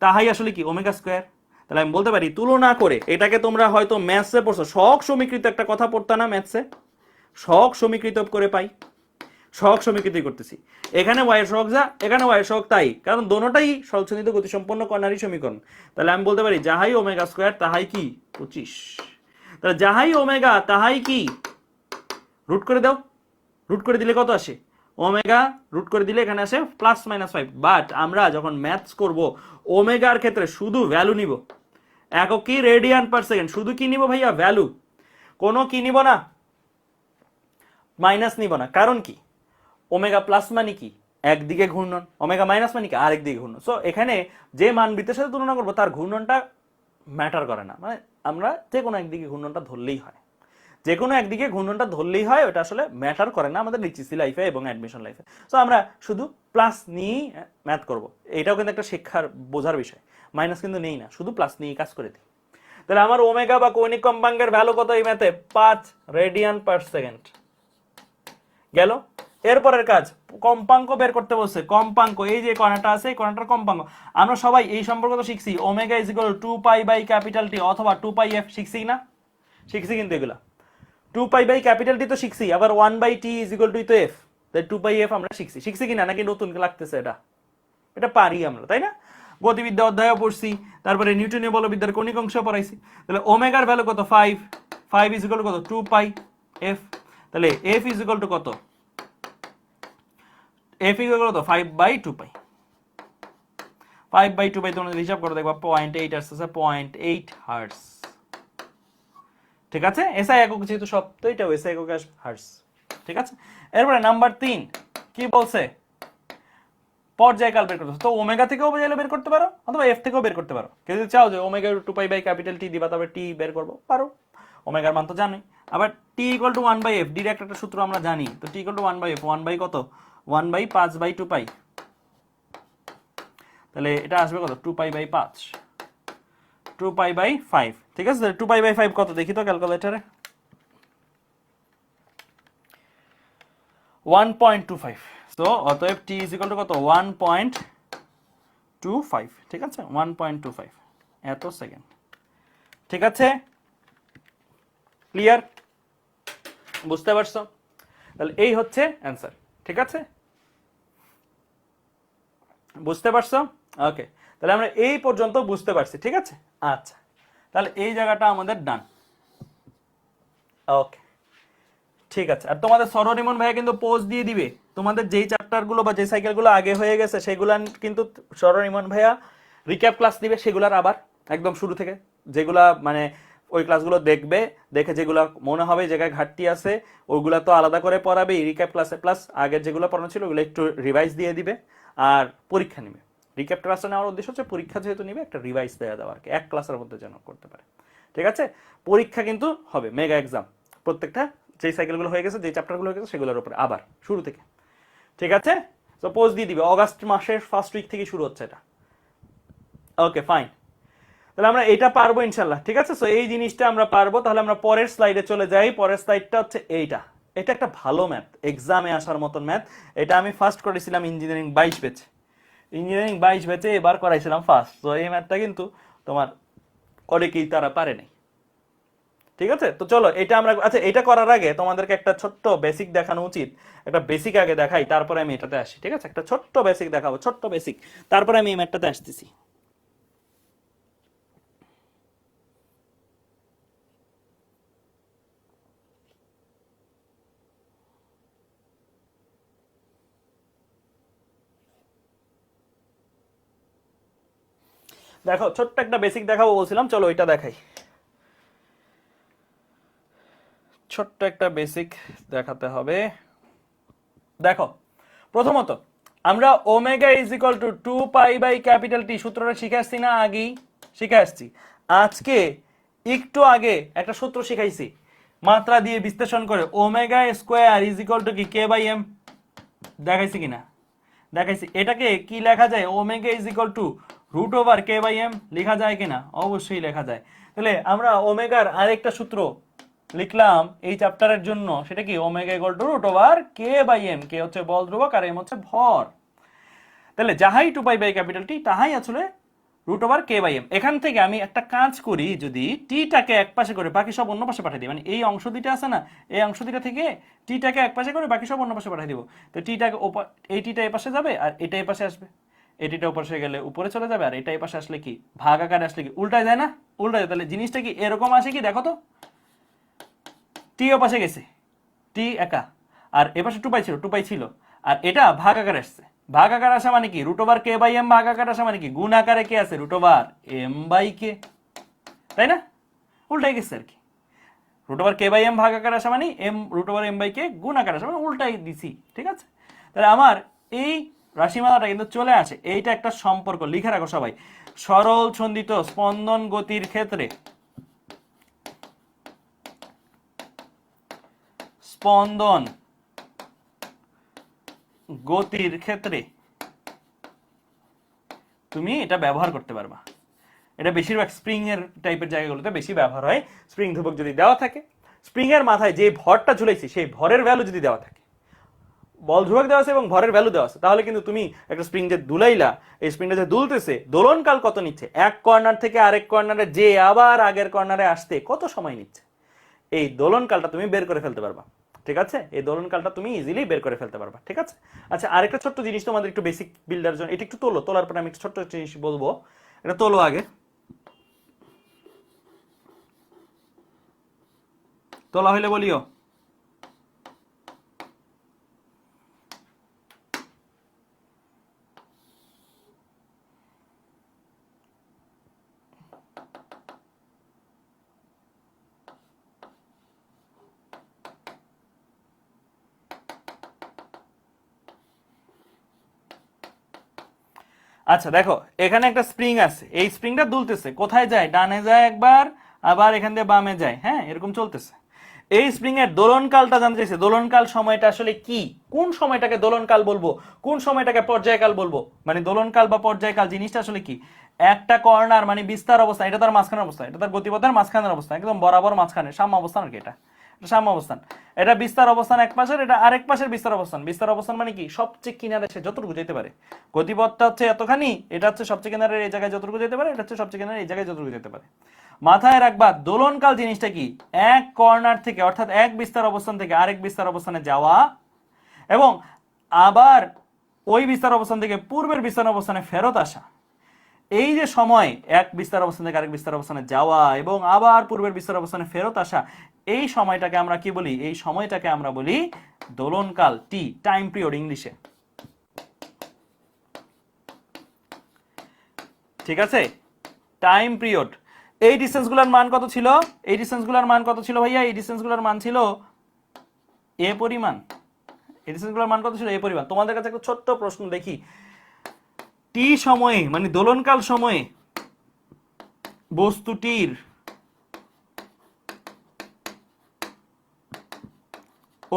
তাহাই আসলে কি ওমেগা স্কোয়ার। তাহলে আমি বলতে পারি তুলনা করে, এটাকে তোমরা হয়তো ম্যাথসে পড়ছো, সহগ সমীকৃত একটা কথা পড়তা না ম্যাথসে, সহগ সমীকৃত করে পাই, সহগ সমীকৃতই করতেছি। এখানে ওয়াইয়ের সহগ যা, এখানে ওয়াইয়ের সহগ তাই, কারণ দোনোটাই সরলচন্দ্রিত গতিসম্পন্ন কণারই সমীকরণ। তাহলে আমি বলতে পারি যাহাই ওমেগা স্কোয়ার তাহাই কি 25। তাহলে যাহাই ওমেগা তাহাই কি, রুট করে দাও, রুট করে দিলে কত আসে ওমেগা, রুট করে দিলে এখানে আসে +-5। বাট আমরা যখন ম্যাথস করব ওমেগার ক্ষেত্রে শুধু ভ্যালু নিব, একক কি রেডিয়ান পার সেকেন্ড, শুধু কি নিব ভাইয়া ভ্যালু, কোনো কি নিব না, মাইনাস নিব না। কারণ কি ওমেগা প্লাস মানে কি একদিকে ঘূর্ণন, ওমেগা মাইনাস মানে কি আরেক দিকে ঘূর্ণন। সো এখানে যে মান বৃত্তের সাথে তুলনা করবো তার ঘূর্ণনটা ম্যাটার করে না, মানে আমরা যে কোনো একদিকে ঘূর্ণনটা ধরলেই হয়, যে কোনো একদিকে ঘূর্ণনটা ধরলেই হয়, ওটা আসলে ম্যাটার করে না আমাদের লিচিসি লাইফে এবং অ্যাডমিশন লাইফে। সো আমরা শুধু প্লাস নিয়েই ম্যাথ করব, এটাও কিন্তু একটা শিক্ষার বোঝার বিষয়, মাইনাস কিন্তু নেই না, শুধু প্লাস নিয়েই কাজ করে দিই। তাহলে আমার ওমেগা বা কৌণিক কম্পাঙ্কের ভ্যালু কত এই ম্যাথে 5 রেডিয়ান পার সেকেন্ড গেল। এরপরের কাজ কম্পাঙ্ক বের করতে বলছে, কম্পাঙ্ক এই যে কণাটা আছে এই কণাটার কম্পাঙ্ক। আমরা সবাই এই সম্পর্ক তো শিখছি, omega is equal two 2π/T অথবা 2πf, শিখছি না, শিখছি কিন্তু এগুলা 2π/T তো শিখছি, আবার 1/T is equal two f, তাই 2πf আমরা শিখছি, শিখছি কিনা নাকি নতুন লাগতেছে, এটা এটা পারি আমরা, তাই না? গতিবিদ্যা অধ্যায়ও পড়ছি, তারপরে নিউটনীয় বলবিদ্যার কণিক অংশ পড়াইছি। তাহলে ওমেগার ভ্যালু কত 5 ইজ ইকুয়াল টু কত 2πf। তাহলে f ইজ ইকুয়াল টু কত, f ইজ ইকুয়াল টু 5/2π, 5/2π তোমরা হিসাব করে দেখবা 0.8 আসছে, 0.8 হার্টজ, ঠিক আছে? এসআই একক যেহেতু সব, তো এটাও এসআই একক আসবে হার্টজ, ঠিক আছে? এরপরে নাম্বার 3 কি বলছে, পর্যায়কাল বের করতে। তো ওমেগা থেকেও চাইলে বের করতে পারো অথবা এফ থেকেও বের করতে পারো, কেউ যদি চাও যে ওমেগা 2π/T দিবা তবে টি বের করবো পারো, ওমেগার মান তো জানোই। আবার টি ইকুয়াল টু 1/f, ডিরেক্ট একটা সূত্র আমরা জানি, তো টি ইকুয়াল টু 1/f, 1 কত 1/5/2π, তাহলে এটা আসবে কত 2π/5, 2π/5, ঠিক আছে? 2π/5 কত দেখি তো ক্যালকুলেটরে, 1.25। তো অতএব টি ইজ ইকুয়াল টু কত 1.25, ঠিক আছে? 1.25 এত সেকেন্ড, ঠিক আছে? ক্লিয়ার, বুঝতে পারছো? তাহলে এই হচ্ছে অ্যান্সার, ঠিক আছে? বুঝতে পারছো? ওকে, তাহলে আমরা এই পর্যন্ত বুঝতে পারছি, ঠিক আছে? আচ্ছা, তাহলে এই জায়গাটা আমাদের ডান। ওকে, ঠিক আছে। আর তোমাদের সরোরিমন ভাইয়া কিন্তু পোজ দিয়ে দিবে, তোমাদের যেই চ্যাপ্টার গুলো বা যে সাইকেল গুলো আগে হয়ে গেছে সেগুলা কিন্তু সরোরিমন ভাইয়া রিক্যাপ ক্লাস দিবে, সেগুলার আবার একদম শুরু থেকে, যেগুলা মানে ওই ক্লাসগুলো দেখবে, দেখে যেগুলো মনে হবে জায়গায় ঘাটতি আছে ওইগুলা তো আলাদা করে পড়াবে রিক্যাপ ক্লাসে, প্লাস আগের যেগুলো পড়ানো ছিল ওগুলো একটু রিভাইজ দিয়ে দিবে, আর পরীক্ষা নিবে। রিক্যাপ ক্লাসটা নেওয়ার উদ্দেশ্য হচ্ছে পরীক্ষা যেহেতু নিবে একটা রিভাইজ দেওয়া দেওয়া আর কি, এক ক্লাসের মধ্যে যেন করতে পারে, ঠিক আছে? পরীক্ষা কিন্তু হবে মেগা এক্সাম, প্রত্যেকটা যেই সাইকেলগুলো হয়ে গেছে, যেই চ্যাপ্টারগুলো হয়ে গেছে সেগুলোর উপরে আবার শুরু থেকে, ঠিক আছে? তো পোজ দিয়ে দিবে, অগাস্ট মাসের ফার্স্ট উইক থেকে শুরু হচ্ছে এটা। ওকে ফাইন, তাহলে আমরা এটা পারবো ইনশাল্লাহ, ঠিক আছে? সো এই জিনিসটা আমরা পারবো। তাহলে আমরা পরের স্লাইডে চলে যাই। পরের স্লাইডটা হচ্ছে এইটা, এটা একটা ভালো ম্যাথ, এক্সামে আসার মতন ম্যাথ। এটা আমি ফার্স্ট করেছিলাম ইঞ্জিনিয়ারিং 22 ব্যাচে, ইঞ্জিনিয়ারিং 22 ব্যাচে এবার করাইছিলাম ফার্স্ট। তো এই ম্যাথটা কিন্তু তোমার অনেকেই তারা পারে নাই, ঠিক আছে? তো চলো এটা আমরা, আচ্ছা এটা করার আগে তোমাদেরকে একটা ছোট্ট বেসিক দেখানো উচিত, একটা বেসিক আগে দেখাই, তারপরে আমি এটাতে আসি, ঠিক আছে? একটা ছোট্ট বেসিক দেখাবো, ছোট্ট বেসিক, তারপরে আমি এই ম্যাথটাতে আসতেছি। দেখো ছোট্ট একটা বেসিক দেখাবো বলছিলাম, চলো ওইটা দেখাই। ছোট্ট একটা বেসিক দেখাতে হবে। দেখো প্রথমত আমরা omega is equal two 2π/T সূত্রটা শিখে আসছি না, আগেই শিখে আসছি। আজকে একটু আগে একটা সূত্র শিখাইছি, মাত্রা দিয়ে বিশ্লেষণ করে omega square is equal to কি কে বাই এম, দেখাইছি কিনা? দেখাইছি। এটাকে কি লেখা যায়? Omega is equal to root over K by M লেখা যায় কিনা? অবশ্যই লেখা যায়। তাহলে আমরা ওমেগার আরেকটা সূত্র লিখলাম এই চ্যাপ্টারের জন্য, সেটা কি? Omega equal to root over K by m. K হচ্ছে বল ধ্রুবক আর এম হচ্ছে ভর। তাহলে যাহাই 2 পাই বাই ক্যাপিটাল টি তাহাই আসলে root over K by M. এখান থেকে আমি একটা কাজ করি, যদি টিটাকে এক পাশে করে বাকি সব অন্য পাশে পাঠিয়ে দিই, মানে এই অংশ দুইটা আছে না, এই অংশ দুইটা থেকে টিটাকে এক পাশে করে বাকি সব অন্য পাশে পাঠিয়ে দিব। তো টিটাকে এই টিটা এই পাশে যাবে আর এটা এই পাশে আসবে, এই টিটা উপরে গেলে উপরে চলে যাবে, আর এটা এই পাশে আসলে কি ভাগ আকারে আসলে কি উল্টায় যায় না? উল্টায় যায়। তাহলে জিনিসটা কি এরকম আসে কি? দেখো তো, টি ও পাশে গেছে, টি একা, আর এ পাশে 2 পাই ছিল, 2 পাই ছিল, আর এটা ভাগ আকারে আসছে। ভাগ আকার আসা মানে কি? Root over K by m ভাগ আকার আসা মানে কি? গুণ আকারে কে আছে? Root over m by k, তাই না? উল্টাই গেছে আর কি। Root over K by m ভাগ আকার আসা মানে m root over m by k গুণ আকার আসা মানে উল্টাই দিছি, ঠিক আছে? তাহলে আমার এই রাশিমালাটা কিন্তু চলে আসে। এইটা একটা সম্পর্ক লিখে রাখো সবাই। সরল ছন্দিত স্পন্দন গতির ক্ষেত্রে স্পন্দন গতির ক্ষেত্রে তুমি এটা ব্যবহার করতে পারবা। এটা বেশিরভাগ স্প্রিং এর টাইপের জায়গাগুলোতে বেশি ব্যবহার হয়। স্প্রিং ধ্রুবক যদি দেওয়া থাকে, স্প্রিং এর মাথায় যে ভরটা ঝুলাইছি সেই ভরের ভ্যালু যদি দেওয়া থাকে, বল ধ্রুবক দেওয়া আছে এবং ভরের ভ্যালু দেওয়া আছে, তাহলে কিন্তু তুমি একটা স্প্রিং যে দুলাইলা, এই স্প্রিংটা যে দুলতেছে দোলনকাল কত নিচ্ছে, এক কর্নার থেকে আরেক কর্নারে যে আবার আগের কর্নারে আসতে কত সময় নিচ্ছে, এই দোলনকালটা তুমি বের করে ফেলতে পারবা। ঠিক আছে? এই দোলনকালটা তুমি ইজিলি বের করে ফেলতে পারবা। ঠিক আছে? আচ্ছা, আরেকটা ছোট্ট জিনিস তোমাদের একটু বেসিক বিল্ডার জন্য, এটা একটু তোলার পরে আমি একটু ছোট্ট জিনিস বলবো। এটা তোলো আগে, তোলা হইলে বলিও। আচ্ছা দেখো, এখানে একটা স্প্রিং আছে, এই স্প্রিংটা দুলতেছে, কোথায় যায়? ডানে যায় একবার, আবার এখান দিয়ে বামে যায়, হ্যাঁ এরকম চলতেছে। এই স্প্রিং এর দোলনকালটা জানতে চাইছে, দোলনকাল সময়টা আসলে কি? কোন সময়টাকে দোলনকাল বলবো, কোন সময়টাকে পর্যায়কাল বলবো? মানে দোলনকাল বা পর্যায়কাল জিনিসটা আসলে কি? একটা কর্নার মানে বিস্তার অবস্থা, এটা তার মাঝখানের অবস্থা, এটা তার গতিপথের মাঝখানের অবস্থা, একদম বরাবর মাঝখানে সাম্য অবস্থান আর কি, এটা সাম্য অবস্থান। এটা বিস্তার অবস্থান এক পাশের, এটা আরেক পাশের বিস্তার অবস্থান। বিস্তার অবস্থান মানে কি? সবচেয়ে কিনারে সে যতটুকু যেতে পারে। গতিপথটা হচ্ছে এতখানি, এটা হচ্ছে সবচেয়ে কিনারের এই জায়গায় যতটুকু যেতে পারে, এটা হচ্ছে সবচেয়ে কিনারে এই জায়গায় যতটুকু যেতে পারে। মাথায় রাখবা দোলনকাল জিনিসটা কি? এক কর্নার থেকে অর্থাৎ এক বিস্তার অবস্থান থেকে আরেক বিস্তার অবস্থানে যাওয়া এবং আবার ওই বিস্তার অবস্থান থেকে পূর্বের বিস্তার অবস্থানে ফেরত আসা। এই যে সময় এক বিস্তার অবস্থান থেকে আরেক বিস্তার অবস্থানে যাওয়া এবং আবার পূর্বের বিস্তার অবস্থানে ফেরত আসা, এই সময়টাকে আমরা কি বলি? এই সময়টাকে আমরা বলি দোলনকাল, টি, টাইম পিরিয়ড ইংলিশে। ঠিক আছে? Time period. এই ডিসটেন্সগুলোর মান কত ছিল? এই ডিসটেন্সগুলোর মান কত ছিল ভাইয়া? এই ডিসটেন্সগুলোর মান ছিল এ পরিমাণ। এই ডিসটেন্সগুলোর মান কত ছিল? এ পরিমাণ। তোমাদের কাছে একটা ছোট্ট প্রশ্ন দেখি, টি সময়ে মানে দোলনকাল সময়ে বস্তুটির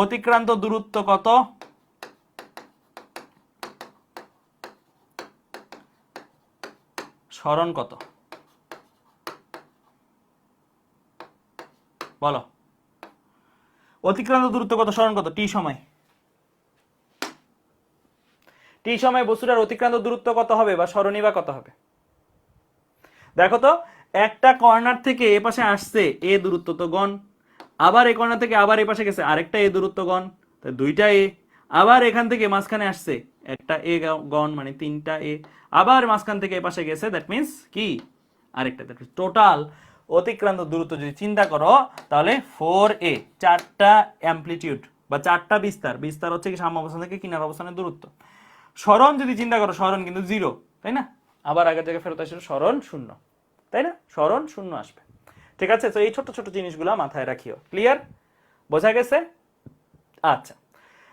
অতিক্রান্ত দূরত্ব কত? সরণ কত? বলো, অতিক্রান্ত দূরত্ব কত, সরণ কত টি সময়? টি সময় বস্তুটার অতিক্রান্ত দূরত্ব কত হবে বা সরণই বা কত হবে? দেখো তো, একটা কর্নার থেকে এ পাশে আসছে এ দূরত্ব তো গণ, আবার এই কর্নার থেকে আবার এই পাশে গেছে আরেকটা এ দূরত্ব গণ, দুইটা এ, আবার এখান থেকে মাঝখানে আসছে একটা এ গণ মানে 3টা এ, আবার মাঝখান থেকে এ পাশে গেছে, দ্যাট মিন্স কি আরেকটা। টোটাল অতিক্রান্ত দূরত্ব যদি চিন্তা করো তাহলে 4a, 4টা অ্যামপ্লিটিউড বা 4টা বিস্তার। বিস্তার হচ্ছে কি সাম্য অবস্থান থেকে কিনার অবস্থানের দূরত্ব। সরণ যদি চিন্তা করো, সরণ কিন্তু 0, তাই না? আবার আগের জায়গায় ফেরত আসলে সরণ 0, তাই না? সরণ 0 আসবে। ঠিক আছে? তো এই ছোট ছোট জিনিসগুলো মাথায় রাখিও। ক্লিয়ার? বোঝা গেছে? আচ্ছা,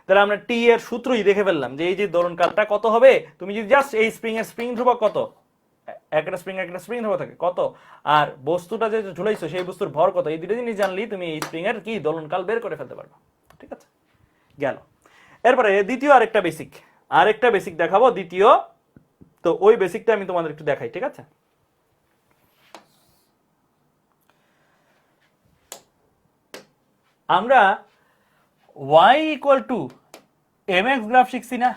তাহলে আমরা টি এর সূত্রই দেখে ফেললাম যে এই যে দোলনকালটা কত হবে। তুমি যদি জাস্ট এই স্প্রিং এর স্প্রিং ধ্রুবক কত, একটা স্প্রিং ধরে থাকে কত, আর বস্তুটা যে ঝুলাইছো সেই বস্তুর ভর কত, এই দুটো জিনিস জানলেই তুমি এই স্প্রিং এর কি দোলনকাল বের করে ফেলতে পারবে। ঠিক আছে, গেল। এরপরে দ্বিতীয় আরেকটা বেসিক দেখাবো, দ্বিতীয়। তো ওই বেসিকটা আমি তোমাদের একটু দেখাই, ঠিক আছে। আমরা y equal to mx graph শিখছি না,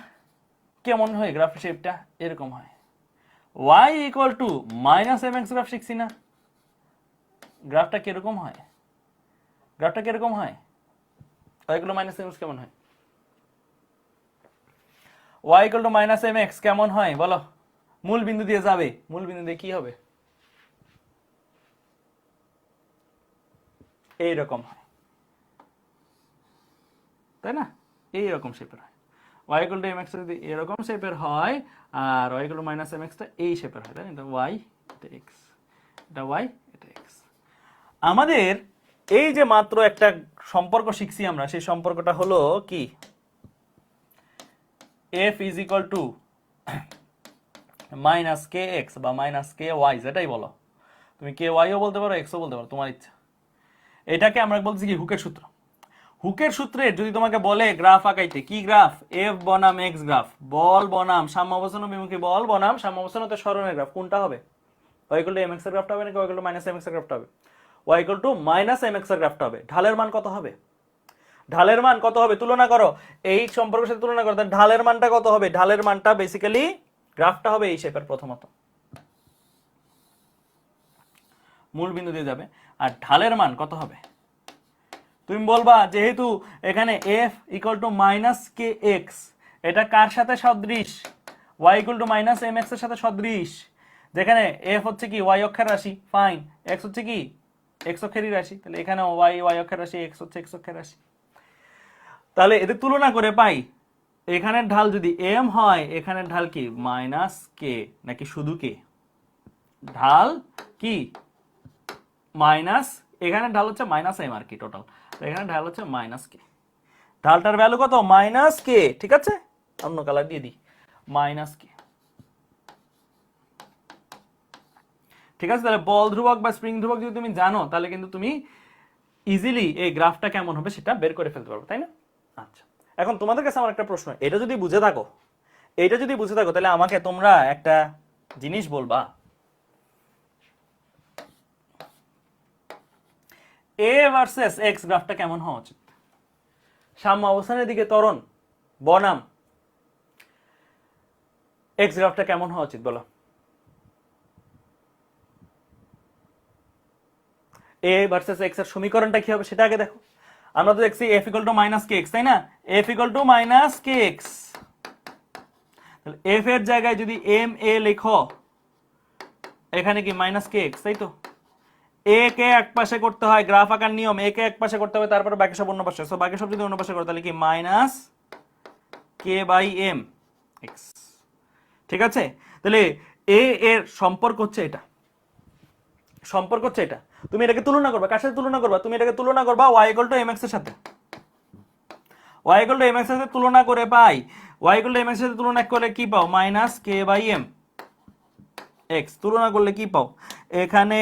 কেমন হয় গ্রাফ শেপটা, এরকম হয়। y equal to minus mx graph শিখছি না, গ্রাফটা কিরকম হয়, y equal to minus mx কেমন হয়, y equal to minus mx কেমন হয় বলো, মূল বিন্দু দিয়ে যাবে, মূল বিন্দু দিয়ে কি হবে, এইরকম হয়, তাই না, এইরকম শেপের হয়। y ইকুয়াল টু mx যদি এরকম শেপের হয়, আর y equal to minus mx টা এই শেপের হয়, তাই না, এটা y, এটা x, এটা y, এটা x। আমাদের এই যে মাত্র একটা সম্পর্ক শিখছি আমরা, সেই সম্পর্কটা হলো কি, f is equal to minus K x বা মাইনাস কে ওয়াই, যেটাই বলো, তুমি কে ওয়াইও বলতে পারো, এক্সও বলতে পারো, তোমার ইচ্ছা। এটাকে আমরা বলছি কি হুকের সূত্র। হুকের সূত্রে যদি তোমাকে বলে গ্রাফ আঁকাইতে, কি গ্রাফ, এফ বনাম এক্স গ্রাফ, বল বনাম সাম্যাবস্থান বিমুখী বল বনাম সাম্যাবস্থানতে সরণের গ্রাফ, কোনটা হবে, y ইকুয়াল টু mx এর গ্রাফটা হবে নাকি y equal to minus mx এর গ্রাফটা হবে, y equal to minus mx এর গ্রাফটা হবে। ঢালের মান কত হবে, তুলনা করো, এই সম্পর্কের সাথে তুলনা করো, ঢালের মানটা কত হবে, ঢালের মানটা বেসিক্যালি গ্রাফটা হবে এই শেপের, প্রথমত মূল বিন্দু দিয়ে যাবে, আর ঢালের মান কত হবে, তুমি বলবা যেহেতু এখানে f equal to minus K X, এটা কার সাথে সদৃশ, y equal to minus M X এর সাথে সদৃশ, যেখানে f হচ্ছে কি y অক্ষের রাশি, ফাইন, x হচ্ছে কি x অক্ষেরই রাশি, তাহলে এখানে y অক্ষের রাশি, x হচ্ছে x অক্ষের রাশি। তাহলে এদের তুলনা করে পাই, এখানের ঢাল যদি m হয়, এখানের ঢাল কি মাইনাস কে নাকি শুধু কে, ঢাল কি মাইনাস, এখানে ঢাল হচ্ছে মাইনাস এম আর কি টোটাল, এখানে ঢাল হচ্ছে মাইনাস কে, ঢালটার ভ্যালু কত মাইনাস কে, ঠিক আছে, অন্য কালার দিয়ে দিই, মাইনাস কে, ঠিক আছে। তাহলে বল ধ্রুবক বা স্প্রিং ধ্রুবক যদি তুমি জানো, তাহলে কিন্তু তুমি ইজিলি এই গ্রাফটা কেমন হবে সেটা বের করে ফেলতে পারবো, তাই না। আচ্ছা, এখন তোমাদের কাছে আমার একটা প্রশ্ন, এটা যদি বুঝে থাকো, তাহলে আমাকে তোমরা একটা জিনিস বলবা, এ ভার্সেস এক্স গ্রাফটা কেমন হওয়া উচিত, সাম্য অবস্থানের দিকে ত্বরণ বনাম এক্স গ্রাফটা কেমন হওয়া উচিত বলো, এ ভার্সেস এক্স এর সমীকরণটা কি হবে সেটা আগে দেখো। আমরা তো দেখছি F equal to minus K x, তাই না, F equal to minus K x, তাহলে এফ এর জায়গায় যদি এম এ লেখো, এখানে কি মাইনাস কে এক্স, তাই তো, এ কে এক পাশে করতে হয়, গ্রাফ আঁকার নিয়ম, এ কে এক পাশে করতে হবে, তারপরে বাকি সব অন্য পাশে, সো বাকি সব যদি অন্য পাশে করো, তাহলে কি minus K by M X, ঠিক আছে। তাহলে এ এর সম্পর্ক হচ্ছে এটা, তুমি এটাকে তুলনা করবা, কার সাথে তুলনা করবা, তুমি এটাকে তুলনা করবা y ইকুয়াল টু mx এর সাথে, y ইকুয়াল টু mx এর সাথে তুলনা করে পাই, y ইকুয়াল টু mx এর সাথে তুলনা করলে কি পাও, minus K by M X, তুলনা করলে কি পাও, এখানে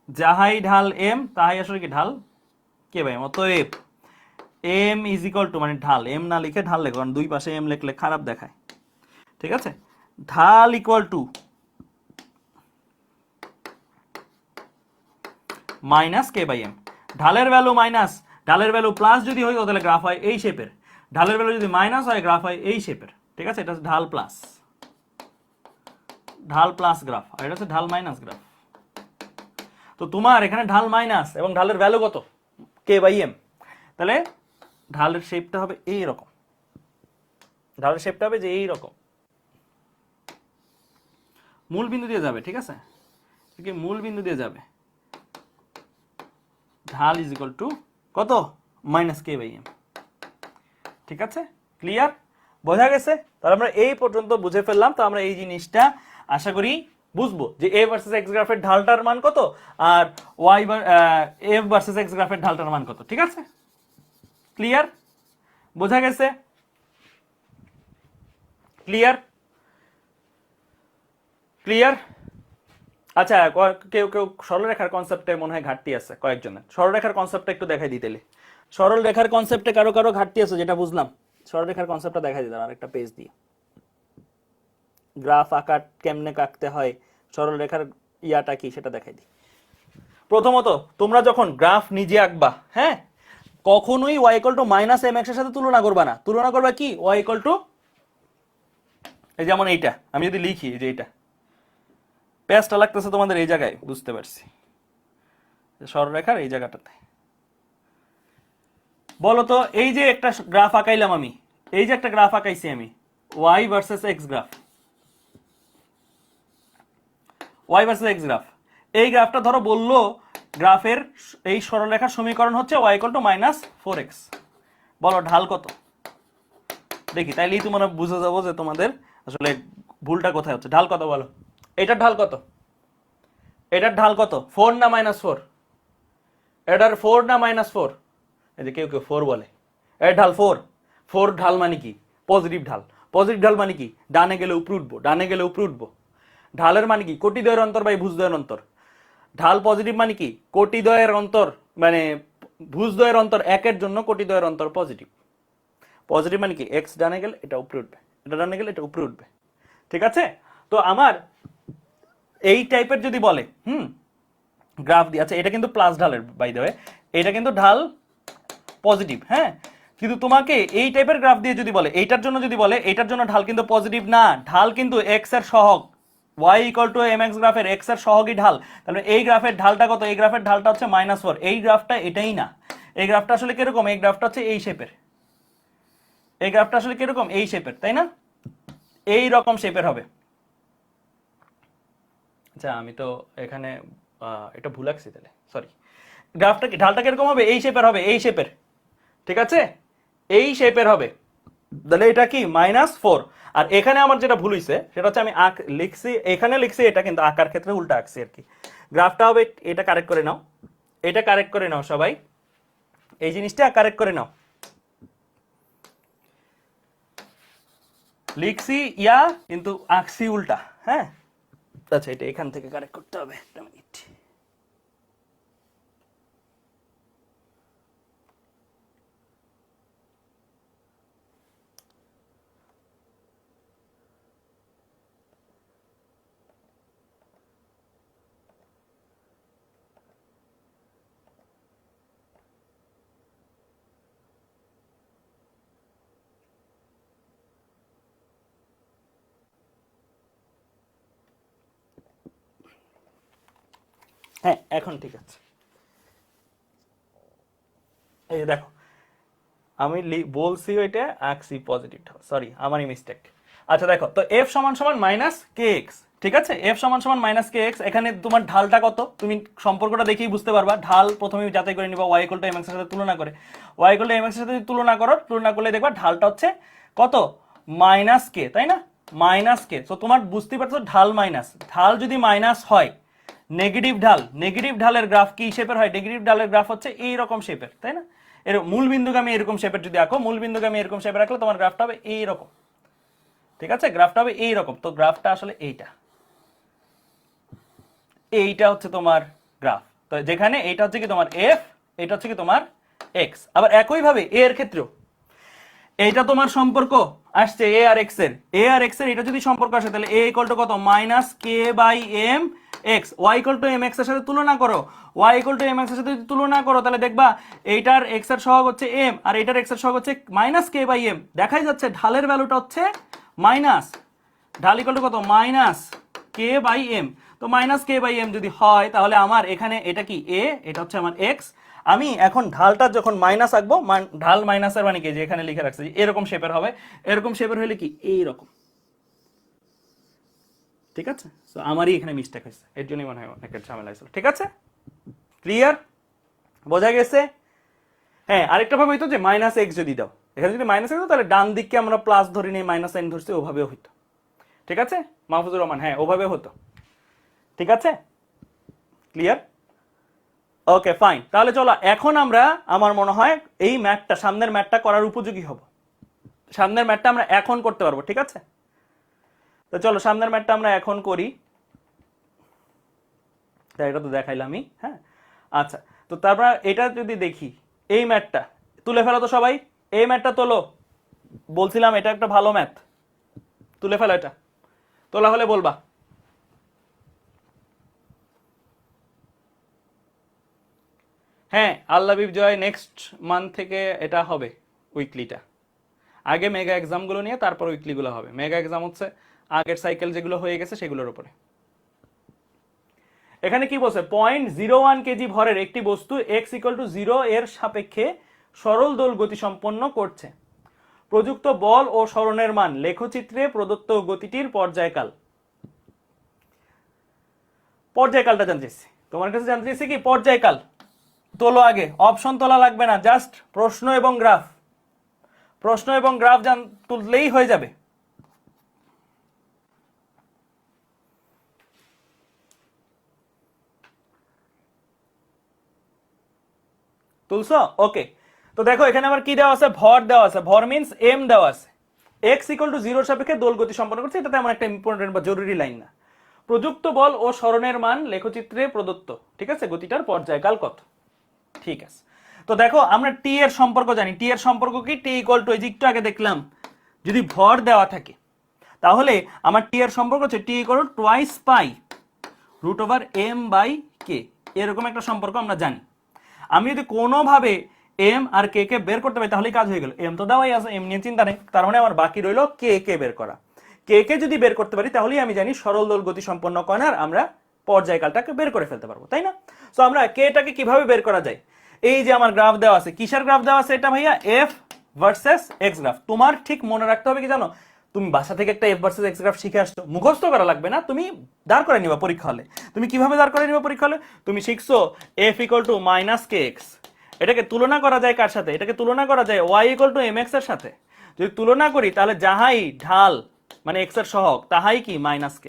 যাহাই ঢাল m তাহাই আসলে কি ঢাল কে বাই এম, অতএব m ইজ ইকুয়াল টু, মানে ঢাল, m না লিখে ঢাল লেখো, কারণ দুই পাশে m লিখলে খারাপ দেখায়, ঠিক আছে, ঢাল equal to minus K by M, ঢালের ভ্যালু মাইনাস, ঢালের ভ্যালু প্লাস যদি হয় তাহলে গ্রাফ হয় এই শেপের, ঢালের ভ্যালু যদি মাইনাস হয় গ্রাফ হয় এই শেপের, ঠিক আছে, এটা হচ্ছে ঢাল প্লাস গ্রাফ, আর এটা হচ্ছে ঢাল মাইনাস গ্রাফ। তো তোমার এখানে ঢাল মাইনাস এবং ঢালের ভ্যালু কত, কে বাই এম, তাহলে ঢালের শেপটা হবে এই রকম, যে এই রকম, মূল বিন্দু দিয়ে যাবে, ঠিক আছে, মূল বিন্দু দিয়ে যাবে, ঢাল ইজ ইকুয়াল টু কত, মাইনাস কে বাই এম, ঠিক আছে, ক্লিয়ার, বোঝা গেছে। তাহলে আমরা এই পর্যন্ত বুঝে ফেললাম। তো আমরা এই জিনিসটা আশা করি বুঝবো যে এ ভার্সেস এক্স গ্রাফের ঢালটার মান কত, আর ওয়াই এফ ভার্সেস এক্স গ্রাফের ঢালটার মান কত, ঠিক আছে, ক্লিয়ার, বোঝা গেছে, ক্লিয়ার, আচ্ছা, কেউ কেউ সরলরেখার কনসেপ্টে মনে হয় ঘাটতি আছে কয়েকজনের। সরলরেখার কনসেপ্টটা একটু দেখাই দিতেলে। সরল রেখার কনসেপ্টে কারো কারো ঘাটতি আছে, যেটা বুঝলাম। সরলরেখার কনসেপ্টটা দেখাই দিলাম আরেকটা পেজ দিয়ে। গ্রাফ আঁকা কেমনে আঁকতে হয়, সরল রেখার ইয়াটা কি সেটা দেখাই দিই। প্রথমত তোমরা যখন গ্রাফ নিজে আঁকবা, হ্যাঁ, কখনোই y equal to minus M X এর সাথে তুলনা করবা না। তুলনা করবা কি, y ইকুয়াল টু, এই যেমন এইটা আমি যদি লিখি, যে এইটা পেজটা লাগতেছে তোমাদের এই জায়গায়, বুঝতে পারছি, সরলরেখার এই জায়গাটাতে। বলো তো, এই যে একটা গ্রাফ আঁকাইলাম আমি, এই যে একটা গ্রাফ আঁকাইছি আমি, y versus x graph, y versus x graph. এই গ্রাফটা ধরো বললো গ্রাফের এই সরলরেখার সমীকরণ হচ্ছে y equal to minus 4x। বলো ঢাল কত? দেখি, তাইলেই তোমরা বুঝে যাবো যে তোমাদের আসলে ভুলটা কোথায় হচ্ছে। ঢাল কত বলো? এটার ঢাল কত? এটার ঢাল কত? 4 না মাইনাস 4? এটার 4 না মাইনাস 4? এই যে কেউ কেউ 4 বলে। এর ঢাল 4। 4 ঢাল মানে কি? পজিটিভ ঢাল। পজিটিভ ঢাল মানে কি? ডানে গেলে উপরে উঠবো, ডানে গেলে উপরে উঠবো। ঢালের মানে কি? কোটিদ্বয়ের অন্তর বাই ভুজদ্বয়ের অন্তর। ঢাল পজিটিভ মানে কি? কোটিদ্বয়ের অন্তর, মানে ভুজদ্বয়ের অন্তর একের জন্য কোটিদ্বয়ের অন্তর পজিটিভ। পজিটিভ মানে কি? এক্স ডানে গেলে এটা উপরে উঠবে, এটা ডানে গেলে এটা উপরে উঠবে। ঠিক আছে? তো আমার এই টাইপের যদি বলে, গ্রাফ দিয়ে, আচ্ছা এটা কিন্তু প্লাস ঢালের বাই দ্য ওয়ে, এটা কিন্তু ঢাল পজিটিভ, হ্যাঁ, কিন্তু তোমাকে এই টাইপের গ্রাফ দিয়ে যদি বলে, এইটার জন্য যদি বলে এইটার জন্য ঢাল কিন্তু পজিটিভ না, ঢাল কিন্তু এক্স এর সহগ। y equal to M X গ্রাফের এক্স এর সহগই ঢাল। তাহলে এই গ্রাফের ঢালটা কত? এই গ্রাফের ঢালটা হচ্ছে -4। এই গ্রাফটা এটাই না। এই গ্রাফটা আসলে কিরকম? এই গ্রাফটা হচ্ছে এই শেপের। এই গ্রাফটা আসলে কিরকম? এই শেপের, তাই না? এই রকম শেপের হবে। আচ্ছা আমি তো এখানে এটা ভুল আঁকছি, তাহলে সরি। গ্রাফটা ঢালটা কিরকম হবে? এই শেপের হবে, এই শেপের। ঠিক আছে? এই শেপের হবে। তাহলে এটা কি -4। আর এখানে আমার যেটা ভুল হইছে সেটা হচ্ছে আমি লিখছি, এখানে লিখছি এটা, কিন্তু আঁকার ক্ষেত্রে উল্টা আঁকছি আর কি। গ্রাফটা হবে, এটা কারেক্ট করে নাও, এটা কারেক্ট করে নাও সবাই, এই জিনিসটা কারেক্ট করে নাও। লিখছি ইয়া, কিন্তু আঁকছি উল্টা, হ্যাঁ। আচ্ছা এটা এখান থেকে কারেক্ট করতে হবে, একটা মিনিট। হ্যাঁ এখন ঠিক আছে। এই যে দেখো, আমি বলছি ওইটা আঁকছি পজিটিভ, সরি আমারই মিস্টেক। আচ্ছা দেখো, তো এফ সমান সমান মাইনাস কে এক্স, ঠিক আছে? এফ সমান সমান মাইনাস কে এক্স। এখানে তোমার ঢালটা কত তুমি সম্পর্কটা দেখেই বুঝতে পারবা। ঢাল প্রথমে যাচাই করে নিবা Y equal to M X এর সাথে তুলনা করে। Y equal to M X এর সাথে তুলনা করো, তুলনা করলে দেখবা ঢালটা হচ্ছে কত? মাইনাস কে, তাই না? মাইনাস কে। তো তোমার বুঝতেই পারছো ঢাল মাইনাস। ঢাল যদি মাইনাস হয়, নেগেটিভ ঢাল, নেগেটিভ ঢালের গ্রাফ কি শেপের হয়? নেগেটিভ ঢালের গ্রাফ হচ্ছে এই রকম শেপের, তাই না? এর মূল বিন্দুগামী এরকম শেপের যদি আঁকো, মূল বিন্দুগামী এরকম শেপের রাখলে তোমার গ্রাফটা হবে এই রকম। ঠিক আছে? গ্রাফটা হবে এই রকম। তো গ্রাফটা আসলে এইটা, এইটা হচ্ছে তোমার গ্রাফ। তো যেখানে এইটা হচ্ছে কি তোমার এফ, এটা হচ্ছে কি তোমার এক্স। আবার একই ভাবে এ এর ক্ষেত্রেও এইটা তোমার সম্পর্ক আসছে এ আর এক্স এর, এ আর এক্স এর এটা যদি সম্পর্ক আসে, তাহলে এ ইকুয়াল টু কত? Minus K by M X. Y equal to M X এর সাথে তুলনা করো, Y equal to M X এর সাথে যদি তুলনা করো, তাহলে দেখবা এইটার এক্স এর সহগ হচ্ছে এম, আর এইটার এক্স এর সহগ হচ্ছে মাইনাস কে বাই এম। দেখাই যাচ্ছে ঢালের ভ্যালুটা হচ্ছে মাইনাস, ঢাল ইকুয়াল টু কত? Minus K by M. তো মাইনাস কে বাই এম যদি হয়, তাহলে আমার এখানে এটা কি এ, এটা হচ্ছে আমার এক্স। আমি এখন ঢালটা যখন মাইনাস আঁকবো, ঢাল মাইনাসের মানে কি, যে এখানে লিখে রাখছি এরকম শেপের হবে। এরকম শেপের হলে কি এইরকম। ঠিক আছে? তো আমারই এখানে মিস্টেক হয়েছে, এর জন্যই মনে হয় অনেকের ঝামেলা হয়েছিল। ঠিক আছে? ক্লিয়ার? বোঝা গেছে? হ্যাঁ, আরেকটা ভাবে হইতো যে মাইনাস এক্স যদি দাও, এখানে যদি মাইনাস এক্স দাও, তাহলে ডান দিককে আমরা প্লাস ধরে নিয়ে মাইনাস সাইন ধরছি, ওভাবেও হইতো। ঠিক আছে মাহফুজুর রহমান? হ্যাঁ ওভাবে হতো। ঠিক আছে? ক্লিয়ার? Okay fine. তাহলে চলো এখন আমরা, আমার মনে হয় এই ম্যাথটা, সামনের ম্যাথটা করার উপযোগী হব। সামনের ম্যাথটা আমরা এখন করতে পারবো। ঠিক আছে? তো চলো সামনের ম্যাথটা আমরা এখন করি। তাই এটা তো দেখাইলামই। হ্যাঁ, আচ্ছা, তো তারপর এটা যদি দেখি, এই ম্যাথটা তুলে ফেলো তো সবাই, এই ম্যাথটা তোলো, বলছিলাম এটা একটা ভালো ম্যাথ, তুলে ফেলো, এটা তোলা হলে বলবা। হ্যাঁ, আল্লাহ জয়, নেক্সট মান্থ থেকে এটা হবে উইকলিটা। আগে মেগা এক্সামগুলো নিয়ে তারপর উইকলিগুলো হবে। মেগা এক্সাম হচ্ছে আগের সাইকেল যেগুলো হয়ে গেছে সেগুলোর উপরে। এখানে কি বলছে, 0.01 কেজি ভরের একটি বস্তু x=0 এর সাপেক্ষে সরল দোল গতি সম্পন্ন করছে। প্রযুক্ত বল ও সরণের মান লেখচিত্রে প্রদত্ত গতিটির পর্যায়কাল। পর্যায়কালটা জানতে চাইছি, তোমার কাছে জানতে চাইছি কি পর্যায়কাল। তোলো আগে, অপশন তোলা লাগবে না, জাস্ট প্রশ্ন এবং গ্রাফ, প্রশ্ন এবং গ্রাফ তুললেই হয়ে যাবে। তুলছো? ওকে, তো দেখো এখানে আমার কি দেওয়া আছে, ভর দেওয়া আছে, ভর মিন্স এম দেওয়া আছে, x=0 সাপেক্ষে দোল গতি সম্পন্ন করছে, এটা তেমন একটা ইম্পর্টেন্ট বা জরুরি লাইন না। প্রযুক্ত বল ও সরণের মান লেখচিত্রে প্রদত্ত, ঠিক আছে, গতিটার পর্যায়কাল কত, ঠিক আছে। তো দেখো আমরা টি এর সম্পর্ক জানি, টি এর সম্পর্ক কি, টি ইকুয়াল টু, এই যে একটু আগে দেখলাম, যদি ভর দেওয়া থাকে তাহলে আমার টি এর সম্পর্ক হচ্ছে t equal to twice pi √m/k, এরকম একটা সম্পর্ক আমরা জানি। আমি যদি কোনোভাবে এম আর কে কে বের করতে পারি তাহলেই কাজ হয়ে গেল। এম তো দেওয়াই আছে, এম নিয়ে চিন্তা নেই, তার মানে আমার বাকি রইল কে কে বের করা। কে কে যদি বের করতে পারি তাহলেই আমি জানি সরল দোল গতি সম্পন্ন কণার আমরা পর্যায়কালটাকে বের করে ফেলতে পারবো, তাই না? সো আমরা কেটাকে কিভাবে বের করা যায়, এই যে আমার গ্রাফ দেওয়া আছে, কিসের গ্রাফ দেওয়া আছে এটা ভাইয়া, এফ ভার্সেস এক্স গ্রাফ। তোমার ঠিক মনে রাখতে হবে কি জানো, তুমি বাসা থেকে একটা এফ ভার্সেস এক্স গ্রাফ শিখে আসছো, মুখস্থ করা লাগবে না, তুমি দাঁড় করে নিবা পরীক্ষা হলে। তুমি কিভাবে দাঁড় করে নিবা পরীক্ষা হলে, তুমি শিখছো এফ ইকুয়াল টু -kx, এটাকে তুলনা করা যায় কার সাথে, এটাকে তুলনা করা যায় y ইকুয়াল টু mx এর সাথে। যদি তুলনা করি তাহলে যাহাই ঢাল মানে x এর সহগ তাহাই কি -k,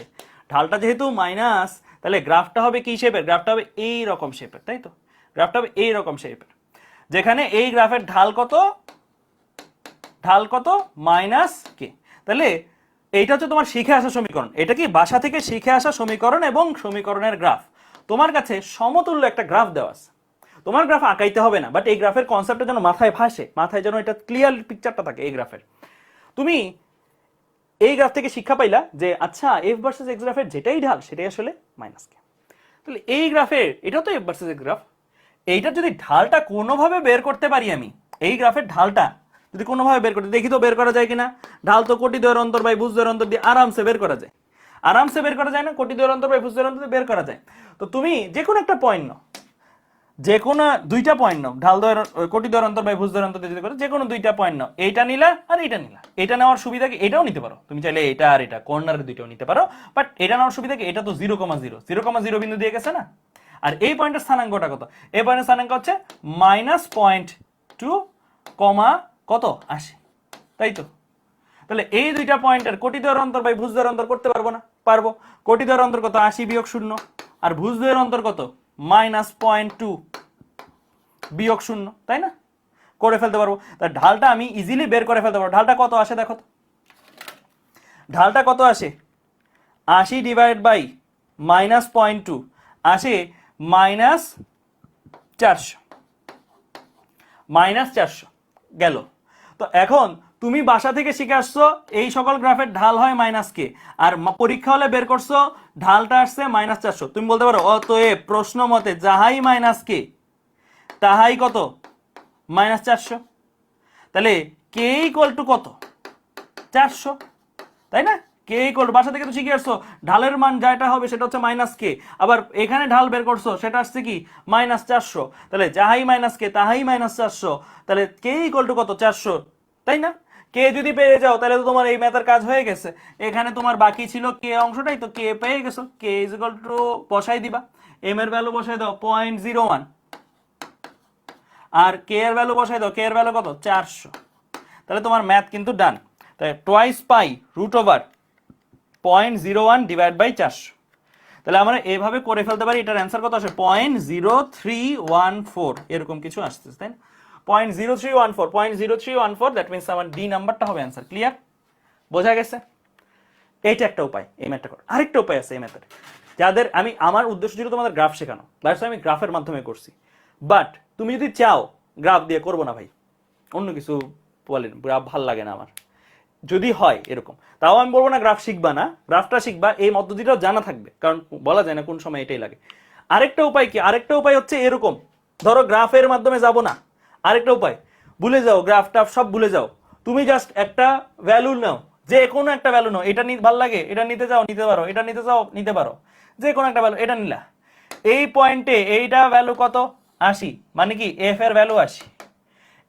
ঢালটা যেহেতু মাইনাস তাহলে গ্রাফটা হবে কি শেপের, গ্রাফটা হবে এই রকম শেপের, তাই তো, গ্রাফটা হবে এই রকম শেপের, যেখানে এই গ্রাফের ঢাল কত, ঢাল কত -k। তাহলে এইটা হচ্ছে তোমার শিখে আসা সমীকরণ, এটা কি বাসা থেকে শিখে আসা সমীকরণ এবং সমীকরণের গ্রাফ। তোমার কাছে সমতুল্য একটা গ্রাফ দেওয়া আছে, তোমার গ্রাফ আঁকাইতে হবে না, বাট এই গ্রাফের কনসেপ্টটা যেন মাথায় ভাসে, মাথায় যেন এটা ক্লিয়ার পিকচারটা থাকে এই গ্রাফের। তুমি এই গ্রাফ থেকে শিক্ষা পাইলা যে আচ্ছা এফ ভার্সেস এক্স গ্রাফের যেটাই ঢাল সেটাই আসলে -k। তাহলে এই গ্রাফের এটাও তো এফ ভার্সেস এক্স গ্রাফ, এইটার যদি ঢালটা কোনোভাবে বের করতে পারি আমি, এই গ্রাফের ঢালটা যদি কোনোভাবে বের করতে, দেখি তো বের করা যায় কিনা। ঢাল তো কোটি দ্বয়ের অন্তর বাই ভুজ দ্বয়ের অন্তর দিয়ে আরামসে বের করা যায়, আরামসে বের করা যায় না, কোটি দ্বয়ের অন্তর বাই ভুজ দ্বয়ের অন্তর দিয়ে বের করা যায়। তো তুমি যে কোনো একটা পয়েন্ট নাও, যে কোনো দুইটা পয়েন্ট নাও, ঢাল দ্বয়ের কোটি দ্বয়ের অন্তর বাই ভুজ দ্বয়ের অন্তর দিয়ে যে কোনো দুইটা পয়েন্ট নাও, এইটা নিলা আর এইটা নিলা। এটা নেওয়ার সুবিধা কি, এটাও নিতে পারো তুমি চাইলে, এটা আর এটা কর্নারের দুইটাও নিতে পারো, বাট এটা নেওয়ার সুবিধা কি, এটা তো 0,0 বিন্দু দিয়ে গেছে না। আর এই পয়েন্টের স্থানাঙ্কটা কত, এই পয়েন্টের স্থানাঙ্ক হচ্ছে -0.2, কত 80, তাই তো। তাহলে এই দুইটা পয়েন্টের কোটি দ্বয়ের অন্তর বাই ভুজ দ্বয়ের অন্তর করতে পারবো না, পারবো। কোটি দ্বয়ের অন্তর কত, 80 বিয়োগ 0, আর ভুজ দ্বয়ের অন্তর কত, -0.2 বিয়োগ 0, তাই না, করে ফেলতে পারবো। তার ঢালটা আমি ইজিলি বের করে ফেলতে পারবো। ঢালটা কত আসে দেখো তো, ঢালটা কত আসে, 80 ডিভাইড বাই -0.2 আসে -400 গেল। তো এখন তুমি বাসা থেকে শিখে আসছো এই সকল গ্রাফের ঢাল হয় -k, আর পরীক্ষা হলে বের করছো ঢালটা আসছে -400। তুমি বলতে পারো অতএব প্রশ্ন মতে যাহাই -k তাহাই কত, -400। তাহলে k ইকুয়াল টু কত, 400, তাই না। কে ইকুয়াল টু, বাসা থেকে তো শিখে আসছো ঢালের মান যেটা হবে সেটা হচ্ছে -k, আবার এখানে ঢাল বের করছো সেটা আসছে কি -400, তাহলে যাহাই -k তাহাই -400, তাহলে কে ইকুয়াল টু কত, 400, তাই না। কে যদি পেয়ে যাও তাহলে তো তোমার এই ম্যাথের কাজ হয়ে গেছে। এখানে তোমার বাকি ছিল কে অংশটাই, তো কে পেয়ে গেছো, কে ইজ ইকুয়াল টু বসাই দিবা, এম এর ভ্যালু বসাই দাও 0.01, আর কে এর ভ্যালু বসাই দাও, কে এর ভ্যালু কত, 400। তাহলে তোমার ম্যাথ কিন্তু ডান। তাই টুয়াইস পাই √0.01 ডিভাইড বাই 400। তাহলে আমরা এইভাবে করে ফেলতে পারি। এটার অ্যান্সার কত আসে, 0.0314 এরকম কিছু আসতেছে, তাই না, 0.0314, দ্যাট মিনস আমার ডি নাম্বারটা হবে অ্যান্সার। ক্লিয়ার, বোঝা গেছে। এইটা একটা উপায় এই ম্যাথটা করার। আরেকটা উপায় আছে এই ম্যাথের, যাদের আমার উদ্দেশ্য ছিল তোমাদের গ্রাফ শেখানো, দ্যাটস আমি গ্রাফের মাধ্যমে করছি। বাট তুমি যদি চাও গ্রাফ দিয়ে করবো না ভাই, অন্য কিছু বলেন, গ্রাফ ভাল লাগে না আমার, যদি হয় এরকম, তাও আমি বলবো না গ্রাফ শিখবা না, গ্রাফটা শিখবা, এই পদ্ধতিটাও জানা থাকবে, কারণ বলা যায় না কোন সময় এটাই লাগে। আরেকটা উপায় কি, আরেকটা উপায় হচ্ছে এরকম, ধরো গ্রাফের মাধ্যমে যাব না, আরেকটা উপায়, ভুলে যাও গ্রাফ টাফ সব ভুলে যাও, তুমি জাস্ট একটা ভ্যালু নাও, যে কোনো একটা ভ্যালু নাও, এটা নিতে ভালো লাগে, এটা নিতে চাও নিতে পারো, এটা নিতে চাও নিতে পারো, যে কোনো একটা ভ্যালু এটা নিলা, এই পয়েন্টে এইটা ভ্যালু কত 80, মানে কি এফ এর ভ্যালু 80,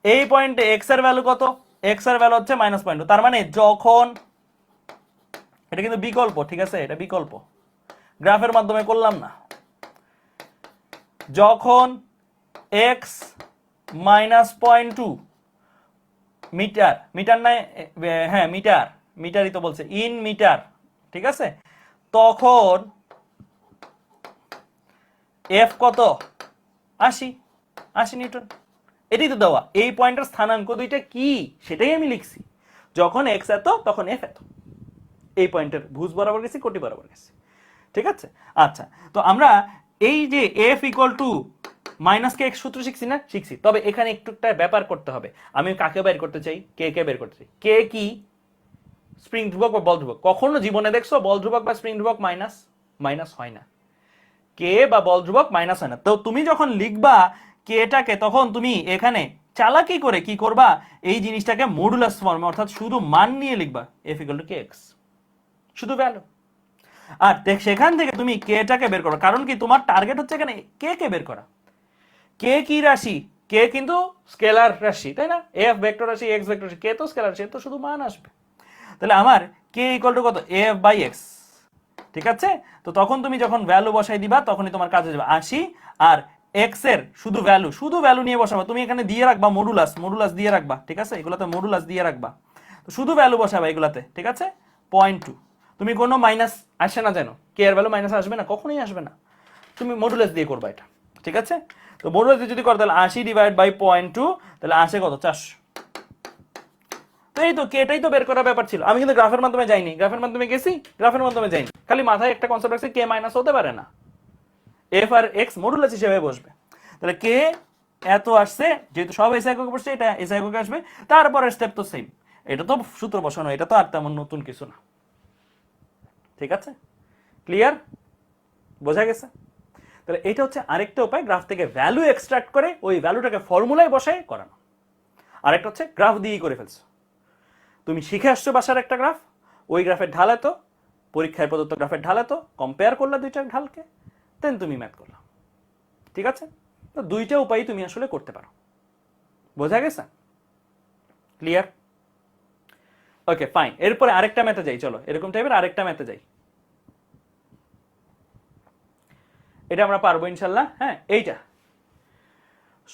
এই পয়েন্টে এক্স এর ভ্যালু কত, এক্স এর ভ্যালু হচ্ছে -0.2, তার মানে যখন, এটা কিন্তু বিকল্প, ঠিক আছে, এটা বিকল্প, গ্রাফের মাধ্যমে করলাম না, যখন এক্স -0.2 মিটার, মিটার নাই, হ্যাঁ মিটার, মিটারই তো বলছে, ইন মিটার, ঠিক আছে, তখন এফ কত 80 নিউটন, এটাই তো দেওয়া, এই পয়েন্টের স্থানাঙ্ক দুইটা কি সেটাই আমি লিখছি, যখন এক্স এত তখন এফ এত, এই পয়েন্টের ভুজ বরাবর গেছি, কোটি বরাবর গেছি, ঠিক আছে। আচ্ছা, তো আমরা এই যে F equal to minus K x সূত্র শিখছি না, শিখছি, তবে এখানে একটু একটা ব্যাপার করতে হবে, আমি কাকে বের করতে চাই, কে বের করতে চাই, কে কি স্প্রিং ধ্রুবক বা বল ধ্রুবক, কখনো জীবনে দেখছো বল ধ্রুবক বা স্প্রিং ধ্রুবক মাইনাস হয় না, কে বা বল ধ্রুবক মাইনাস হয় না, তো তুমি যখন লিখবা কেটাকে, তখন তুমি এখানে চালাকি করে কি করবা, এই জিনিসটাকে মডুলাস ফর্মে, অর্থাৎ শুধু মান নিয়ে লিখবা, এফ ইকুয়াল টু কে এক্স, শুধু ভ্যালু, আর সেখান থেকে তুমি কেটাকে বের করো, কারণ কি তোমার টার্গেট হচ্ছে এখানে কে বের করা, কে কি রাশি, কে কিন্তু স্কেলার রাশি, তাই না, এফ ভেক্টর রাশি, এক্স ভেক্টর রাশি, কে তো স্কেলার রাশি, তো শুধু মান আসবে, তাহলে আমার কে ইকুয়াল টু কত, এফ বাই এক্স, ঠিক আছে। তো তখন তুমি যখন ভ্যালু বসাই দিবা তখনই তোমার কাজে যাবে 80, আর এক্স এর শুধু ভ্যালু নিয়ে বসাবা, তুমি এখানে দিয়ে রাখবা মডুলাস দিয়ে রাখবা, ঠিক আছে, এগুলাতে মডুলাস দিয়ে রাখবা, তো শুধু ভ্যালু বসাবা এগুলাতে, ঠিক আছে, 0.2, তুমি কোনো মাইনাস আসে না, যেন কে এর ভ্যালু মাইনাস আসবে না, কখনোই আসবে না, তুমি মডুলাস দিয়ে করবা এটা, ঠিক আছে। তো মডুলাস দিয়ে যদি করো তাহলে 80 ডিভাইড বাই 0.2, তাহলে আসে কত 400, তো এই তো কেটাই তো বের করার ব্যাপার ছিল, আমি কিন্তু গ্রাফের মাধ্যমে যাইনি, গ্রাফের মাধ্যমে গেছি, গ্রাফের মাধ্যমে যাইনি, খালি মাথায় একটা কনসেপ্ট রাখছি, কে মাইনাস হতে পারে না, এফ আর এক্স মডুলাস হিসেবে বসবে, তাহলে কে এত আসছে, যেহেতু সব এস এককে বসছে, এটা এস এককে আসবে, তারপরে স্টেপ তো সেম, এটা তো সূত্র বসানো, এটা তো আর তেমন নতুন কিছু না, ঠিক আছে, ক্লিয়ার, বোঝা গেছে। তাহলে এটা হচ্ছে আরেকটা উপায়, গ্রাফ থেকে ভ্যালু এক্সট্রাক্ট করে ওই ভ্যালুটাকে ফর্মুলায় বসায় করানো, আরেকটা হচ্ছে গ্রাফ দিয়েই করে ফেলছো, তুমি শিখে আসছো বাসার একটা গ্রাফ, ওই গ্রাফের ঢাল এত, পরীক্ষায় প্রদত্ত গ্রাফের ঢাল এত, কম্পেয়ার করলা দুইটা ঢালকে, দেন তুমি ম্যাথ করলা, ঠিক আছে। তো দুইটা উপায় তুমি আসলে করতে পারো, বোঝা গেছে, ক্লিয়ার, ওকে ফাইন। এরপরে আরেকটা ম্যাথে যাই, চলো এরকম টাইপের আরেকটা ম্যাথে যাই, এটা আমরা পারবো ইনশাল্লাহ, হ্যাঁ, এইটা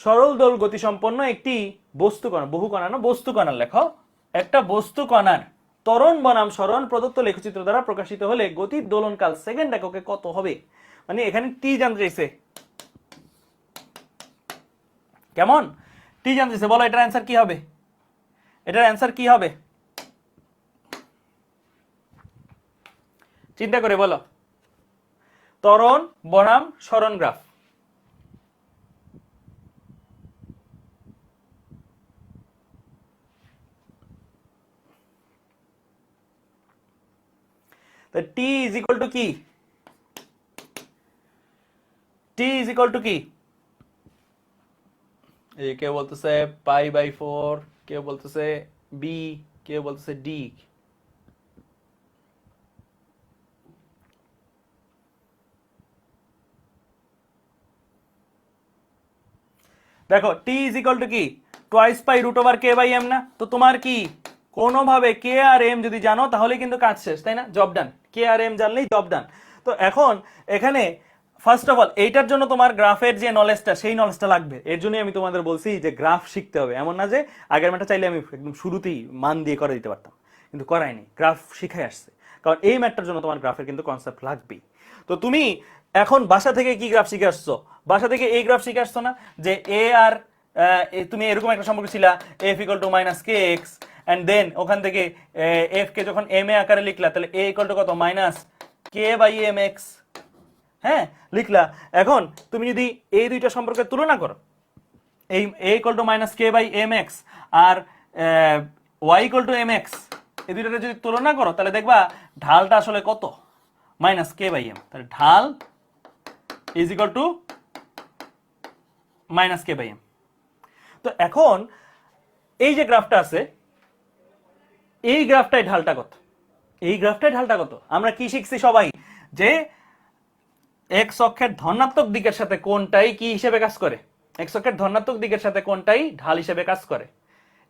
সরল দোল গতিসম্পন্ন একটি বস্তু কণা, বহু কণানো বস্তু কণার লেখো, একটা বস্তু কণার ত্বরণ বনাম সরণ প্রদত্ত লেখচিত্র দ্বারা প্রকাশিত হলে গতির দোলনকাল সেকেন্ড এককে কত হবে, মানে এখানে টি জানতে চাইছে, কেমন টি জানতে চাইছে, বলো এটার অ্যান্সার কি হবে, এটার অ্যান্সার কি হবে, চিন্তা করে বলো, ত্বরণ বনাম সরণ graph, T is equal to কি, টি ইজ ইকুয়াল টু কি, এই কেউ বলতেছে π/4, কেউ বলতেছে বি, কেউ বলতেছে ডি, দেখো টি ইজ ইকুয়াল টু কি, twice pi root over K by M না, তো তোমার কি কোনোভাবে কে আর এম যদি জানো তাহলে কিন্তু কাজ শেষ, তাই না, জব ডান, কে আর এম জানলেই জব ডান। তো এখন এখানে ফার্স্ট অফ অল এইটার জন্য তোমার গ্রাফের যে নলেজটা, সেই নলেজটা লাগবে, এর জন্যই আমি তোমাদের বলছি যে গ্রাফ শিখতে হবে, এমন না যে আগের ম্যাথটা চাইলে আমি একদম শুরুতেই মান দিয়ে করে দিতে পারতাম, কিন্তু করাইনি, গ্রাফ শিখে আসছে, কারণ এই ম্যাথটার জন্য তোমার গ্রাফের কিন্তু কনসেপ্ট লাগবেই। তো তুমি এখন বাসা থেকে কি গ্রাফ শিখে আসছো, বাসা থেকে এই গ্রাফ শিখে আসছো না, যে এ আর তুমি এরকম একটা সম্পর্ক ছিল, F equal to minus K X, and then ওখান থেকে এফ কে যখন এম এ আকারে লিখলা, তাহলে এ ইকুয়াল টু কত, minus K by M X, হ্যাঁ লিখলা। এখন তুমি যদি এই দুইটা সম্পর্কে তুলনা করো, এই a equal to minus K by M X আর y equal to M X, এই দুইটাকে যদি তুলনা করো তাহলে দেখবা ঢালটা আসলে কত, মাইনাস কে বাই এম। তাহলে ঢাল is equal to minus K by M. তো এখন এই যে গ্রাফটা আছে, এই গ্রাফটাই ঢালটা কত, এই গ্রাফটাই ঢালটা কত। আমরা কি শিখছি সবাই, যে এক্স অক্ষের ধনাত্মক দিকের সাথে কোনটাই কি হিসেবে কাজ করে, এক্স অক্ষের ধনাত্মক দিকের সাথে কোনটাই ঢাল হিসেবে কাজ করে,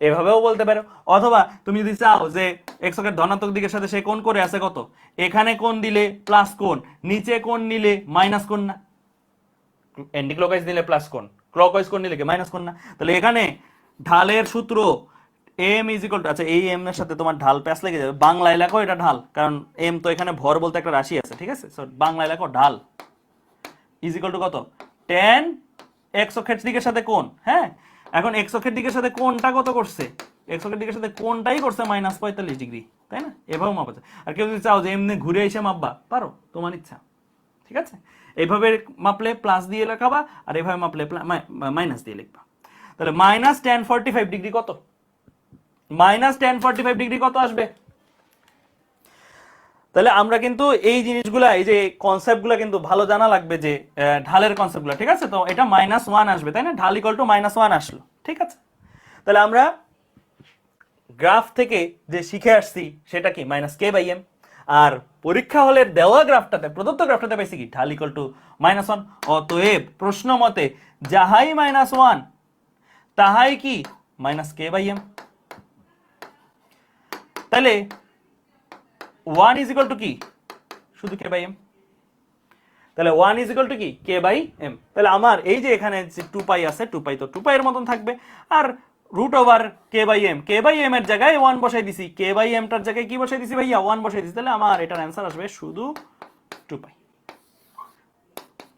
এভাবেও বলতে পারো। অথবা তুমি যদি চাও যে এক্স অক্ষের ধনাত্মক দিকের সাথে সে কোণ করে আছে কত, এখানে কোণ দিলে প্লাস কোণ, নিচে কোণ নিলে মাইনাস কোণ না, অ্যান্টি ক্লকওয়াইজ নিলে প্লাস কোণ, ক্লকওয়াইজ কোণ নিলে কি মাইনাস কোণ না। তাহলে এখানে ঢালের সূত্র এম ইজ ইকুয়াল টু, আচ্ছা এই এম এর সাথে তোমার ঢাল প্যাস লেগে যাবে, বাংলা এলাকাও এটা ঢাল, কারণ এম তো এখানে ভর বলতে একটা রাশি আছে, ঠিক আছে। সো বাংলা এলাকাও ঢাল ইজ ইকুয়াল টু কত, টেন এক্স অক্ষের দিকের সাথে কোণ। হ্যাঁ এখন এক্স অক্ষের দিকের সাথে কোণটা কত করছে, এক্স অক্ষের দিকের সাথে কোণটাই করছে মাইনাস 45 ডিগ্রি, তাই না। এভাবে মাপা যায়। আর কেউ যদি চাও যে এমনি ঘুরে এসে মাপবা পারো, তোমার ইচ্ছা, ঠিক আছে। এইভাবে মাপলে প্লাস দিয়ে লেখাবা, আর এইভাবে মাপলে মাইনাস দিয়ে লিখবা। তাহলে মাইনাস 1045 ডিগ্রি কত, মাইনাস 1045 ডিগ্রি কত আসবে। তাহলে আমরা কিন্তু এই জিনিসগুলা, এই যে কনসেপ্টগুলো কিন্তু ভালো জানা লাগবে, যে ঢালের কনসেপ্টগুলো, ঠিক আছে। তো এটা -1 আসবে, তাই না, ঢাল ইকুয়াল টু -1 আসলো, ঠিক আছে। তাহলে আমরা গ্রাফ থেকে যে শিখে আসছি সেটা কি মাইনাস কে বাই এম, আর পরীক্ষা হলের দেওয়া গ্রাফটাতে, প্রদত্ত গ্রাফটাতে পাইছি কি ঢাল ইকুয়াল টু -1। অতএব প্রশ্ন মতে যাহাই -1 তাহাই কি মাইনাস কে বাই এম। তাহলে 1 ইজ ইকুয়াল টু কি, শুধু কে বাই এম। তাহলে 1 ইজ ইকুয়াল টু কি কে বাই এম। তাহলে আমার এই যে এখানে যে 2 পাই আছে, 2 পাই তো 2 পাই এর মতন থাকবে, আর root over K by m, k by M এর জায়গায় 1 বসাই দিছি, কে বাই এম টার জায়গায় কি বসাই দিছি ভাইয়া, 1 বসাই দিছি। তাহলে আমার এটার অ্যান্সার আসবে শুধু 2 পাই।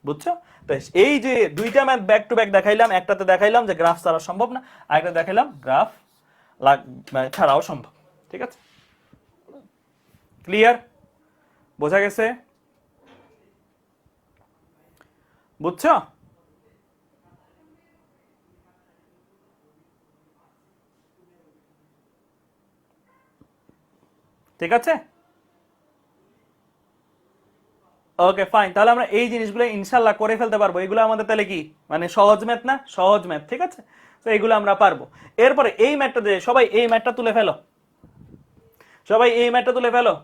বুঝছো। তো এই যে দুইটা ম্যাথ ব্যাক টু ব্যাক দেখাইলাম, একটাতে দেখাইলাম যে গ্রাফ ছাড়া সম্ভব না, আরেকটা দেখাইলাম গ্রাফ ছাড়াও সম্ভব, ঠিক আছে। ক্লিয়ার, বোঝা গেছে, বুঝছো। ঠিক আছে, ওকে ফাইন। তাহলে আমরা এই জিনিসগুলো ইনশাল্লাহ করে ফেলতে পারবো। এগুলো আমাদের তাহলে কি মানে সহজ ম্যাথ না, সহজ ম্যাথ, ঠিক আছে। তো এগুলো আমরা পারবো। এরপরে এই ম্যাথটা দিয়ে সবাই এই ম্যাথটা তুলে ফেলো, সবাই এই ম্যাথটা তুলে ফেলো।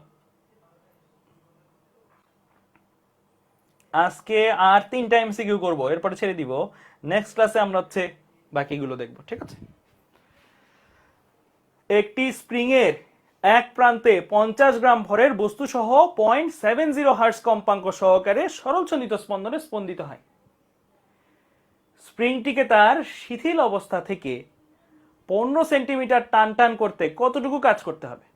আজকে আর 3টা এমসিকিউ করবো, এরপরে ছেড়ে দিব। নেক্সট ক্লাসে আমরা হচ্ছে বাকিগুলো দেখবো, ঠিক আছে। একটি স্প্রিং এর এক প্রান্তে 50 গ্রাম ভরের বস্তু সহ 0.70 হার্টজ কম্পাঙ্ক সহকারে সরল চলিত স্পন্দনে স্পন্দিত হয়। স্প্রিংটিকে তার শিথিল অবস্থা থেকে 15 সেন্টিমিটার টান টান করতে কতটুকু কাজ করতে হবে,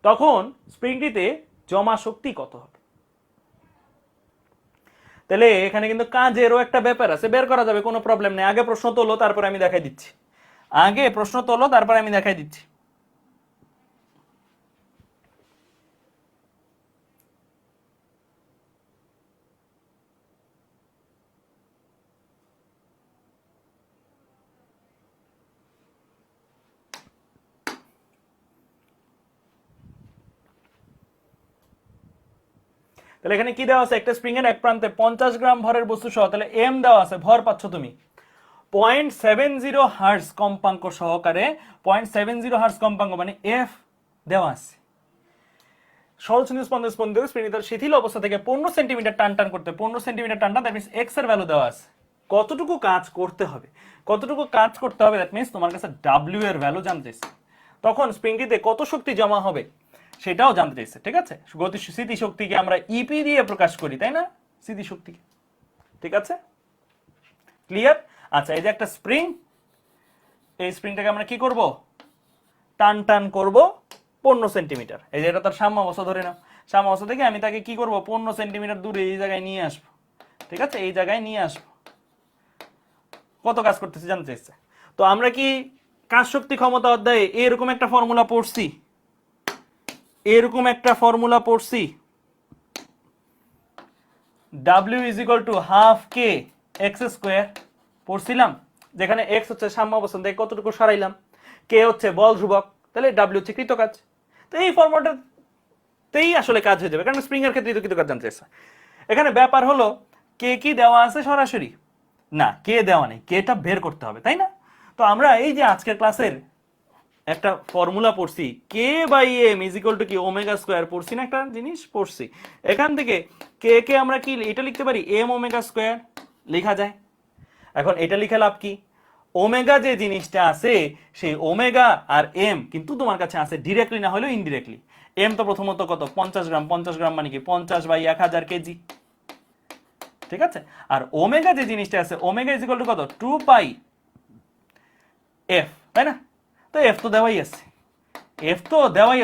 তখন স্প্রিংটিতে জমা শক্তি কত হবে। তাহলে এখানে কিন্তু কাজেরও একটা ব্যাপার আছে, বের করা যাবে, কোনো প্রবলেম নেই। আগে প্রশ্ন তোলো, তারপরে আমি দেখাই দিচ্ছি। আগে প্রশ্ন তোলো, তারপরে আমি দেখাই দিচ্ছি। তাহলে এখানে কি দেওয়া আছে, একটা স্প্রিং এর এক প্রান্তে 50 গ্রাম ভরের বস্তু সহ, তাহলে এম দেওয়া আছে, ভর পাচ্ছ তুমি 0.70 হার্টজ কম্পাঙ্ক সহকারে, 0.70 হার্টজ কম্পাঙ্ক মানে এফ দেওয়া আছে। সরল চলিত স্পন্দনে স্পন্দিত স্প্রিং তার শিথিল অবস্থা থেকে 15 সেন্টিমিটার টান টান করতে, 15 সেন্টিমিটার টান টান, দ্যাট মিন্স এক্স এর ভ্যালু দেওয়া আছে। কতটুকু কাজ করতে হবে, কতটুকু কাজ করতে হবে, দ্যাট মিন্স তোমার কাছে ডাব্লিউ এর ভ্যালু জানতে চাইছে। তখন স্প্রিংটিতে কত শক্তি জমা হবে সেটাও জানতে চাইছে, ঠিক আছে। গতি স্থিতি শক্তিকে আমরা ইপি দিয়ে প্রকাশ করি, তাই না, স্থিতি শক্তিকে, ঠিক আছে। ক্লিয়ার। আচ্ছা, এই যে একটা স্প্রিং, এই স্প্রিংটাকে আমরা কি করব, টান টান করব 15 সেন্টিমিটার। এই যে এটা তার সাম্য অবস্থা ধরে নাও, সাম্য অবস্থা থেকে আমি তাকে কি করব 15 সেন্টিমিটার দূরে এই জায়গায় নিয়ে আসবো, ঠিক আছে, এই জায়গায় নিয়ে আসবো। কত কাজ করতেছে জানতে চাইছে। তো আমরা কি কাজ শক্তি ক্ষমতা অধ্যায়ে এরকম একটা ফর্মুলা পড়ছি, এরকম একটা ফর্মুলা পড়ছি W is equal to half k x square পড়ছিলাম, যেখানে এক্স হচ্ছে সাম্য অবস্থান থেকে কতটুকু সরাইলাম, কে হচ্ছে বল ধ্রুবক, তাহলে ডাব্লিউ হচ্ছে কৃতকাজ। তো এই ফর্মুলাটাতেই আসলে কাজ হয়ে যাবে, কারণ স্প্রিং এর ক্ষেত্রে তো কৃতকাজ জানতে চাইছে। এখানে ব্যাপার হলো কে কি দেওয়া আছে সরাসরি না, কে দেওয়া নেই, কেটা বের করতে হবে, তাই না? তো আমরা এই যে আজকের ক্লাসের একটা ফর্মুলা পড়ছি, k by m is equal to কি ওমেগা স্কোয়ার, পড়ছি না একটা জিনিস পড়ছি, এখান থেকে কে কে আমরা কি এটা লিখতে পারি এম ওমেগা স্কোয়ার লেখা যায়। এখন এটা লিখে লাভ কি, ওমেগা যে জিনিসটা আছে সেই ওমেগা আর এম কিন্তু তোমার কাছে আছে ডিরেক্টলি না হলেও ইনডিরেক্টলি। এম তো প্রথমত কত 50 গ্রাম, 50 গ্রাম মানে কি 50 বাই 1000 কেজি, ঠিক আছে। আর ওমেগা যে জিনিসটা আছে ওমেগা ইজ ইকুয়াল টু কত 2 পাই এফ, তাই না? তো এফ তো দেওয়াই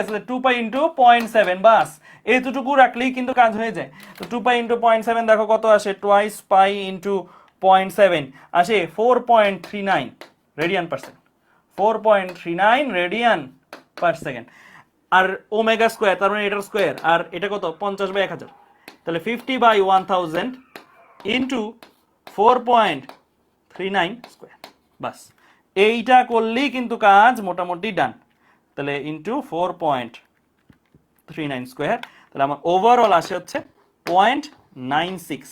আছে, 2 পাই ইন্টু 0.7, বাস এইটুকু রাখলেই কিন্তু কাজ হয়ে যায়। তো 2 পাই ইন্টু 0.7 দেখো কত আসে, টোয়াইস পাই ইন্টু 0.7 আসে 4.39 radian per second, 4.39 radian per second. আর ওমেগা স্কোয়ার তার মানে এটার স্কোয়ার, আর এটা কত 50 বাই 1000, তাহলে 50 বাই 1000 ইন্টু 4.39 স্কোয়ার, বাস এইটা করলেই কিন্তু কাজ মোটামুটি ডান। তাহলে ইন্টু 4.39 স্কোয়ার, তাহলে আমার ওভারঅল আসে হচ্ছে 0.96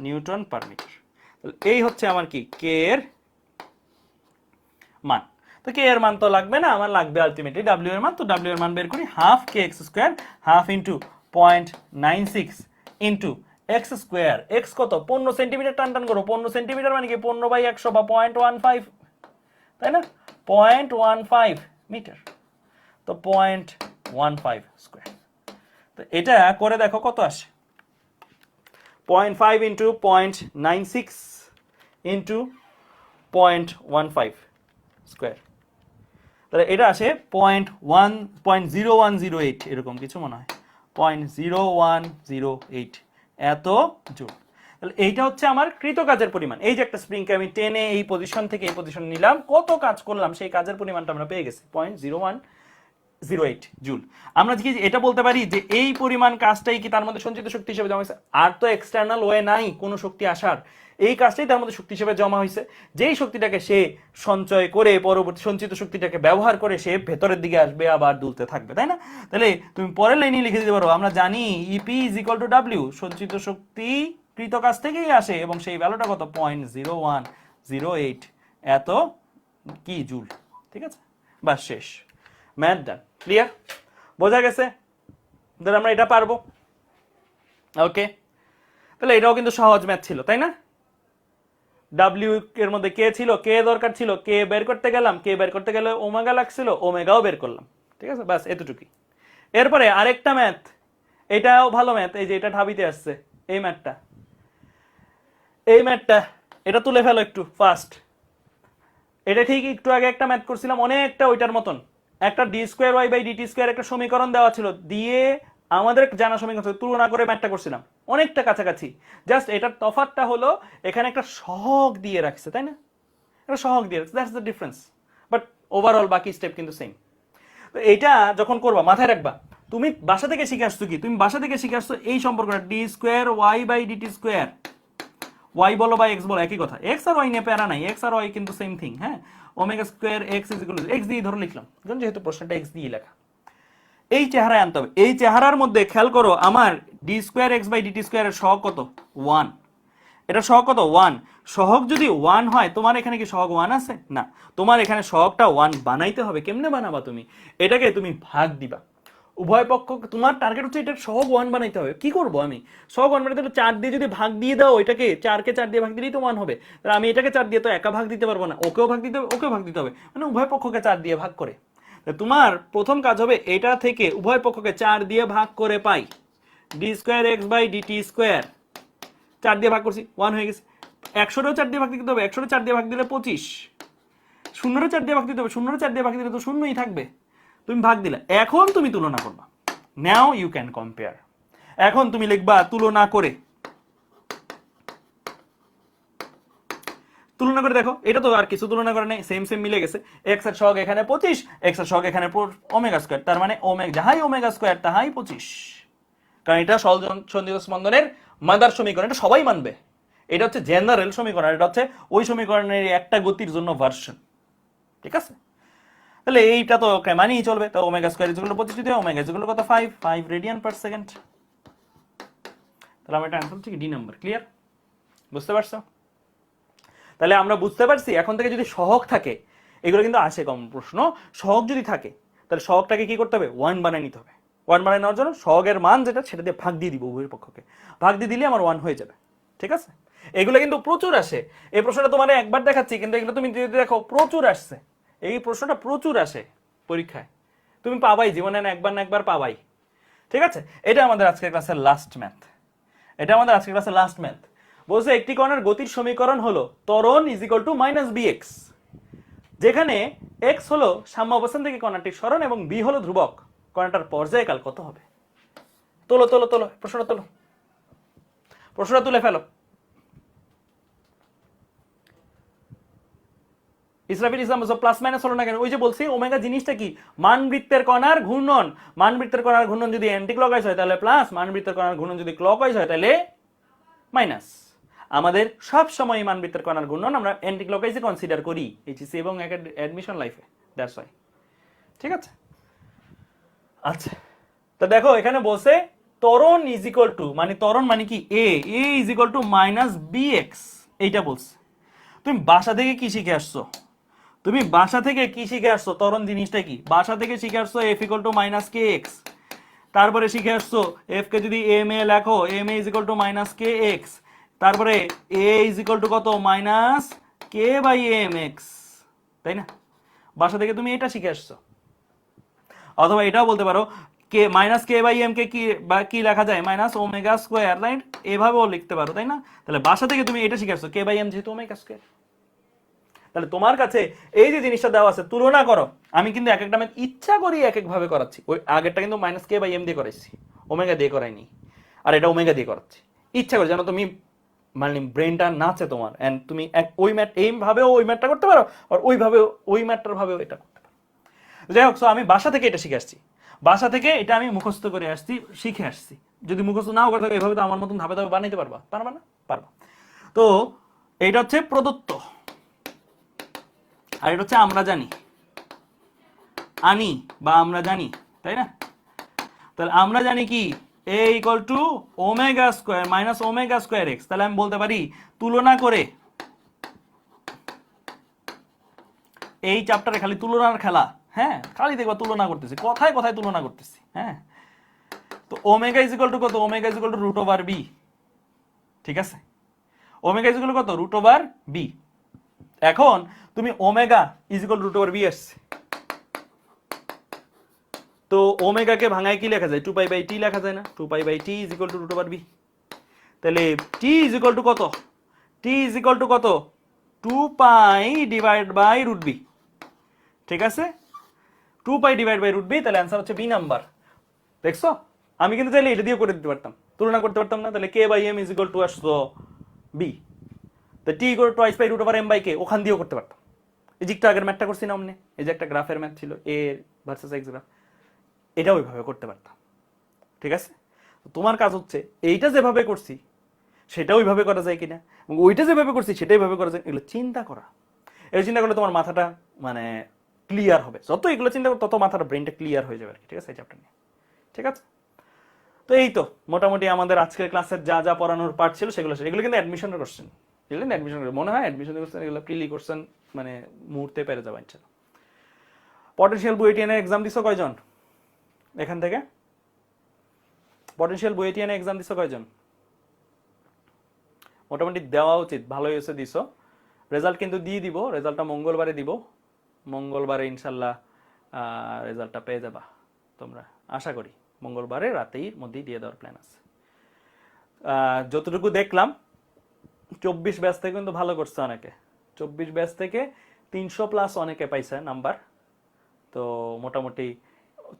নিউটন পার মিটার। তাহলে এই হচ্ছে আমার কি কে এর মান। তো কে এর মান তো লাগবে না, আমার লাগবে আলটিমেটলি ডাব্লিউ এর মান। তো ডাব্লিউ এর মান বের করি, half k x square, half into 0.96 into x square, x কত 15 সেন্টিমিটার, টান টান করো 15 সেন্টিমিটার মানে কি 15 বাই 100 বা 0.15, তাই না? 0.15 মিটার, তো 0.15 স্কোয়ার। তো এটা করে দেখো কত আসে, 0.5 ইন্টু 0.96 ইন্টু 0.15 স্কোয়ার, তাহলে এটা আসে 0.0108 এরকম কিছু মনে হয়, 0.0108 এত জুল। তাহলে এইটা হচ্ছে আমার কৃতকাজের পরিমাণ। এই যে একটা স্প্রিংকে আমি টেনে এই পজিশন থেকে এই পজিশন নিলাম, কত কাজ করলাম সেই কাজের পরিমাণটা আমরা পেয়ে গেছি 0.0108 জুল। আমরা কি এটা বলতে পারি যে এই পরিমাণ কাজটাই কি তার মধ্যে সঞ্চিত শক্তি হিসেবে জমা হয়েছে? আর তো এক্সটার্নাল ওয়ে নাই কোনো শক্তি আসার, এই কাজটাই তার মধ্যে শক্তি হিসেবে জমা হয়েছে। যেই শক্তিটাকে সে সঞ্চয় করে পরবর্তী সঞ্চিত শক্তিটাকে ব্যবহার করে সে ভেতরের দিকে আসবে, আবার দুলতে থাকবে, তাই না? তাহলে তুমি পরের লাইনে লিখে দিতে পারো, আমরা জানি EP is equal to W, সঞ্চিত শক্তি কৃত কাজ থেকেই আসে এবং সেই ভ্যালুটা কত 0.0108 এত কি জুল, ঠিক আছে? বাস শেষ, ম্যাথ ডান, ক্লিয়ার, বোঝা গেছে? তাহলে আমরা এটা পারবো, ওকে। তাহলে এটাও কিন্তু সহজ ম্যাথ ছিল, তাই না? ডাব্লিউ এর মধ্যে কে ছিল, কে দরকার ছিল, কে বের করতে গেলাম, কে বের করতে গেলে ওমেগা লাগছিল, ওমেগাও বের করলাম, ঠিক আছে, বাস এতটুকুই। এরপরে আরেকটা ম্যাথ, এটাও ভালো ম্যাথ, এই যে এটা ঢাবিতে আসছে, এই ম্যাথটা এটা তুলে ফেলো একটু ফাস্ট। এটা ঠিক একটু আগে একটা ম্যাথ করছিলাম অনেকটা ওইটার মতন, একটা D square Y by DT square একটা সমীকরণ দেওয়া ছিল, দিয়ে আমাদের জানা সমীকরণ তুলনা করে ম্যাথটা করছিলাম, অনেকটা কাছাকাছি। জাস্ট এটার তফাৎটা হলো এখানে একটা সহগ দিয়ে রাখছে, তাই না? একটা সহগ দিয়ে রাখছে, that's the difference, but overall বাকি স্টেপ কিন্তু সেম। তো এইটা যখন করবা মাথায় রাখবা, তুমি বাসা থেকে শিখে আসছো কি, তুমি বাসা থেকে শিখে আসছো এই সম্পর্কটা D square Y by DT square, Y বলো বা এক্স বলো একই কথা, এক্স আর ওয়াই নিয়ে প্যারা নাই, এক্স আর ওয়াই কিন্তু সেম থিং, হ্যাঁ। Omega square x is equal two x দিয়ে ধরে লিখলাম, যেহেতু প্রশ্নটা এক্স দিয়ে লেখা, এই চেহারায় আনতে হবে। এই চেহারার মধ্যে খেয়াল করো, আমার D square x by DT স্কোয়ারের সহগ কত 1, এটা সহগ কত 1, সহগ যদি 1 হয় তোমার এখানে কি সহগ 1 আছে? না, তোমার এখানে সহগটা 1 বানাইতে হবে। কেমনে বানাবা তুমি? এটাকে তুমি ভাগ দিবা, উভয় পক্ষ, তোমার টার্গেট হচ্ছে এটা সহগ 1 বানাইতে হবে। কি করব আমি? সহগ 1 বানাইতে 4 দিয়ে যদি ভাগ দিয়ে দাও, এটাকে 4কে 4 দিয়ে ভাগ দিলেই তো 1 হবে। তাহলে আমি এটাকে 4 দিয়ে তো একা ভাগ দিতে পারবো না, ওকেও ভাগ দিতে হবে, ওকেও ভাগ দিতে হবে, মানে উভয় পক্ষকে 4 দিয়ে ভাগ করে। তোমার প্রথম কাজ হবে এটা থেকে উভয় পক্ষকে 4 দিয়ে ভাগ করে পাই d square x by DT square, 4 দিয়ে ভাগ করছি 1 হয়ে গেছে। 100ও 4 দিয়ে ভাগ দিতে হবে, 100ও 4 দিয়ে ভাগ দিলে 25, 0ও 4 দিয়ে ভাগ দিতে হবে, 0ও 4 দিয়ে ভাগ দিলে তো শূন্যই থাকবে। তুমি ভাগ দিলে, এখন তুমি তুলনা করবা, নাও ইউ ক্যান কম্পেয়ার। এখন তুমি লিখবা তুলনা করে, তুলনা করে দেখো, এটা তো আর কিছু তুলনা করে নেই, সেম সেম মিলে গেছে। এক্স এর সহগ এখানে 25, এক্স এর সহগ এখানে ওমেগা স্কয়ার, তার মানে ওমেগা যাহাই ওমেগা স্কয়ার তাহাই 25, কারণ এটা সঞ্চিত স্পন্দনের মাদার সমীকরণ, এটা সবাই মানবে, এটা হচ্ছে জেনারেল সমীকরণ, এটা হচ্ছে ওই সমীকরণের একটা গতির জন্য ভার্সন, ঠিক আছে? তাহলে এইটা তো মানেই চলবে। তো omega square is equal two 25 যদি ওমেগা ইজ ইকুয়াল টু কত 5 রেডিয়ান পার সেকেন্ড। তাহলে আমরা এটা অ্যান্সার হচ্ছে ডি নাম্বার। ক্লিয়ার? বুঝতে পারছো? তাহলে আমরা বুঝতে পারছি এখন থেকে যদি সহগ থাকে, এগুলো কিন্তু আসে কমন প্রশ্ন, সহগ যদি থাকে তাহলে সহগটাকে কি করতে হবে, 1 বানায় নিতে হবে। 1 বানায় নেওয়ার জন্য সহগের মান যেটা সেটা দিয়ে ভাগ দিয়ে দিব, উভয় পক্ষকে ভাগ দিয়ে দিলে আমার 1 হয়ে যাবে, ঠিক আছে? এগুলো কিন্তু প্রচুর আসে। এই প্রশ্নটা তোমার একবার দেখাচ্ছি, কিন্তু এগুলো তুমি যদি দেখো প্রচুর আসছে, এই প্রশ্নটা প্রচুর আসে পরীক্ষায়, তুমি পাবাই জীবনে না একবার পাবাই, ঠিক আছে? এটা আমাদের আজকের ক্লাসের লাস্ট ম্যাথ, এটা আমাদের আজকের ক্লাসের লাস্ট ম্যাথ। বলছে একটি কণার গতির সমীকরণ হলো ত্বরণ is equal to minus bx, যেখানে x হলো সাম্য অবস্থান থেকে কণাটির সরণ এবং b হলো ধ্রুবক, কণাটার পর্যায়কাল কত হবে? তোলো তোলো তোলো প্রশ্নটা তোলো, প্রশ্নটা তুলে ফেলো। ইসরাফিল ইসলাম প্লাস মাইনাস হলো না কেন? ওই যে বলছি ওমেগা জিনিসটা কি, মানবৃত্তের কণার ঘূর্ণন, মানবৃত্তের কণার ঘূর্ণন যদি অ্যান্টি ক্লকওয়াইজ হয় তাহলে প্লাস, মানবৃত্তের কণার ঘূর্ণন যদি ক্লকওয়াইজ হয় তাহলে মাইনাস। আমাদের সব সময় মানবৃত্তের কণার ঘূর্ণন আমরা অ্যান্টি ক্লকওয়াইজে কনসিডার করি এইচএসসি এবং অ্যাডমিশন লাইফে, দ্যাটস ওয়াই, ঠিক আছে? আচ্ছা, তো দেখো এখানে বলছে ত্বরণ ইজ ইকুয়াল টু, মানে ত্বরণ মানে কি a is equal to minus bx, এইটা বলছে। তুমি বাসা থেকে কি শিখে আসছো? তুমি বাসা থেকে কি শিখে আসছো? ত্বরণ জিনিসটা কি বাসা থেকে শিখে আসছো f equal to minus kx, তারপরে শিখে আসছো f কে যদি m এ লেখো m is equal to minus kx, তারপরে a ইজ ইকুয়াল টু কত মাইনাস k বাই mx, তাই না? বাসা থেকে তুমি এটা শিখে আসছো। অথবা এটাও বলতে পারো k minus K by m কে কি বা কি লেখা যায় মাইনাস ওমেগা স্কোয়ার, রাইট? এভাবেও লিখতে পারো, তাই না? তাহলে বাসা থেকে তুমি এটা শিখে আসছো কে বাই এম যেহেতু ওমেগা স্কোয়ার। তাহলে তোমার কাছে এই যে জিনিসটা দেওয়া আছে তুলনা করো, আমি কিন্তু এক একটা ম্যাথ ইচ্ছা করি এক এক ভাবে করাচ্ছি। ওই আগেরটা কিন্তু মাইনাস কে বাই এম দিয়ে করাইছি, ওমেগা দিয়ে করাইনি, আর এটা ওমেগা দিয়ে করাচ্ছি ইচ্ছা করে, যেন তুমি মানে ব্রেনটা নাচে তোমার, এন্ড তুমি ওই ম্যাথ এইভাবেও ওই ম্যাথটা করতে পারো, আর ওইভাবে ওই ম্যাথটার ভাবেও এটা করতে পারো। যাই হোক, আমি বাসা থেকে এটা শিখে আসছি, বাসা থেকে এটা আমি মুখস্থ করে আসছি, শিখে আসছি। যদি মুখস্থ নাও করে থাকো এভাবে তো আমার মতন ধাপে ধাপে বানাইতে পারবা, পারবা না? পারবা। তো এইটা হচ্ছে প্রদত্ত, আর এটা হচ্ছে আমরা জানি, আনি বা আমরা জানি, তাই না? তাহলে আমরা জানি কি a equal two omega square minus omega square x. তাহলে আমি বলতে পারি তুলনা করে, এই চ্যাপ্টারে খালি তুলনার খেলা, হ্যাঁ খালি দেখবা তুলনা করতেছি, কথায় কথায় তুলনা করতেছি, হ্যাঁ। তো ওমেগা ইজ ইকুয়াল টু কত, omega is equal to root over B, ঠিক আছে? ওমেগা ইজ ইকুয়াল টু কত, রুট ওভার বি। এখন তুমি omega is equal to root over B আসছে, তো ওমেগাকে ভাঙায় কি লেখা যায়, 2 পাই বাই টি লেখা যায় না? 2 pi by T is equal to root over B. তাহলে টি ইজ ইকুয়াল টু কত, টি ইজ ইকুয়াল টু কত, 2 pi divide by root B, ঠিক আছে? 2 pi divide by root B, তাহলে অ্যান্সার হচ্ছে বি নাম্বার। দেখছো, আমি কিন্তু চাইলে এটা দিয়ে করে দিতে পারতাম, তুলনা করতে পারতাম না? তাহলে k by m is equal to আসতো বি, তো t equal to twice by root over m by k, ওখান দিয়েও করতে পারতাম। এই যে একটু আগের ম্যাথটা করছি না অমনে, এই যে একটা গ্রাফের ম্যাথ ছিল এ ভার্সেস এক্স গ্রাফ, এটা ওইভাবে করতে পারতাম, ঠিক আছে? তোমার কাজ হচ্ছে এইটা যেভাবে করছি সেটা ওইভাবে করা যায় কিনা, এবং ওইটা যেভাবে করছি সেটা ওইভাবে করা যায়, এগুলো চিন্তা করা। এই চিন্তা করলে তোমার মাথাটা মানে ক্লিয়ার হবে, যত এগুলো চিন্তা করো তত মাথাটা ব্রেনটা ক্লিয়ার হয়ে যাবে আর কি, ঠিক আছে? এই চ্যাপ্টার নিয়ে, ঠিক আছে? তো এই তো মোটামুটি আমাদের আজকের ক্লাসের যা যা পড়ানোর পার্ট ছিল সেগুলো, এগুলো কিন্তু অ্যাডমিশনের কোশ্চেন, এগুলো কিন্তু অ্যাডমিশন মনে হয় অ্যাডমিশনের কোশ্চেন, এগুলো প্রিলি কোশ্চেন, মানে মুহূর্তে পেরে যাওয়া ইচ্ছা। পটেনশিয়াল বুয়েটিয়ানের এক্সাম দিছো কয়জন এখান থেকে? পটেনশিয়াল বুয়েটিয়ানের এক্সাম দিছো কয়জন? মোটামুটি দেওয়া উচিত, ভালোই হয়েছে দিছো। রেজাল্ট কিন্তু দিয়ে দিব, রেজাল্টটা মঙ্গলবারে দিব, মঙ্গলবারে ইনশাল্লাহ রেজাল্টটা পেয়ে যাবা তোমরা, আশা করি মঙ্গলবারে রাতের মধ্যেই দিয়ে দেওয়ার প্ল্যান আছে। যতটুকু দেখলাম 24 ব্যাচ থেকে কিন্তু ভালো করছে অনেকে, 24 ব্যাচ থেকে 300 প্লাস অনেকে পাইছে নাম্বার, তো মোটামুটি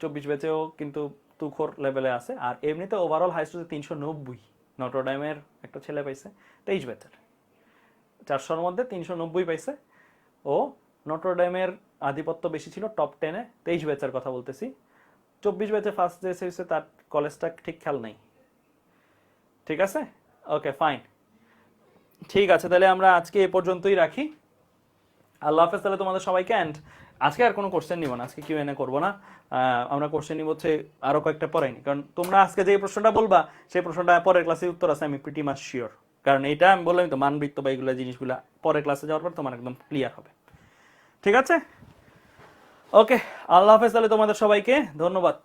24 ব্যাচেও কিন্তু তুখোর লেভেলে আছে। আর এমনিতে ওভারঅল হাইস্ট হচ্ছে 390, নটরডেমের একটা ছেলে পাইছে 23 ব্যাচের, 400-র মধ্যে 390 পাইছে। ও নটরডেমের আধিপত্য বেশি ছিল টপ 10-এ, 23 ব্যাচের কথা বলতেছি। 24 ব্যাচে ফার্স্ট যে এসেছে তার কলেজটা ঠিক খেয়াল নেই, ঠিক আছে? ওকে ফাইন, ঠিক আছে, তাহলে আমরা আজকে এ পর্যন্তই রাখি। আল্লাহ হাফেজ তাহলে তোমাদের সবাইকে। অ্যান্ড আজকে আর কোনো কোশ্চেন নিব না, আজকে কিউএনএ করবো না। আমরা কোশ্চেন নিব হচ্ছে আরো কয়েকটা পরেনি, কারণ তোমরা আজকে যে প্রশ্নটা বলবা সেই প্রশ্নটা পরের ক্লাসে উত্তর আছে আমি প্রিটি মাচ শিওর। কারণ এটা আমি বললাম তো মানবৃত্ত বা এইগুলো জিনিসগুলো পরের ক্লাসে যাওয়ার পর তোমার একদম ক্লিয়ার হবে। ঠিক আছে, ওকে, আল্লাহ হাফেজ তাহলে তোমাদের সবাইকে, ধন্যবাদ।